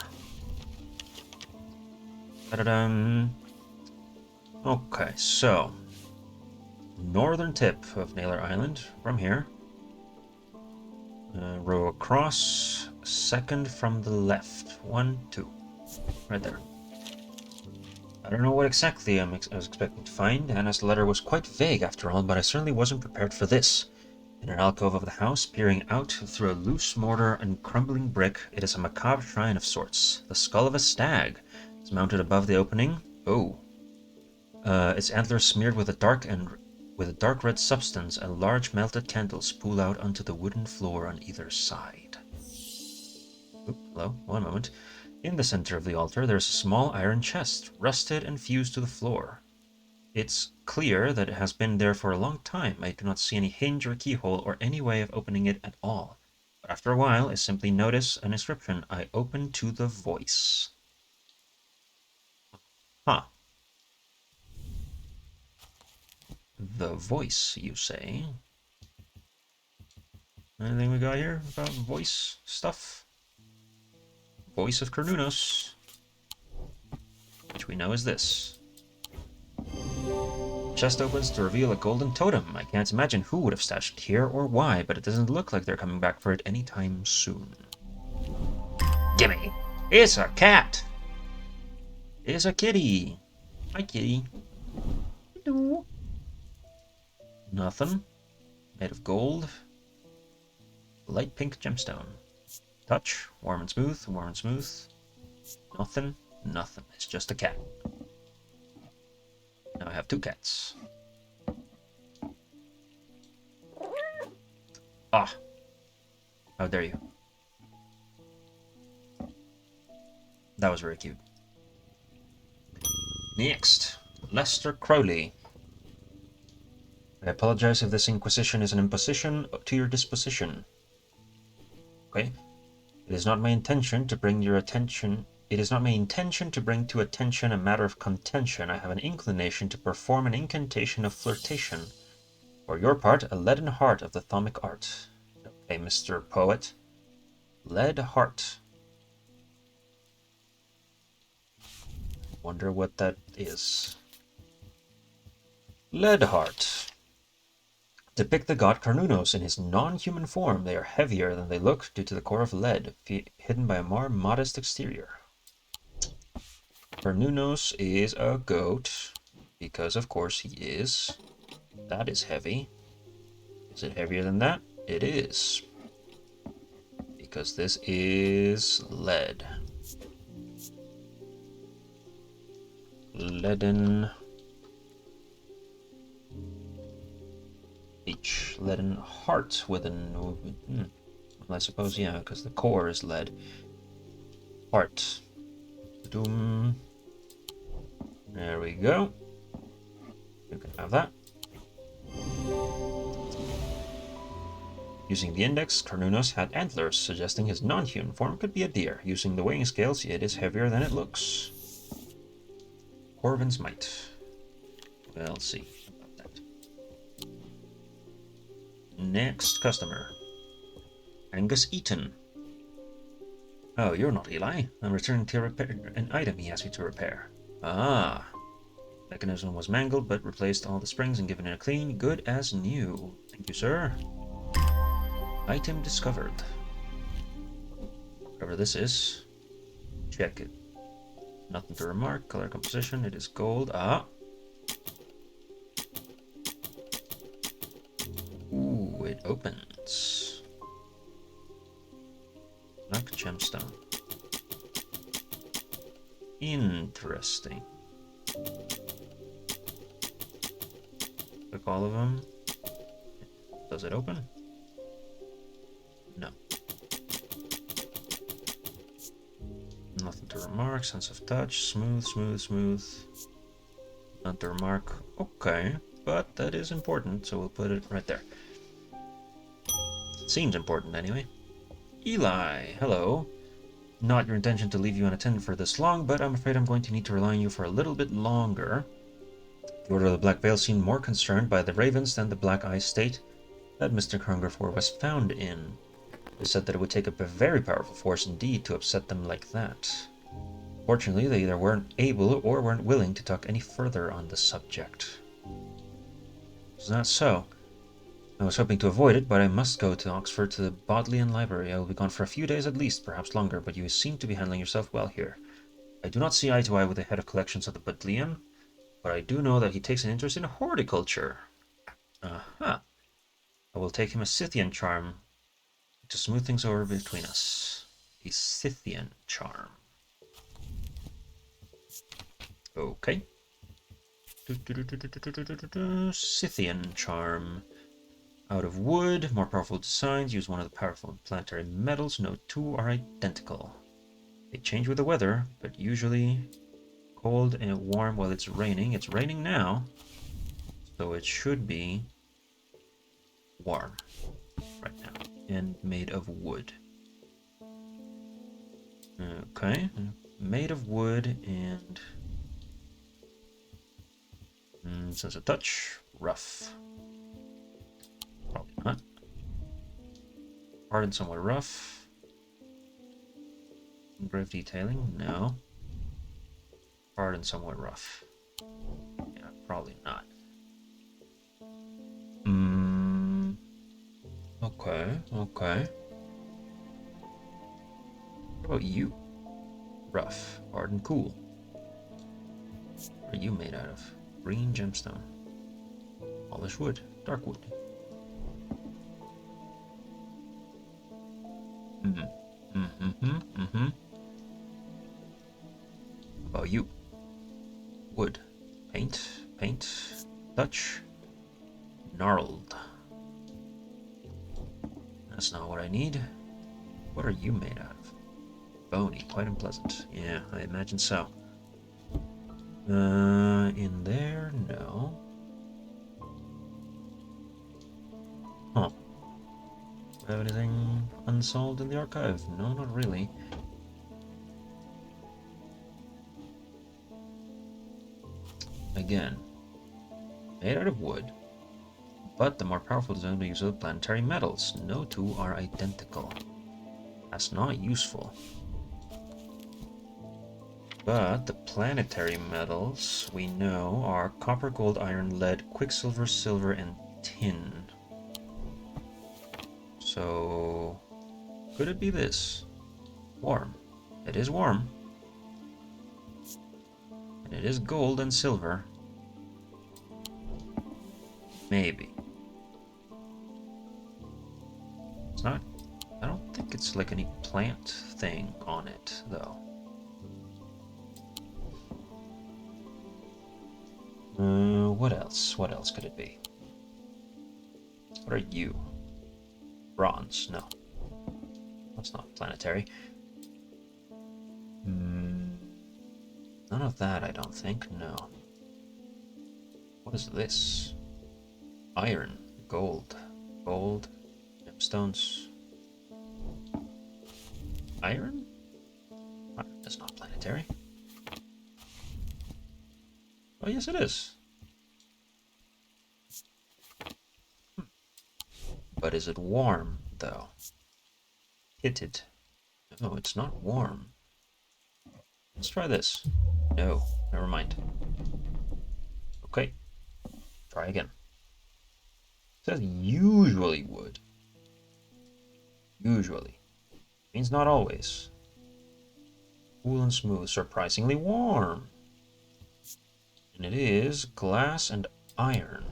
Okay, so northern tip of Naylor Island from here. Row across, second from the left. 1, 2. Right there. I don't know what exactly I was expecting to find. Anna's letter was quite vague after all, but I certainly wasn't prepared for this. In an alcove of the house, peering out through a loose mortar and crumbling brick, it is a macabre shrine of sorts. The skull of a stag is mounted above the opening. Oh. Its antlers smeared with a dark red substance, and large melted candles pool out onto the wooden floor on either side. Hello, one moment. In the center of the altar, there's a small iron chest, rusted and fused to the floor. It's clear that it has been there for a long time. I do not see any hinge or keyhole or any way of opening it at all. But after a while, I simply notice an inscription. I open to the voice. Huh. The voice, you say? Anything we got here about voice stuff? Voice of Carnunos, which we know is this. Chest opens to reveal a golden totem. I can't imagine who would have stashed it here or why, but it doesn't look like they're coming back for it anytime soon. Gimme! It's a cat! It's a kitty! Hi, kitty. Hello. Nothing. Made of gold. Light pink gemstone. Touch. Warm and smooth. Warm and smooth. Nothing. Nothing. It's just a cat. Now I have 2 cats. Ah. How dare you. That was very cute. Next. Lester Crowley. I apologize if this inquisition is an imposition to your disposition. Okay. It is not my intention to bring to attention a matter of contention. I have an inclination to perform an incantation of flirtation. For your part, a leaden heart of the thaumic art. Okay, Mr. Poet. Lead heart. Wonder what that is. Lead heart. Depict the god Carnunos in his non-human form. They are heavier than they look due to the core of lead, hidden by a more modest exterior. Carnunos is a goat, because of course he is. That is heavy. Is it heavier than that? It is. Because this is lead. Leaden H. Leaden heart with an... well, I suppose, yeah, because the core is lead. Heart. Doom. There we go. You can have that. Using the index, Carnunos had antlers, suggesting his non-human form could be a deer. Using the weighing scales, it is heavier than it looks. Corvin's Might. We'll see about that. Next customer. Angus Eaton. Oh, you're not Eli. I'm returning to repair an item he asked me to repair. Ah. Mechanism was mangled, but replaced all the springs and given it a clean, good as new. Thank you, sir. Item discovered. Whatever this is. Check it. Nothing to remark. Color composition. It is gold. Ah. It opens. Black gemstone. Interesting. Click all of them. Does it open? No. Nothing to remark. Sense of touch. Smooth, smooth, smooth. Nothing to remark. Okay. But that is important, so we'll put it right there. Seems important anyway. Eli, hello. Not your intention to leave you unattended for this long, but I'm afraid I'm going to need to rely on you for a little bit longer. The Order of the Black Veil seemed more concerned by the Ravens than the Black Eye state that Mr. Hungerford was found in. They said that it would take up a very powerful force indeed to upset them like that. Fortunately, they either weren't able or weren't willing to talk any further on the subject. Is that so? I was hoping to avoid it, but I must go to Oxford to the Bodleian Library. I will be gone for a few days at least, perhaps longer, but you seem to be handling yourself well here. I do not see eye to eye with the head of collections of the Bodleian, but I do know that he takes an interest in horticulture. Aha. I will take him a Scythian charm to smooth things over between us. A Scythian charm. Okay. Scythian charm. Out of wood, more powerful designs, use one of the powerful planetary metals. No two are identical. They change with the weather, but usually cold and warm while it's raining. It's raining now, so it should be warm right now and made of wood. Okay, made of wood and sense of touch, rough. Probably not. Hard and somewhat rough. Engraved detailing, no. Hard and somewhat rough. Yeah, probably not. Okay, okay. What about you? Rough, hard and cool. What are you made out of? Green gemstone. Polished wood, dark wood. How about you? Wood. Paint, paint, touch. Gnarled. That's not what I need. What are you made out of? Bony, quite unpleasant. Yeah, I imagine so. In there? No. Huh. Have anything unsolved in the archive? No, not really. Again, made out of wood, but the more powerful design will use of planetary metals. No two are identical. That's not useful. But the planetary metals we know are copper, gold, iron, lead, quicksilver, silver, and tin. So, could it be this? Warm. It is warm. And it is gold and silver. Maybe. It's not... I don't think it's like any plant thing on it, though. What else? What else could it be? What are you? Bronze? No. That's not planetary. None of that, I don't think. No. What is this? Iron. Gold. Gold. Gemstones. Iron? Iron is not planetary. Oh, yes, it is. But is it warm, though? Hitted. No, it's not warm. Let's try this. No, never mind. Okay. Try again. It says usually wood. Usually. Means not always. Cool and smooth, surprisingly warm. And it is glass and iron.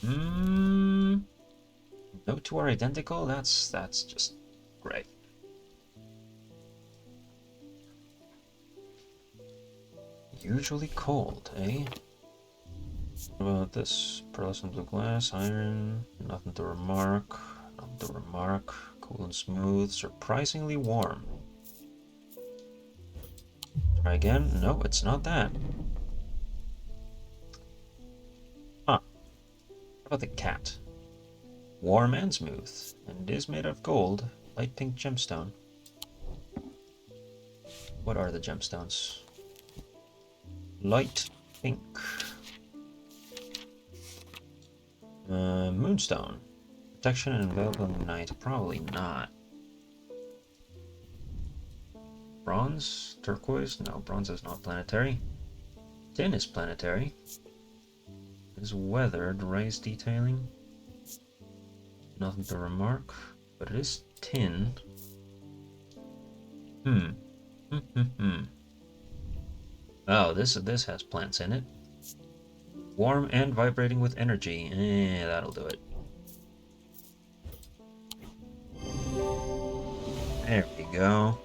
No two are identical? That's just great. Usually cold, eh? What about this? Pearlescent blue glass, iron, nothing to remark. Nothing to remark. Cool and smooth, surprisingly warm. Try again. No, it's not that. Huh. What about the cat? Warm and smooth, and is made of gold, light pink gemstone. What are the gemstones? Light pink. Moonstone. Protection and available in night. Probably not. Bronze? Turquoise? No, bronze is not planetary. Tin is planetary. Is weathered. Raised detailing. Nothing to remark. But it is tin. Oh, this has plants in it. Warm and vibrating with energy. That'll do it. There we go.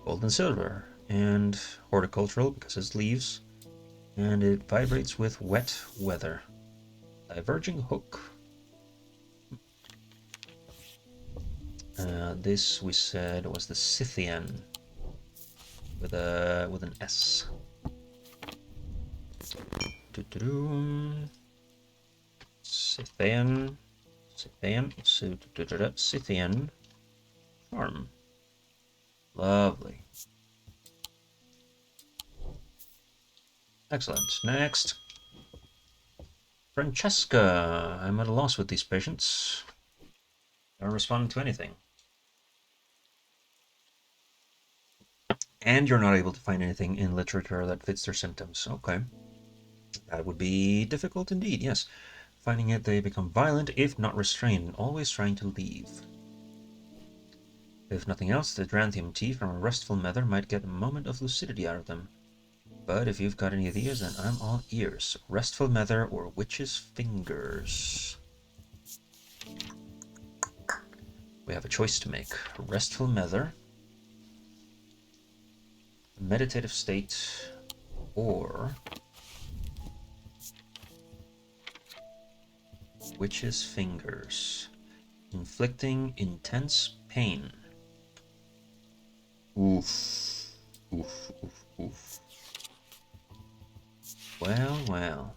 Gold and silver. And horticultural because it's leaves. And it vibrates with wet weather. Diverging hook. This we said was the Scythian with an S. Scythian charm. Lovely. Excellent. Next. Francesca. I'm at a loss with these patients. They're responding to anything. And you're not able to find anything in literature that fits their symptoms. Okay. That would be difficult indeed, yes. Finding it, they become violent if not restrained, and always trying to leave. If nothing else, the Dranthium tea from a restful mother might get a moment of lucidity out of them. But if you've got any of these, then I'm all ears. Restful mother or witch's fingers. We have a choice to make. Restful mother, meditative state, or witch's fingers. Inflicting intense pain. Oof. Oof, oof, oof. Well, well.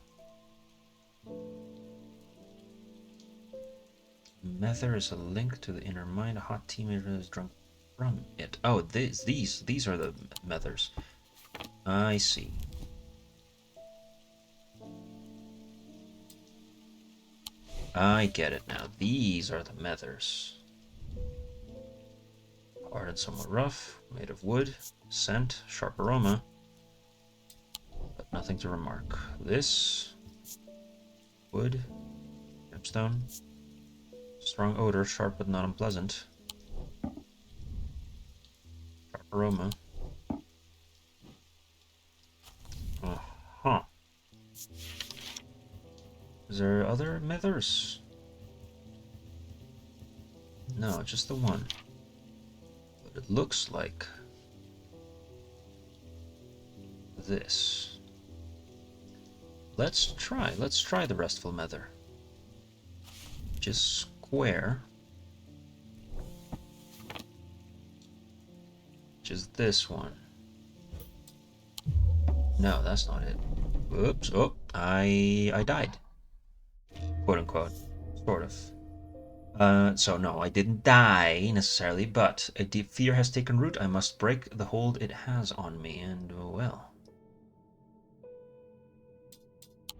Mether is a link to the inner mind. A hot teammate is drunk from it. Oh, these are the methers. I see. I get it now. These are the methers. Hard and somewhat rough, made of wood, scent, sharp aroma, but nothing to remark. This wood, gemstone, strong odor, sharp but not unpleasant. Sharp aroma. Uh-huh. Is there other methers? No, just the one. But it looks like this. Let's try the restful mether. Just square. Which is this one. No, that's not it. Oops, oh, I died. Quote unquote. Sort of. So no, I didn't die necessarily, but a deep fear has taken root. I must break the hold it has on me, and well.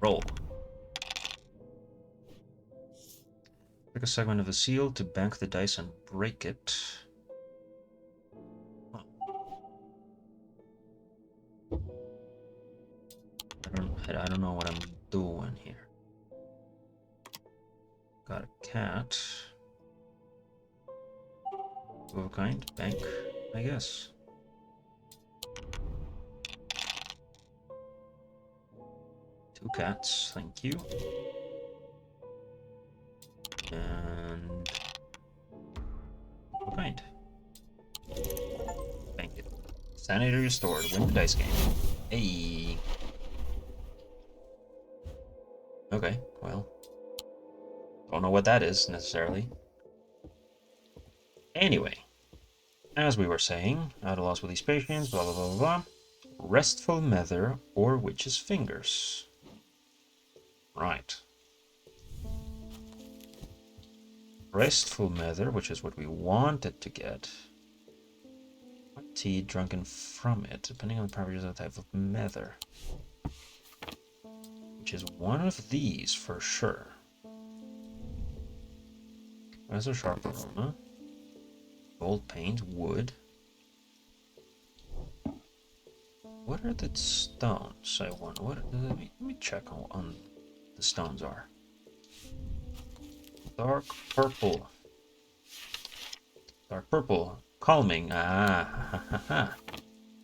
Roll. Pick a segment of a seal to bank the dice and break it. Huh. I don't know what I'm doing here. Got a cat. Of a kind. Bank, I guess. Two cats, thank you. And what kind? Thank you. Sanity restored. Win the dice game. Hey. Okay, well. Don't know what that is, necessarily. Anyway. As we were saying, at a loss with these patients, blah blah blah blah blah. Restful Nether or Witch's Fingers. Right. Restful Nether, which is what we wanted to get. Tea drunken from it, depending on the properties of the type of nether. Which is one of these for sure. There's a sharp aroma. Gold paint, wood. What are the stones? I want. What? Let me check on the stones are. Dark purple. Dark purple. Calming. Ah, ha, ha, ha.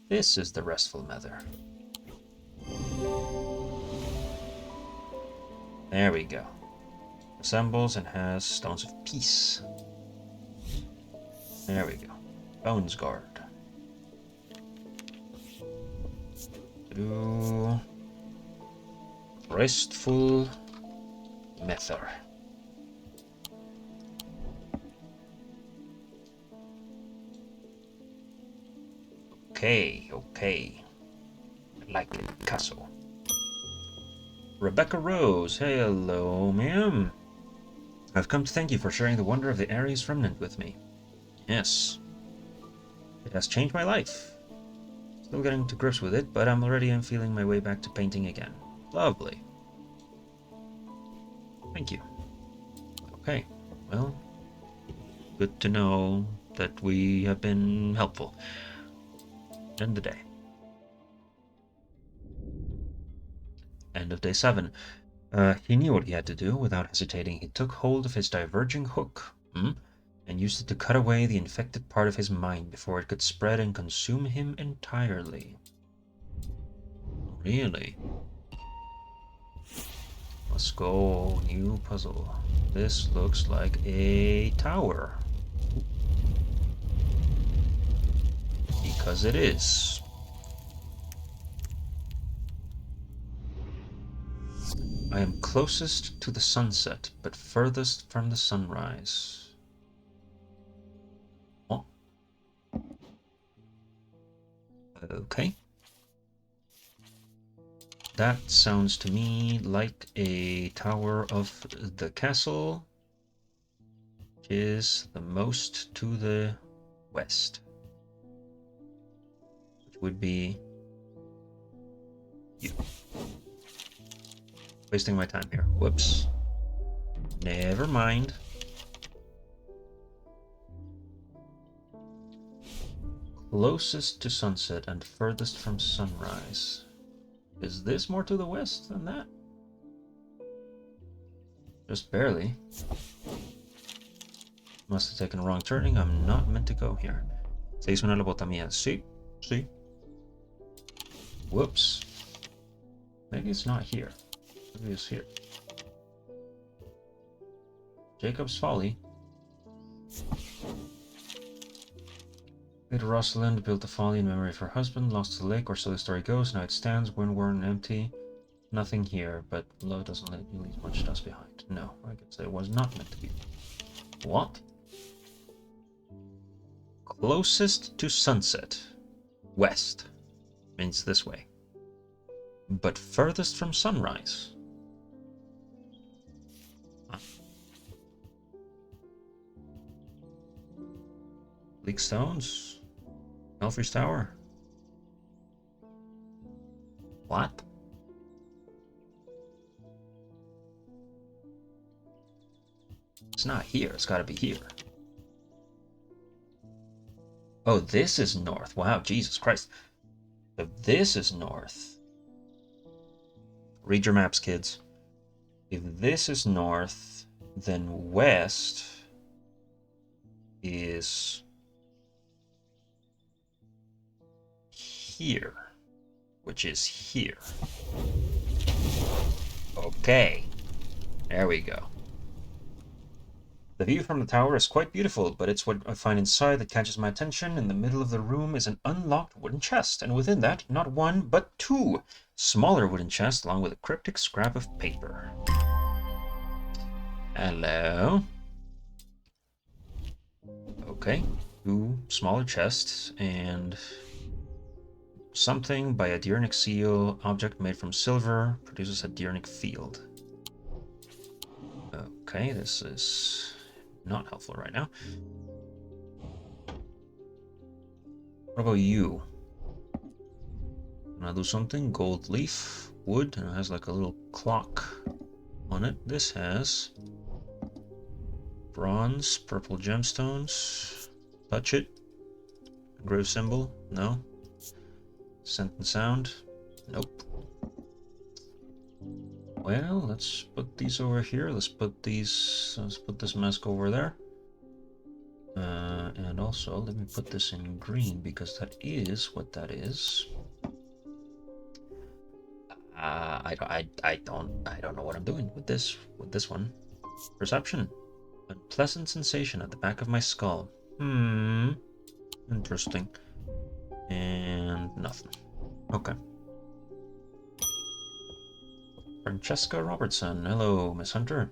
This is the restful nether. There we go. Assembles and has stones of peace. There we go. Bones guard. Do restful nether. Okay, okay. I like it. Castle. Rebecca Rose. Hello, ma'am. I've come to thank you for sharing the wonder of the Ares remnant with me. Yes. It has changed my life. Still getting to grips with it, but I'm already feeling my way back to painting again. Lovely. Thank you. Okay, well, good to know that we have been helpful. End the day. End of day 7. He knew what he had to do. Without hesitating, he took hold of his diverging hook and used it to cut away the infected part of his mind before it could spread and consume him entirely. Really? Let's go. New puzzle. This looks like a tower. Because it is. I am closest to the sunset, but furthest from the sunrise. Oh. Okay. That sounds to me like a tower of the castle, which is the most to the west. Which would be you. Wasting my time here. Whoops. Never mind. Closest to sunset and furthest from sunrise. Is this more to the west than that? Just barely. Must have taken a wrong turning. I'm not meant to go here. Se hizo una lobotomía. Sí. Sí. Whoops. Maybe it's not here. Maybe it's here. Jacob's Folly. Later, Rosalind built the folly in memory of her husband, lost to the lake, or so the story goes. Now it stands, wind-worn and empty. Nothing here, but love doesn't let you leave much dust behind. No, I guess it was not meant to be. What? Closest to sunset. West. Means this way. But furthest from sunrise. Bleak Stones? Belfry's Tower? What? It's not here. It's gotta be here. Oh, this is north. Wow, Jesus Christ. If this is north... Read your maps, kids. If this is north, then west is... here, which is here. Okay, there we go. The view from the tower is quite beautiful, but it's what I find inside that catches my attention. In the middle of the room is an unlocked wooden chest, and within that, not one, but two smaller wooden chests, along with a cryptic scrap of paper. Hello. Okay, two smaller chests, and something by a Diurnic seal. Object made from silver produces a Diurnic field. Okay, this is not helpful right now. What about you? Wanna do something? Gold leaf, wood, and it has like a little clock on it. This has bronze, purple gemstones. Touch it. Grave symbol? No. Scent and sound? Nope. Well, let's put these over here. Let's put this mask over there. And also, let me put this in green because that is what that is. I don't know what I'm doing with this one. Perception. Unpleasant sensation at the back of my skull. Interesting. And nothing. Okay. Francesca Robertson. Hello, Miss Hunter.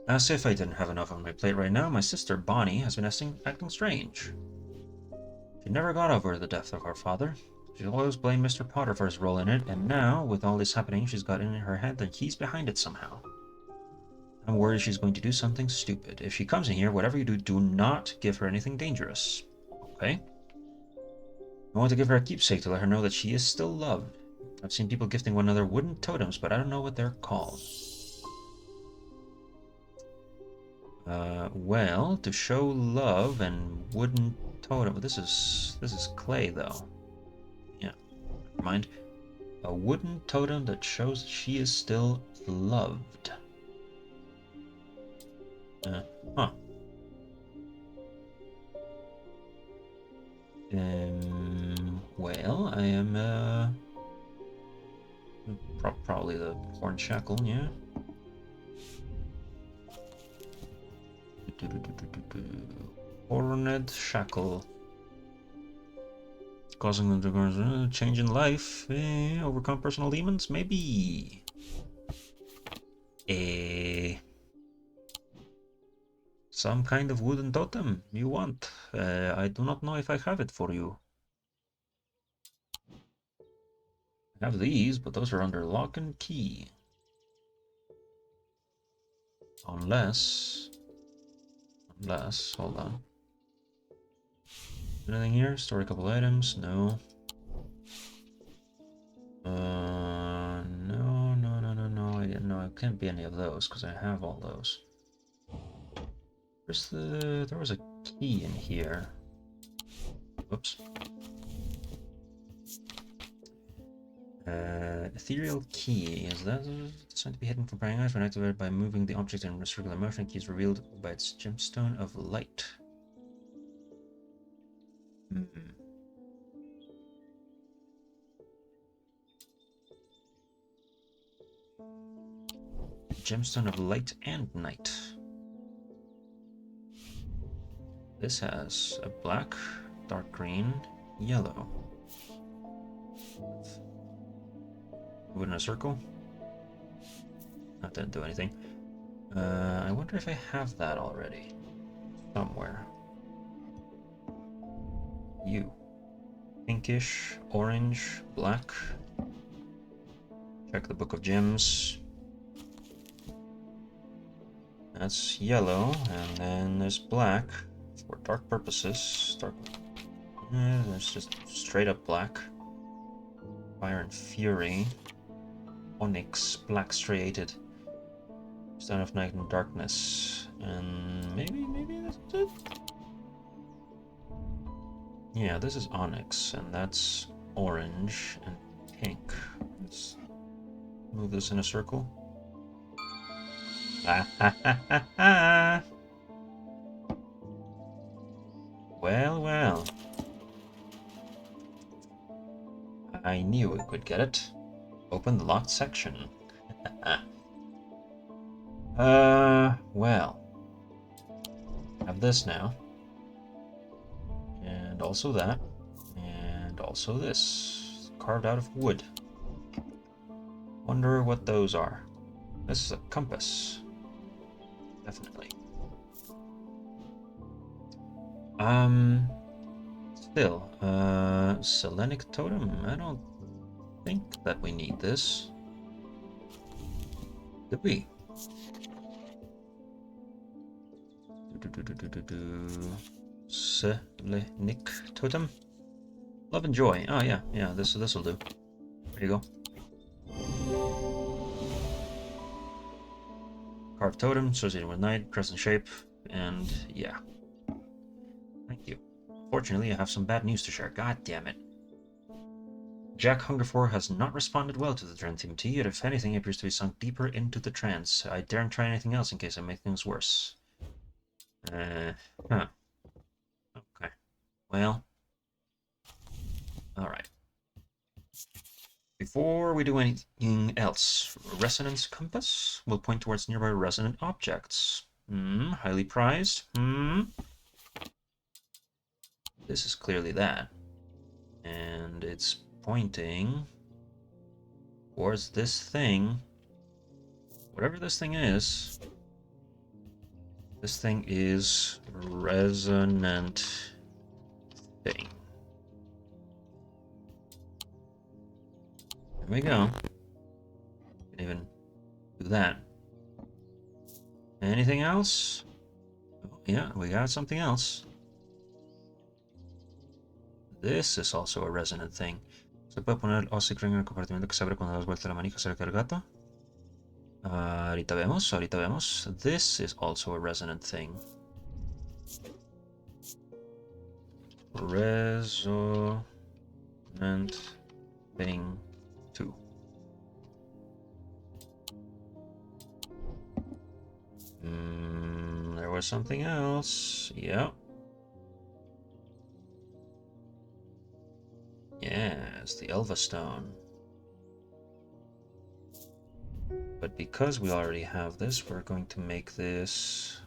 As if I didn't have enough on my plate right now, my sister Bonnie has been acting strange. She never got over the death of her father. She always blamed Mr. Potter for his role in it, and now, with all this happening, she's got it in her head that he's behind it somehow. I'm worried she's going to do something stupid. If she comes in here, whatever you do, do not give her anything dangerous. Okay? I want to give her a keepsake to let her know that she is still loved. I've seen people gifting one another wooden totems, but I don't know what they're called. Well, to show love and wooden totem. This is clay, though. Yeah, never mind. A wooden totem that shows she is still loved. Huh. Well, I am, probably the horn shackle, yeah. Horned shackle. Causing them to go change in life. Overcome personal demons? Maybe. Some kind of wooden totem you want. I do not know if I have it for you. I have these, but those are under lock and key. Unless, hold on. Anything here? Store a couple items? No. No, it can't be any of those because I have all those. There was a key in here. Whoops. Ethereal key. Is that designed to be hidden from prying eyes when activated by moving the object in circular motion? Key is revealed by its gemstone of light. Gemstone of light and night. This has a black, dark green, yellow. Move it in a circle. That didn't do anything. I wonder if I have that already. Somewhere. You. Pinkish, orange, black. Check the Book of Gems. That's yellow, and then there's black for dark purposes. There's just straight up black. Fire and Fury. Onyx, black striated. Stone of Night and Darkness. And maybe that's it? Yeah, this is Onyx, and that's orange and pink. Let's move this in a circle. Well, well. I knew we could get it. Open the locked section. Well. have this now. And also that. And also this. Carved out of wood. Wonder what those are. This is a compass. Definitely. Still, Selenic totem? I don't think that we need this. Do we? Selenic totem? Love and joy. Oh yeah, this'll do. There you go. Carved totem, associated with night, crescent shape, and yeah. Thank you. Fortunately, I have some bad news to share. God damn it. Jack Hungerford has not responded well to the trance TMT, yet if anything, he appears to be sunk deeper into the trance. I daren't try anything else in case I make things worse. Huh. Okay. Well. Alright. Before we do anything else, resonance compass will point towards nearby resonant objects. Highly prized. This is clearly that. And it's pointing towards this thing. Whatever this thing is resonant thing. There we go. Can even do that. Anything else? Oh, yeah, we got something else. This is also a resonant thing. Se puede poner el OSIC ring en el compartimento que se abre cuando das vuelta la manija cerca del gato. Ahorita vemos. This is also a resonant thing. Resonant thing 2. There was something else. Yep. Yes, the Elva Stone. But because we already have this, we're going to make this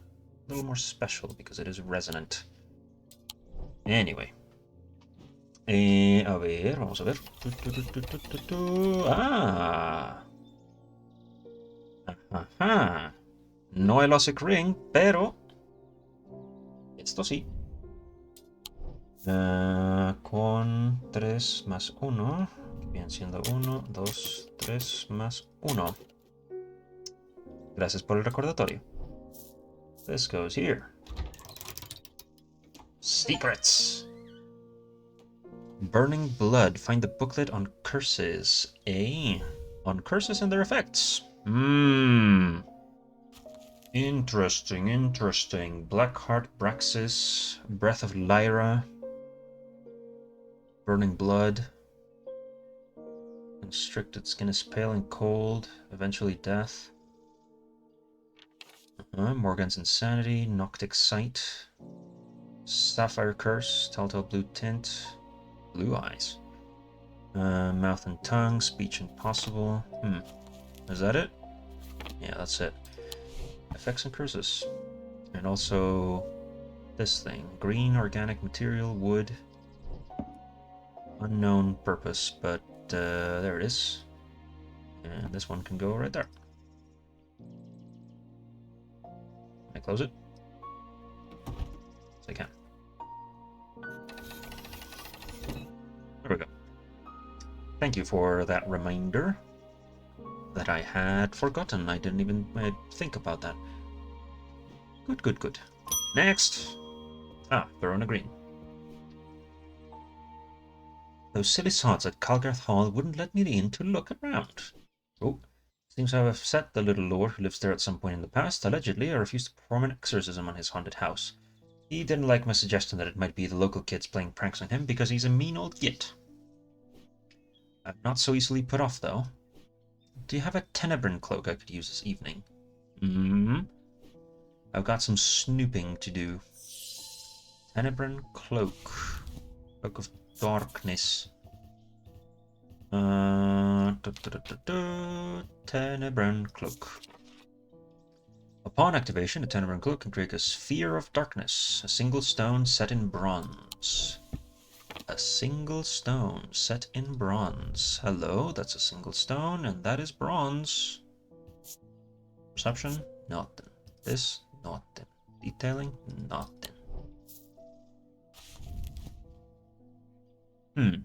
a little more special because it is resonant. Anyway. A ver, vamos a ver. Ah. Ajá. No el OSIC Ring, pero esto sí. Con 3 más 1. Bien, siendo 1, 2, 3 más 1. Gracias por el recordatorio. This goes here. Secrets. Burning Blood. Find the booklet on curses. On curses and their effects. Interesting. Blackheart, Braxis, Breath of Lyra, Burning Blood. Constricted skin is pale and cold, eventually death. Morgan's Insanity, Noctic Sight, Sapphire Curse, Telltale Blue Tint, Blue Eyes. Mouth and Tongue, Speech Impossible. Is that it? Yeah, that's it. Effects and curses. And also this thing. Green organic material, wood. Unknown purpose, but there it is. And this one can go right there. Can I close it? Yes, I can. There we go. Thank you for that reminder that I had forgotten. I didn't even think about that. Good. Next! Verona Green. Those silly sods at Calgarth Hall wouldn't let me in to look around. Oh, seems to have upset the little lord who lives there at some point in the past. Allegedly, I refused to perform an exorcism on his haunted house. He didn't like my suggestion that it might be the local kids playing pranks on him because he's a mean old git. I'm not so easily put off, though. Do you have a Tenebrin cloak I could use this evening? I've got some snooping to do. Tenebrin cloak. Cloak of darkness. Tenebrin cloak. Upon activation, the Tenebrine Cloak can create a sphere of darkness, a single stone set in bronze. A single stone set in bronze. Hello, that's a single stone, and that is bronze. Perception? Nothing. This? Nothing. Detailing? Nothing. And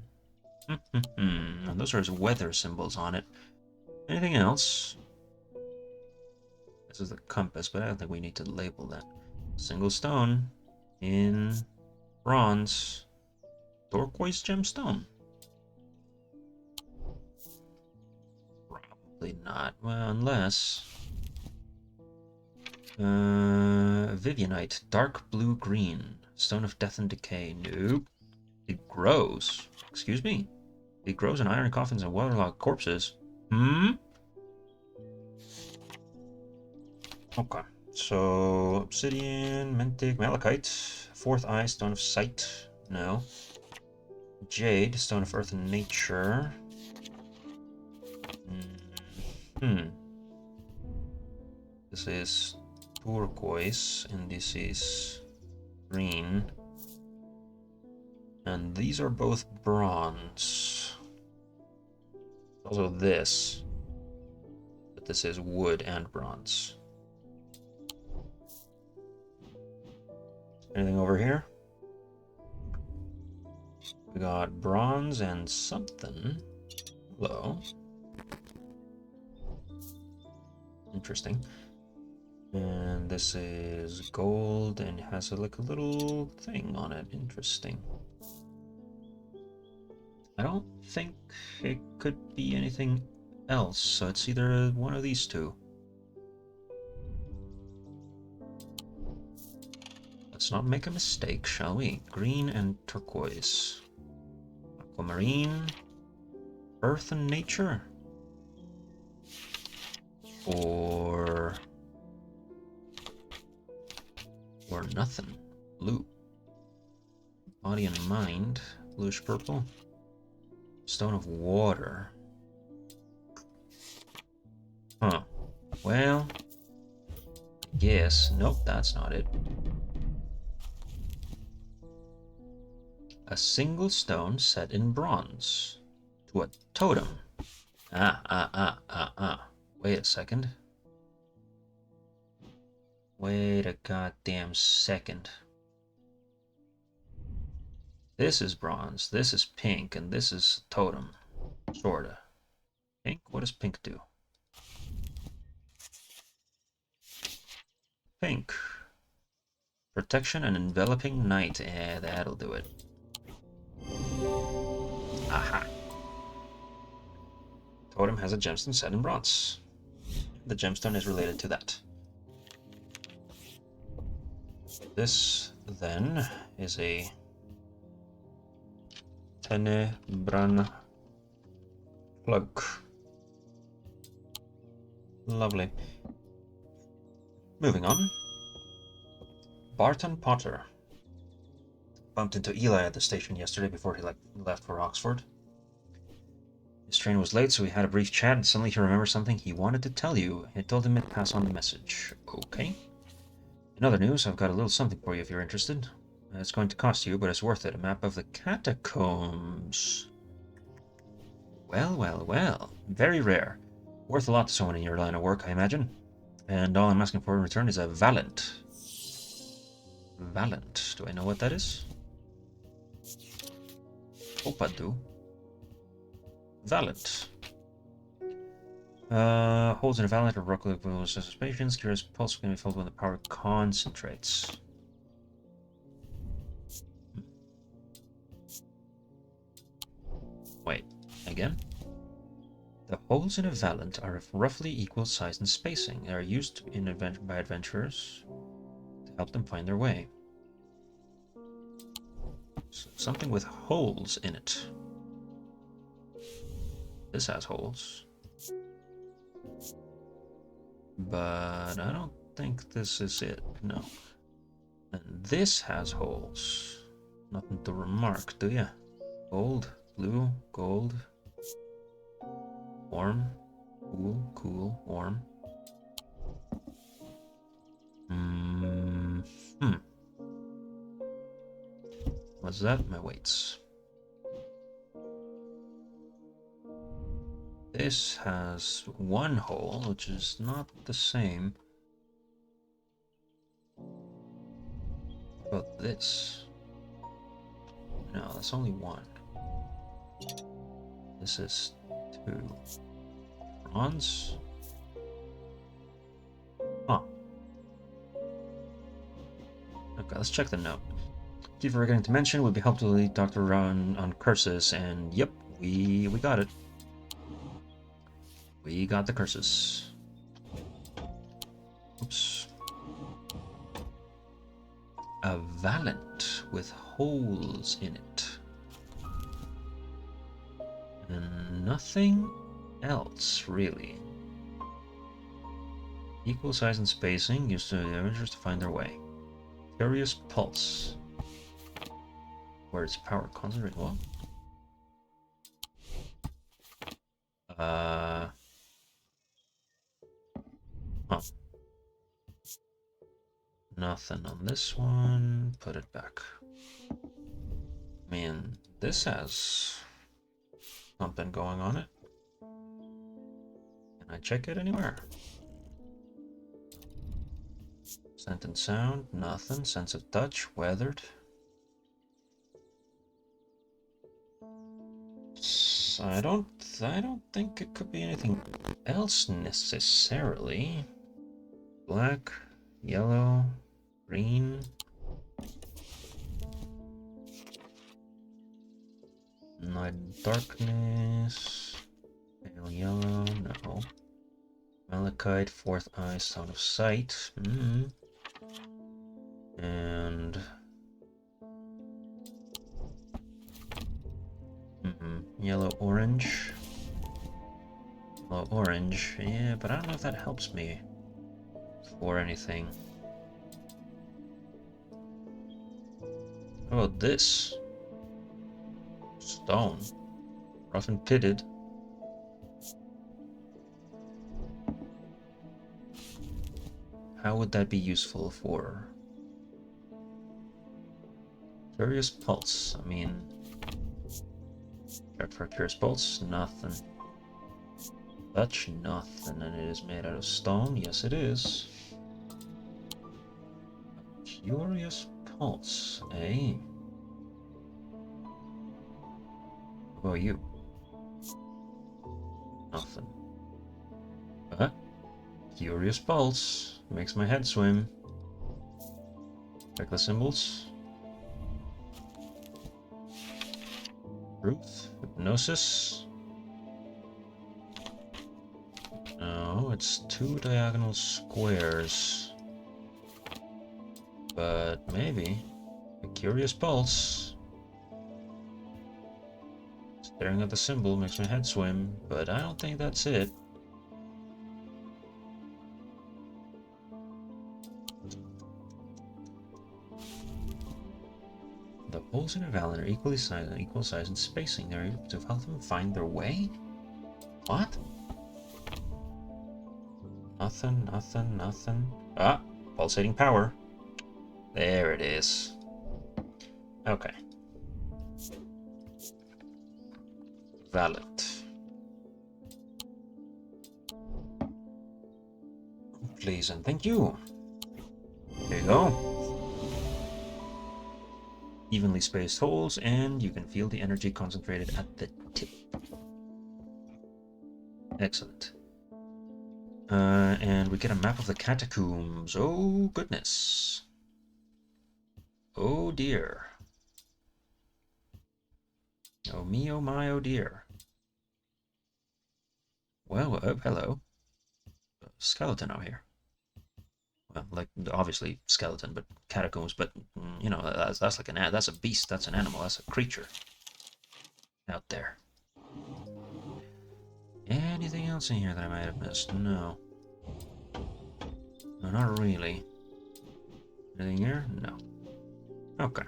those are his weather symbols on it. Anything else? This is the compass, but I don't think we need to label that. Single stone in bronze. Turquoise gemstone. Probably not. Well, unless... Vivianite. Dark blue-green. Stone of death and decay. Nope. It grows. Excuse me? It grows in iron coffins and waterlogged corpses. Okay. So, obsidian, mentic, malachite. Fourth eye, stone of sight. No. Jade, stone of earth and nature. This is turquoise, and this is green. And these are both bronze. Also this. But this is wood and bronze. Anything over here? We got bronze and something. Hello. Interesting. And this is gold and has like a little thing on it. Interesting. I don't think it could be anything else, so it's either one of these two. Let's not make a mistake, shall we? Green and turquoise. Aquamarine. Earth and nature. Or nothing. Blue. Body and mind. Bluish purple. Stone of water. Huh. Well, yes. Nope, that's not it. A single stone set in bronze. To a totem. Wait a second. Wait a goddamn second. This is bronze, this is pink, and this is totem. Sorta. Pink? What does pink do? Pink. Protection and enveloping night. That'll do it. Aha. Totem has a gemstone set in bronze. The gemstone is related to that. This, then, is a Tenebrine Cloak. Lovely. Moving on. Barton Potter. Bumped into Eli at the station yesterday before he left for Oxford. His train was late, so we had a brief chat, and suddenly he remembered something he wanted to tell you. I told him to pass on the message. Okay. In other news, I've got a little something for you if you're interested. It's going to cost you, but it's worth it. A map of the catacombs. Well. Very rare. Worth a lot to someone in your line of work, I imagine. And all I'm asking for in return is a Valent. Valent. Do I know what that is? Hope I do. Valent. Holds in a Valent or rock-like suspensions. Curious pulse can be filled when the power concentrates. Wait, again? The holes in a Valent are of roughly equal size and spacing. They are used by adventurers to help them find their way. So, something with holes in it. This has holes. But I don't think this is it, no. And this has holes. Nothing to remark, do ya? Gold, blue, gold. Warm, cool, warm. What's that? My weights. This has one hole, which is not the same. But this. No, that's only one. This is two. Bronze? Huh. Okay, let's check the note. Thank you for forgetting to mention, would be helpful to lead Dr. Ron on curses, and yep, we got it. We got the curses. Oops. A valent with holes in it. And nothing else, really. Equal size and spacing, used to the Avengers to find their way. Furious Pulse. Where its power concentrated. What? Huh. Nothing on this one. Put it back. Man, this has something going on it. Can I check it anywhere? Scent and sound, nothing. Sense of touch, weathered. I don't think it could be anything else necessarily. Black, yellow, green. Night darkness. Pale yellow, no. Malachite, fourth eye, sound of sight. And yellow orange. Yellow orange, yeah, but I don't know if that helps me for anything. How about this? Stone. Rough and pitted. How would that be useful for? Curious Pulse, I mean... Check for Curious Pulse, nothing. Touch, nothing, and it is made out of stone, yes it is. Curious Pulse, eh? What about you? Nothing. But Curious Pulse makes my head swim. Check the symbols. Truth, Hypnosis. No, it's two diagonal squares. But maybe a Curious Pulse. Staring at the symbol makes my head swim, but I don't think that's it. The holes in a valley are equal size and spacing. They're able to help them find their way? What? Nothing, nothing, nothing. Ah, pulsating power. There it is. Okay. Valid. Please and thank you. There you go. Evenly spaced holes, and you can feel the energy concentrated at the tip. Excellent. And we get a map of the catacombs. Oh, goodness. Oh, dear. Oh, me, oh, my, oh, dear. Well, hello. Skeleton out here. Well, like, obviously skeleton, but catacombs, but, you know, that's like that's a beast, that's an animal, that's a creature. Out there. Anything else in here that I might have missed? No. No, not really. Anything here? No. Okay.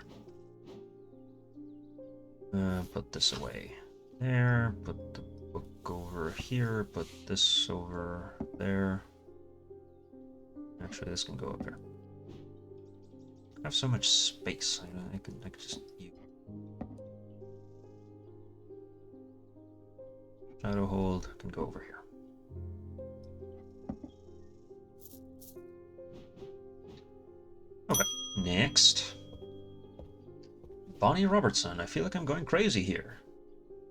Put this away there, put the book over here, put this over there. Actually, this can go up here. I have so much space, I could just use Shadow hold can go over here. Okay, next. Bonnie Robertson, I feel like I'm going crazy here.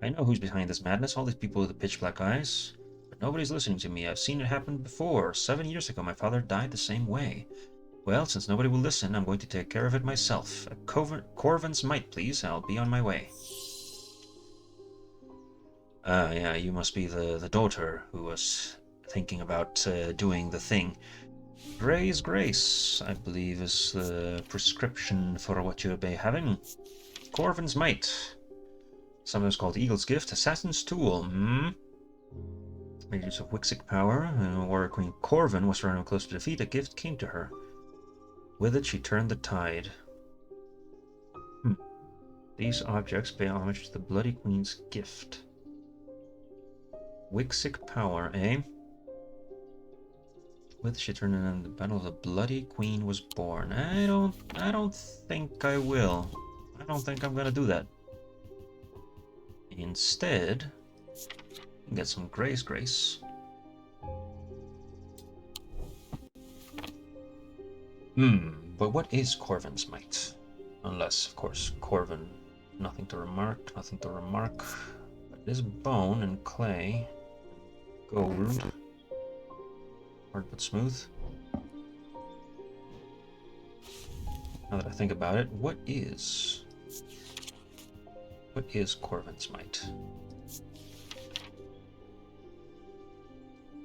I know who's behind this madness, all these people with the pitch black eyes. But nobody's listening to me. I've seen it happen before. 7 years ago, my father died the same way. Well, since nobody will listen, I'm going to take care of it myself. A Corvin's might, please. I'll be on my way. Yeah, you must be the daughter who was thinking about doing the thing. Gray's Grace, I believe, is the prescription for what you'll be having. Corvin's Might. Sometimes called Eagle's Gift. Assassin's Tool. Made use of Wixic power. Warrior Queen Corvin was running close to defeat. A gift came to her. With it, she turned the tide. These objects pay homage to the Bloody Queen's gift. Wixic power, eh? With she turned in the battle, the Bloody Queen was born. I don't think I will. I don't think I'm gonna do that. Instead, get some Gray's Grace. But what is Corvin's Might? Unless, of course, Corvin. Nothing to remark, nothing to remark. But it is bone and clay. Gold. Hard but smooth. Now that I think about it, what is Corvin's Might?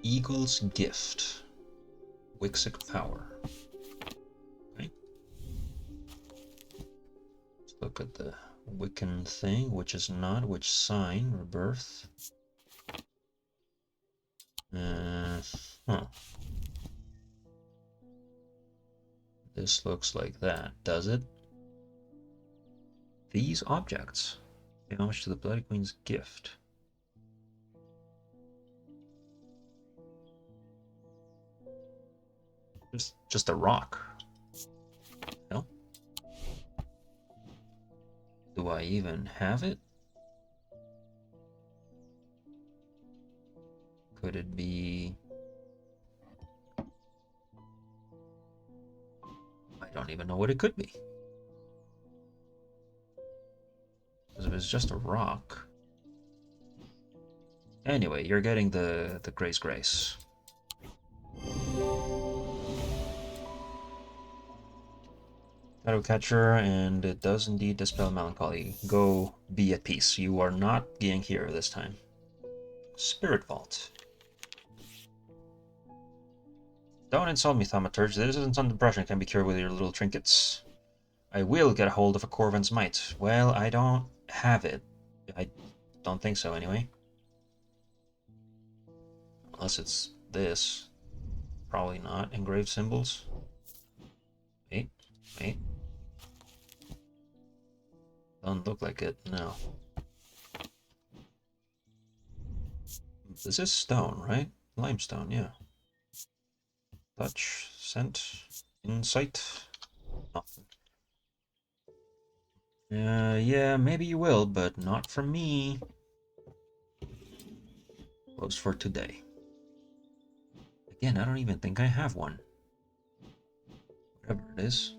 Eagle's Gift. Wixic power. Okay. Let's look at the Wiccan thing, which is not, which sign, rebirth. This looks like that, does it? These objects pay homage to the Bloody Queen's gift. Just a rock. No? Do I even have it? Could it be... I don't even know what it could be. Because if it's just a rock... Anyway, you're getting the Gray's Grace. Shadowcatcher, and it does indeed dispel melancholy. Go be at peace. You are not being here this time. Spirit Vault. Don't insult me, Thaumaturge. This isn't some depression can be cured with your little trinkets. I will get a hold of a Corvin's Might. Well, I don't have it. I don't think so, anyway. Unless it's this. Probably not. Engraved symbols. Wait. Doesn't look like it, no. This is stone, right? Limestone, yeah. Touch, scent, insight, nothing. Yeah, maybe you will, but not from me. Close for today. Again, I don't even think I have one. Whatever it is.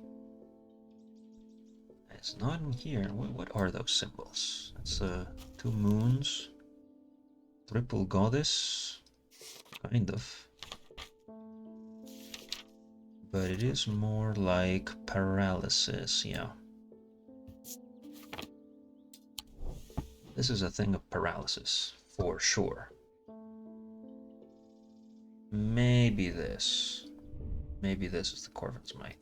It's not in here. What are those symbols? It's 2 moons. Triple goddess. Kind of. But it is more like paralysis, yeah. This is a thing of paralysis, for sure. Maybe this. Maybe this is the Corvin's Might.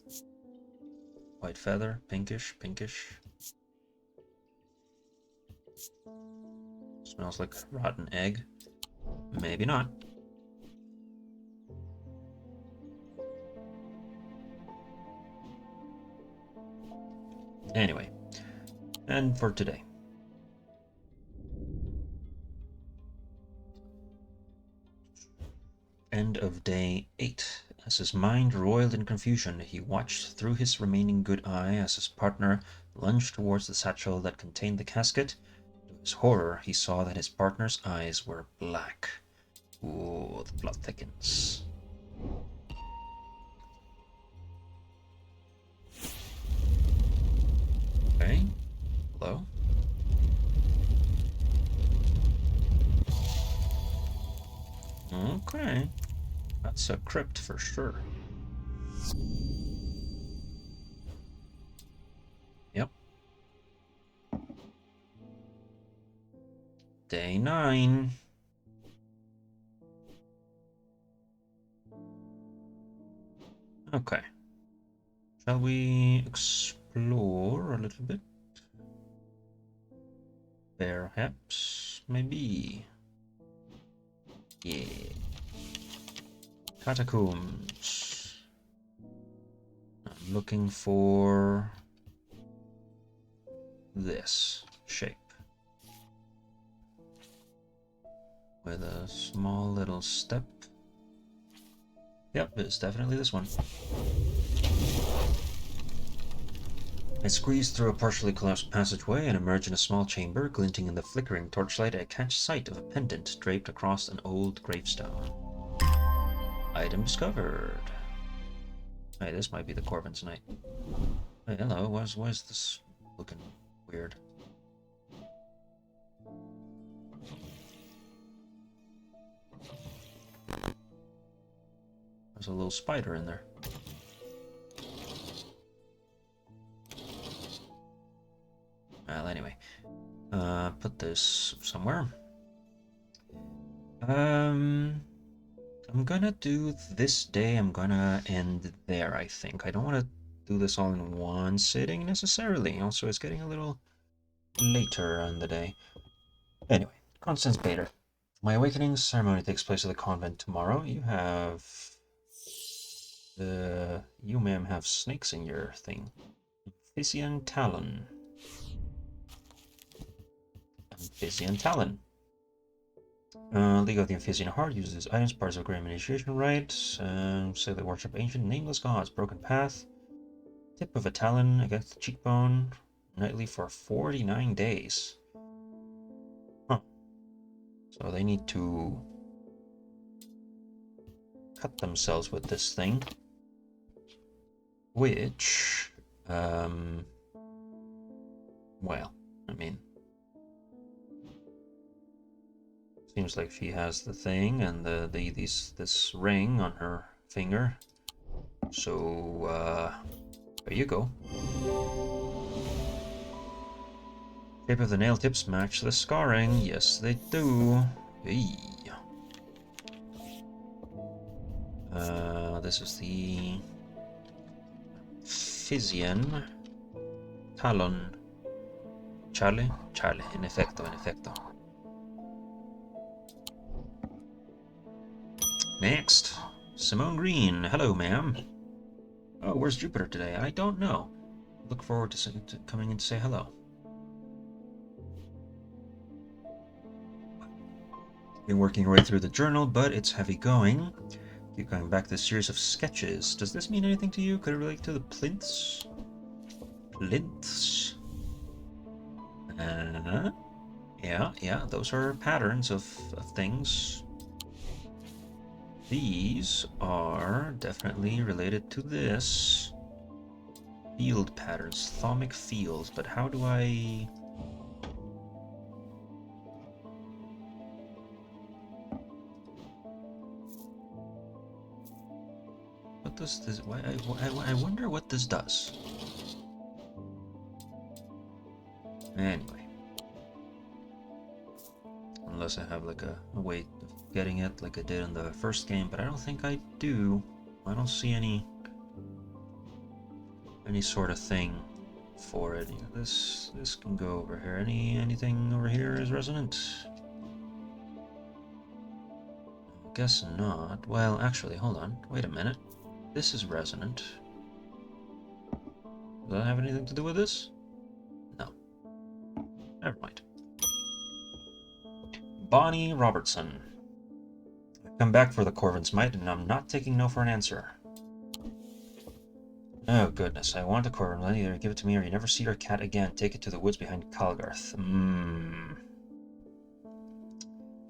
White feather, pinkish. Smells like rotten egg. Maybe not. Anyway, and for today. End of day 8. As his mind roiled in confusion, he watched through his remaining good eye as his partner lunged towards the satchel that contained the casket. To his horror, he saw that his partner's eyes were black. Ooh, the blood thickens. Okay. Hello? Okay. That's a crypt for sure. Yep. Day 9. Okay. Shall we explore a little bit? Perhaps, maybe. Yeah. Catacombs. I'm looking for this shape. With a small little step. Yep, it's definitely this one. I squeeze through a partially collapsed passageway and emerge in a small chamber. Glinting in the flickering torchlight, I catch sight of a pendant draped across an old gravestone. Item discovered. Hey, this might be the Corvin's night. Hey, hello, why is this looking weird? There's a little spider in there. Well, anyway. Put this somewhere. I'm gonna do this day, I'm gonna end there, I think. I don't want to do this all in one sitting, necessarily. Also, it's getting a little later on the day. Anyway, Constance Bader. My awakening ceremony takes place at the convent tomorrow. You ma'am, have snakes in your thing. Amphibian Talon. Amphibian Talon. League of the Amphibian Heart uses items, parts of Graham initiation rite. Say they worship ancient nameless gods. Broken Path. Tip of a talon against the cheekbone. Nightly for 49 days. Huh. So they need to cut themselves with this thing. Which, well, I mean, seems like she has the thing and this ring on her finger. So, there you go. Shape of the nail tips match the scarring. Yes, they do. Hey. This is the Physian Talon. Charlie? Charlie, in effecto, in effecto. Next, Simone Green. Hello, ma'am. Oh, where's Jupiter today? I don't know. Look forward to coming in to say hello. Been working your way through the journal, but it's heavy going. Keep going back to the series of sketches. Does this mean anything to you? Could it relate to the plinths? Plinths? Yeah, those are patterns of things. These are definitely related to this. Field patterns, thaumic fields, but how do I... What does this... I wonder what this does. Anyway. Unless I have like a way of getting it like I did in the first game, but I don't think I do. I don't see any sort of thing for it. This can go over here. Anything over here is resonant? Guess not. Well, actually, hold on. Wait a minute. This is resonant. Does that have anything to do with this? No. Never mind. Bonnie Robertson. I've come back for the Corvin's Might, and I'm not taking no for an answer. Oh goodness, I want the Corvin. Either give it to me or you never see your cat again. Take it to the woods behind Calgarth.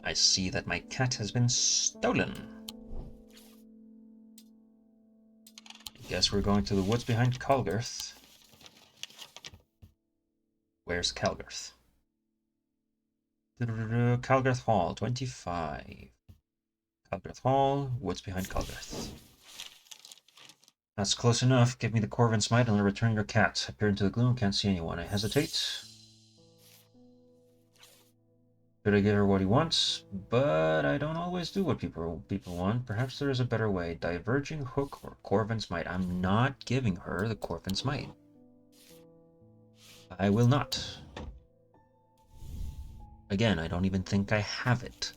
I see that my cat has been stolen. I guess we're going to the woods behind Calgarth. Where's Calgarth? Calgarth Hall, 25. Calgarth Hall, woods behind Calgarth. That's close enough. Give me the Corvin Smite and I'll return your cat. I peer into the gloom, can't see anyone. I hesitate. Should I give her what he wants? But I don't always do what people want. Perhaps there is a better way. Diverging Hook or Corvin Smite. I'm not giving her the Corvin Smite. I will not. Again, I don't even think I have it.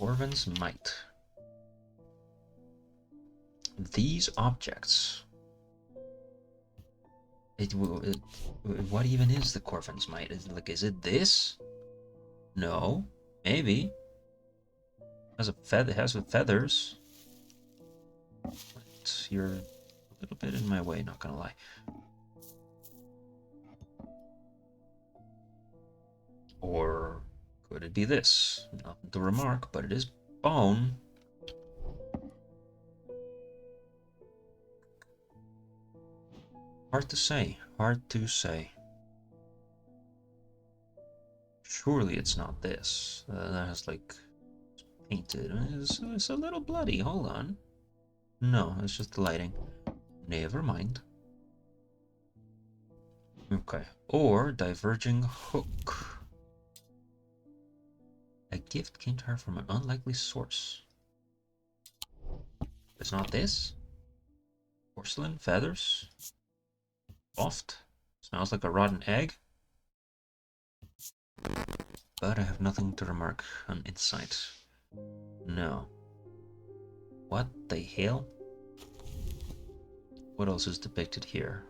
Corvin's Might. These objects. What even is the Corvin's Might? Is it this? No. Maybe. It has feathers. But you're a little bit in my way, not gonna lie. Or could it be this? Nothing to remark, but it is bone. Hard to say. Hard to say. Surely it's not this. That has like painted. It's a little bloody. Hold on. No, it's just the lighting. Never mind. Okay. Or Diverging Hook. A gift came to her from an unlikely source. It's not this? Porcelain? Feathers? Soft? Smells like a rotten egg? But I have nothing to remark on insight. No. What the hell? What else is depicted here?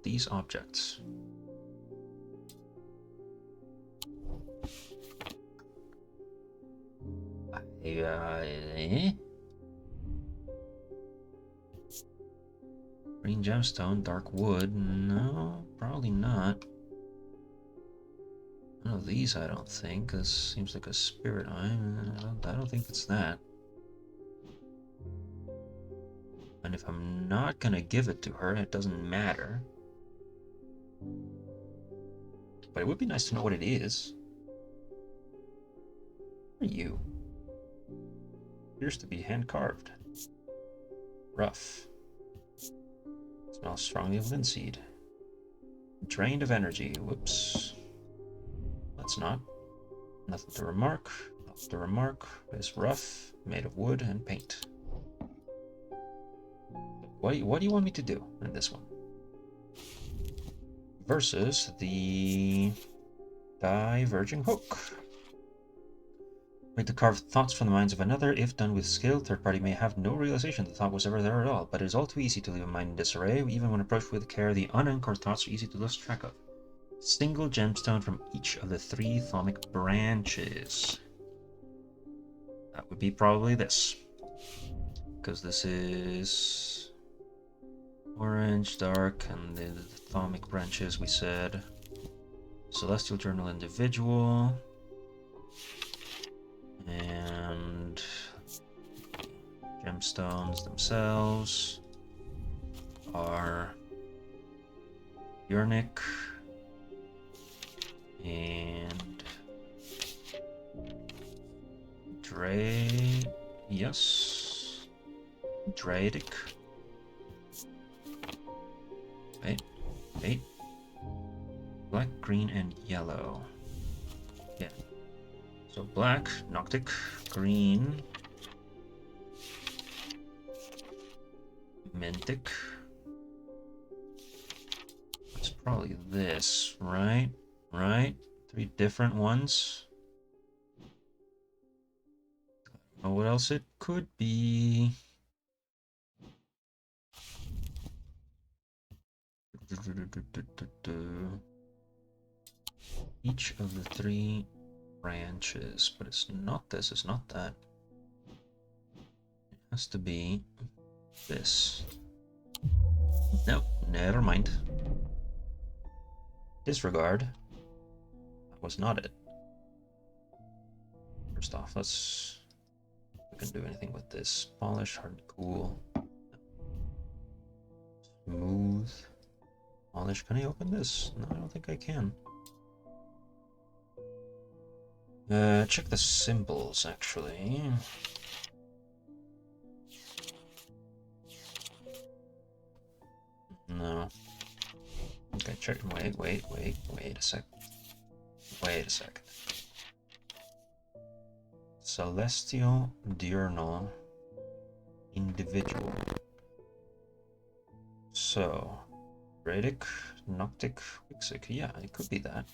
These objects. Green gemstone, dark wood. No, probably not. None of these, I don't think. This seems like a spirit eye. I don't think it's that. And if I'm not gonna give it to her, it doesn't matter. But it would be nice to know what it is. Who are you? Appears to be hand carved. Rough. Smells strongly of linseed. Drained of energy. Whoops. That's not. Nothing to remark. Nothing to remark. It's rough, made of wood and paint. What do you want me to do in this one? Versus the Diverging Hook. Made to carve thoughts from the minds of another. If done with skill, third party may have no realization the thought was ever there at all, but it is all too easy to leave a mind in disarray. Even when approached with care, the unanchored thoughts are easy to lose track of. Single gemstone from each of the 3 thaumic branches. That would be probably this. Because this is orange, dark, and the thaumic branches we said. Celestial Journal individual. And gemstones themselves are Urnic and yes, Draidic. Wait, black, green, and yellow. Yeah. So black, Noctic, green, Mintic. It's probably this, right? Right? 3 different ones. I don't know what else it could be. Each of the 3 branches, but it's not this, it's not that. It has to be this. No, never mind. Disregard. That was not it. First off, let's... We can do anything with this. Polish, hard, cool. Smooth. Polish, can I open this? No, I don't think I can. Check the symbols, actually. No. Okay, check. Wait a sec. Wait a second. Celestial diurnal individual. So, Radic, Noctic, Wixic. Yeah, it could be that.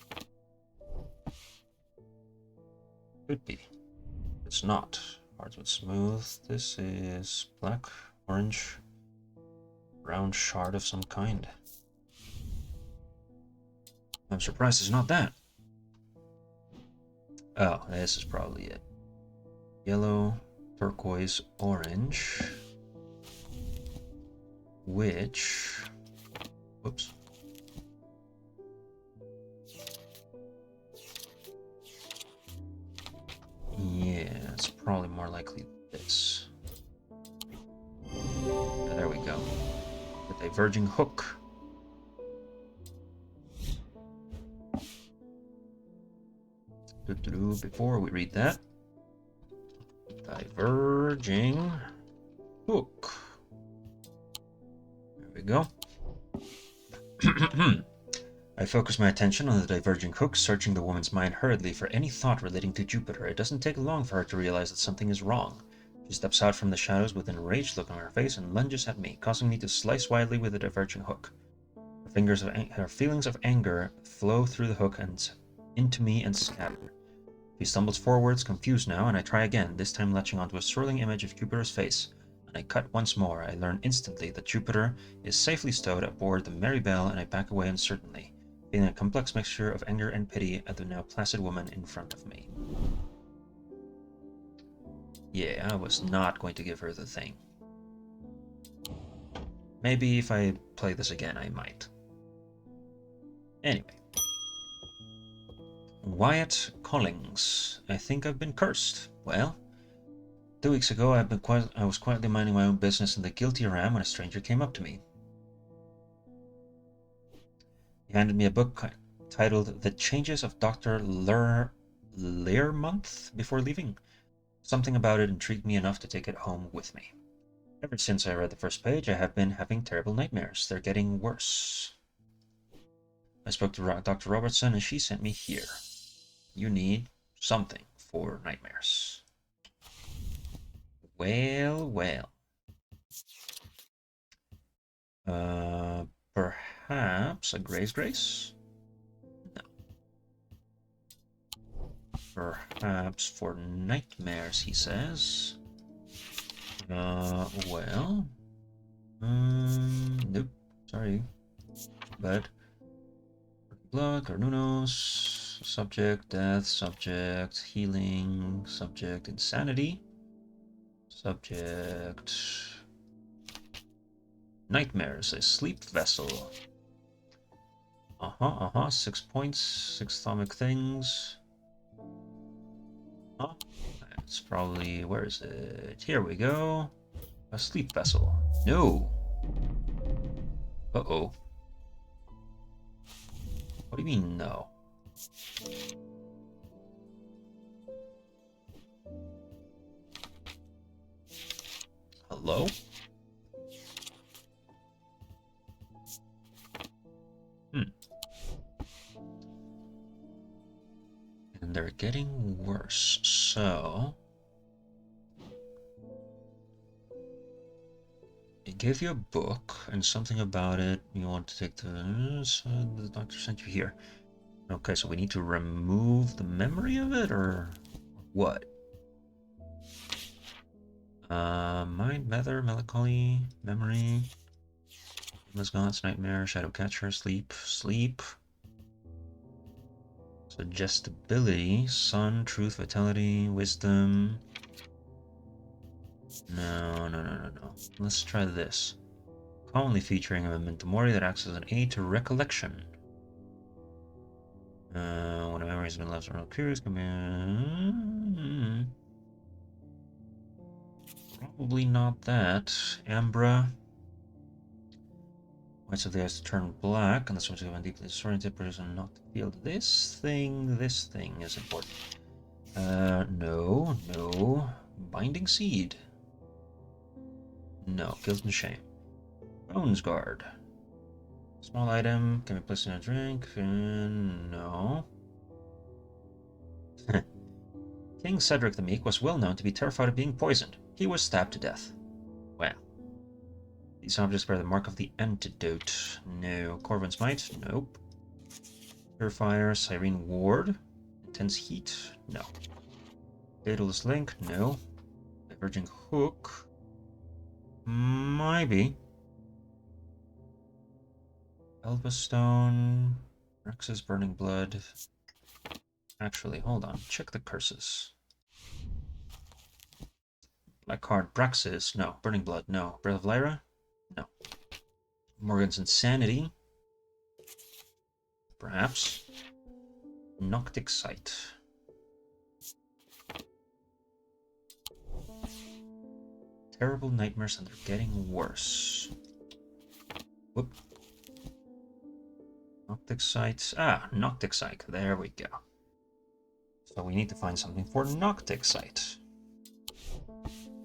Could be. It's not. Hardwood smooth. This is black, orange, round shard of some kind. I'm surprised it's not that. Oh, this is probably it. Yellow, turquoise, orange. Which... Whoops. Yeah, it's probably more likely this. There we go. The diverging hook. Before we read that, diverging hook. There we go. I focus my attention on the diverging hook, searching the woman's mind hurriedly for any thought relating to Jupiter. It doesn't take long for her to realize that something is wrong. She steps out from the shadows with an enraged look on her face and lunges at me, causing me to slice wildly with the diverging hook. Her feelings of anger flow through the hook and into me and scatter. He stumbles forwards, confused now, and I try again, this time latching onto a swirling image of Jupiter's face. And I cut once more. I learn instantly that Jupiter is safely stowed aboard the Merry Belle, and I back away uncertainly, feeling a complex mixture of anger and pity at the now placid woman in front of me. Yeah, I was not going to give her the thing. Maybe if I play this again, I might. Anyway. Wyatt Collings. I think I've been cursed. Well, 2 weeks ago I was quietly minding my own business in the guilty ram when a stranger came up to me. He handed me a book titled The Changes of Dr. Learmonth before leaving. Something about it intrigued me enough to take it home with me. Ever since I read the first page, I have been having terrible nightmares. They're getting worse. I spoke to Dr. Robertson and she sent me here. You need something for nightmares. Well, well. Perhaps a Grace Grace? No. Perhaps for nightmares, he says. Well. Nope. Sorry. Bad. Blood, Carnunos. Subject, death, subject, healing, subject, insanity, subject, nightmares, a sleep vessel. 6 points, 6 stomach things. It's probably, where is it? Here we go. A sleep vessel. No. Uh-oh. What do you mean, no? Hello? And they're getting worse, so... It gave you a book and something about it. You want to take the doctor sent you here. Okay, so we need to remove the memory of it, or what? Mind, matter, melancholy, memory, endless gods, nightmare, shadow catcher, sleep, suggestibility, sun, truth, vitality, wisdom. No. Let's try this. Commonly featuring a memento mori that acts as an aid to recollection. When a memory has been left around curious, can be... Probably not that. Ambra. Whites of the eyes turn black, and the switch of deeply disoriented person not to feel this thing is important. No. Binding seed. No, guilt and shame. Bones guard. Small item, can be placed in a drink. No. King Cedric the Meek was well known to be terrified of being poisoned. He was stabbed to death. Well. These objects bear the mark of the antidote. No. Corvin's Might? Nope. Purifier, Cyrene Ward. Intense Heat? No. Daedalus Link? No. Diverging Hook? Maybe. Elba Stone. Rex's Burning Blood. Actually, hold on. Check the curses. Black card. Braxis? No. Burning Blood? No. Breath of Lyra? No. Morgan's Insanity? Perhaps. Noctic Sight. Terrible nightmares, and they're getting worse. Whoop. Noctic Sight. Ah, Noctic Sight. There we go. So we need to find something for Noctic Sight.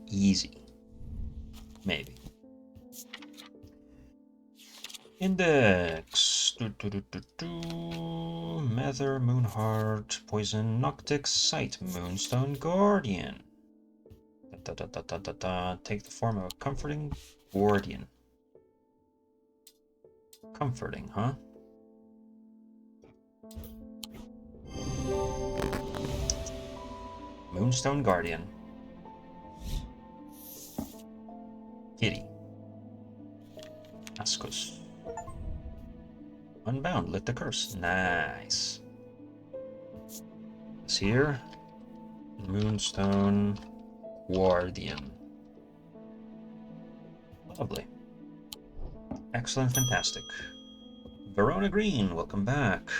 Easy. Maybe. Index. Mather, Moonheart, Poison, Noctic Sight, Moonstone Guardian. Take the form of a comforting guardian. Comforting, huh? Moonstone Guardian. Kitty. Ascus. Unbound, lit the curse. Nice. This here. Moonstone Guardian. Lovely. Excellent, fantastic. Verona Green, welcome back.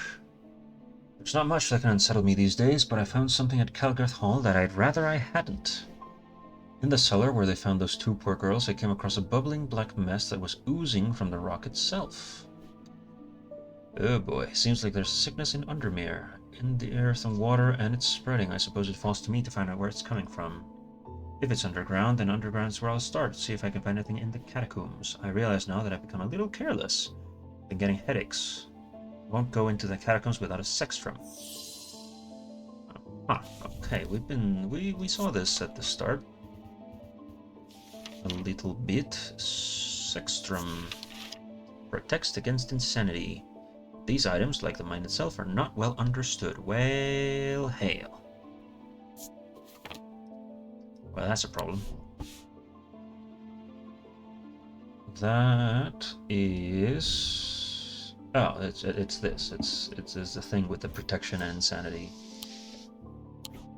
There's not much that can unsettle me these days, but I found something at Calgarth Hall that I'd rather I hadn't. In the cellar where they found those two poor girls, I came across a bubbling black mess that was oozing from the rock itself. Oh boy, seems like there's sickness in Undermere, in the earth and water, and it's spreading. I suppose it falls to me to find out where it's coming from. If it's underground, then underground's where I'll start, see if I can find anything in the catacombs. I realize now that I've become a little careless. I've been getting headaches. I won't go into the catacombs without a sextrum. Ah, okay, we saw this at the start. A little bit. Sextrum. Protects against insanity. These items, like the mine itself, are not well understood. Well, hail. Well, that's a problem. That is... Oh, it's this. It's the thing with the protection and insanity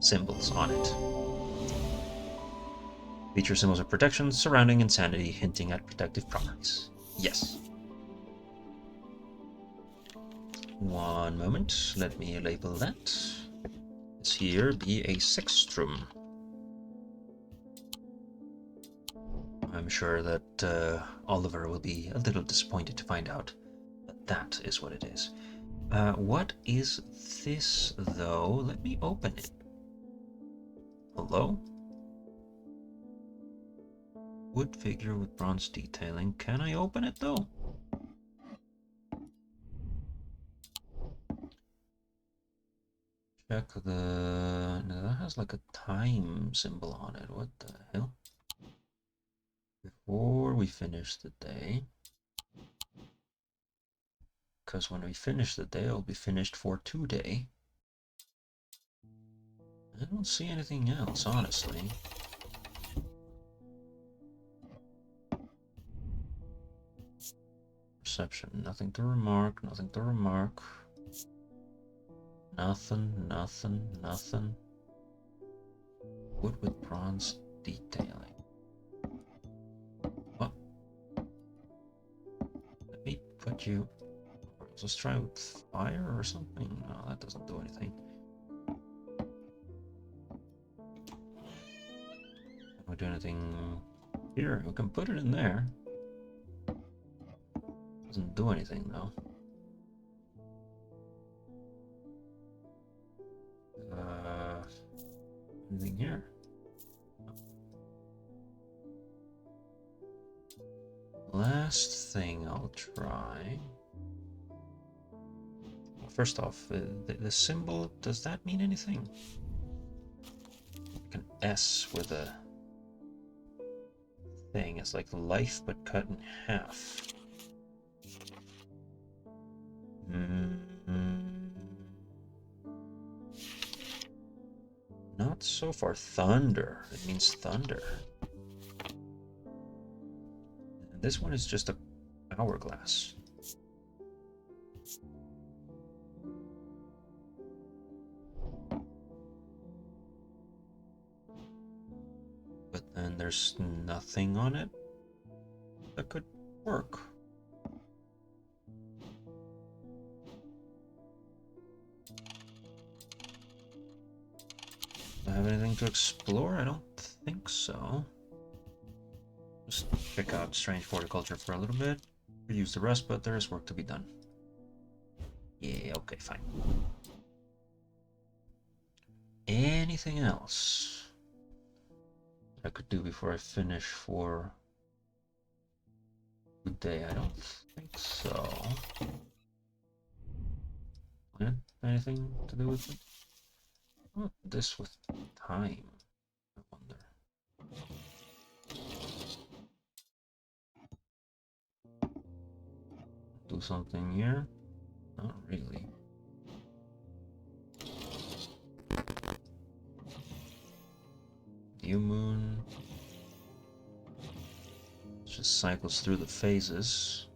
symbols on it. Feature symbols of protection surrounding insanity, hinting at protective properties. Yes. One moment, let me label that. This here be a sextrum. I'm sure that Oliver will be a little disappointed to find out that that is what it is. What is this, though? Let me open it. Hello? Wood figure with bronze detailing. Can I open it, though? Check the... No, that has like a time symbol on it. What the hell? Before we finish the day. Because when we finish the day, it'll be finished for today. I don't see anything else, honestly. Perception. Nothing to remark. Nothing to remark. Nothing. Wood with bronze detailing. What? Let me put you Let's try with fire or something. No, that doesn't do anything. Can we do anything here? We can put it in there. Doesn't do anything though. Anything here? Last thing I'll try. First off, the symbol, does that mean anything? Like an S with a thing. It's like life but cut in half. Not so far. Thunder. It means thunder. And this one is just a hourglass. But then there's nothing on it that could work. Do I have anything to explore? I don't think so. Just check out strange horticulture for a little bit. Use the rest, but there is work to be done. Yeah, okay, fine. Anything else I could do before I finish for the day? I don't think so. Yeah, anything to do with it? What this with time? I wonder. Do something here? Not really. New moon. It just cycles through the phases.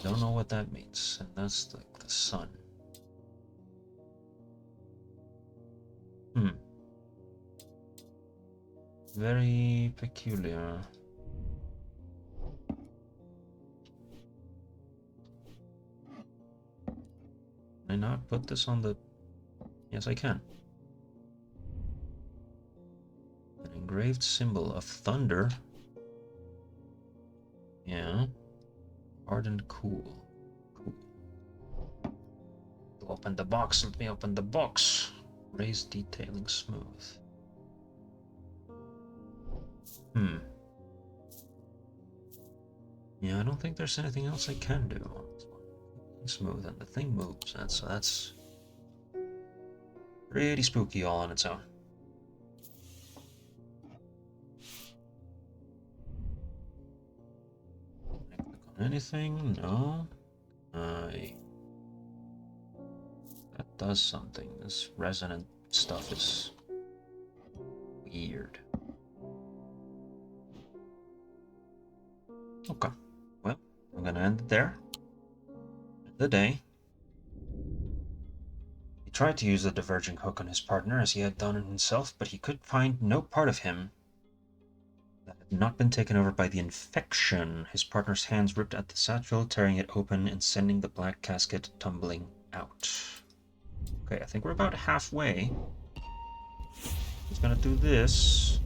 Don't know what that means, and that's like the sun. Very peculiar. Can I not put this on the... Yes, I can. An engraved symbol of thunder. Yeah. Hard and cool. Cool. Open the box. Let me open the box. Raise detailing smooth. Yeah, I don't think there's anything else I can do on this one. Smooth, and the thing moves, and so that's pretty spooky all on its own. Can I click on anything? No. That does something. This resonant stuff is weird. Okay. Well, I'm gonna end it there. The day. He tried to use the diverging hook on his partner as he had done on himself, but he could find no part of him that had not been taken over by the infection. His partner's hands ripped at the satchel, tearing it open and sending the black casket tumbling out. Okay, I think we're about halfway. He's gonna do this.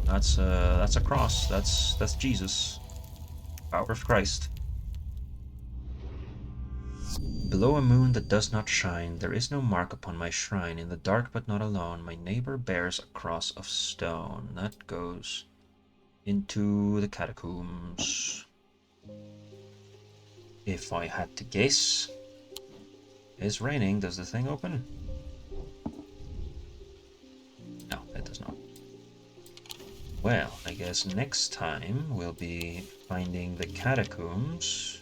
That's a cross. That's Jesus. Power of Christ. Below a moon that does not shine, there is no mark upon my shrine. In the dark but not alone, my neighbor bears a cross of stone. That goes into the catacombs. If I had to guess, it's raining. Does the thing open? No, it does not. Well, I guess next time we'll be finding the catacombs.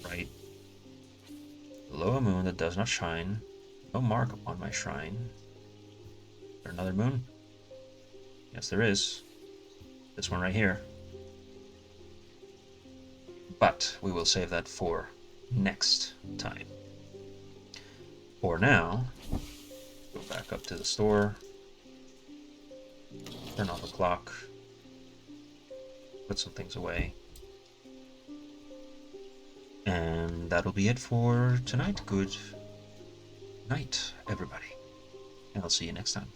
Right. Below a moon that does not shine. No mark upon my shrine. Is there another moon? Yes, there is. This one right here. But we will save that for next time. For now, go back up to the store. Turn off a clock. Put some things away. And that'll be it for tonight. Good night, everybody. And I'll see you next time.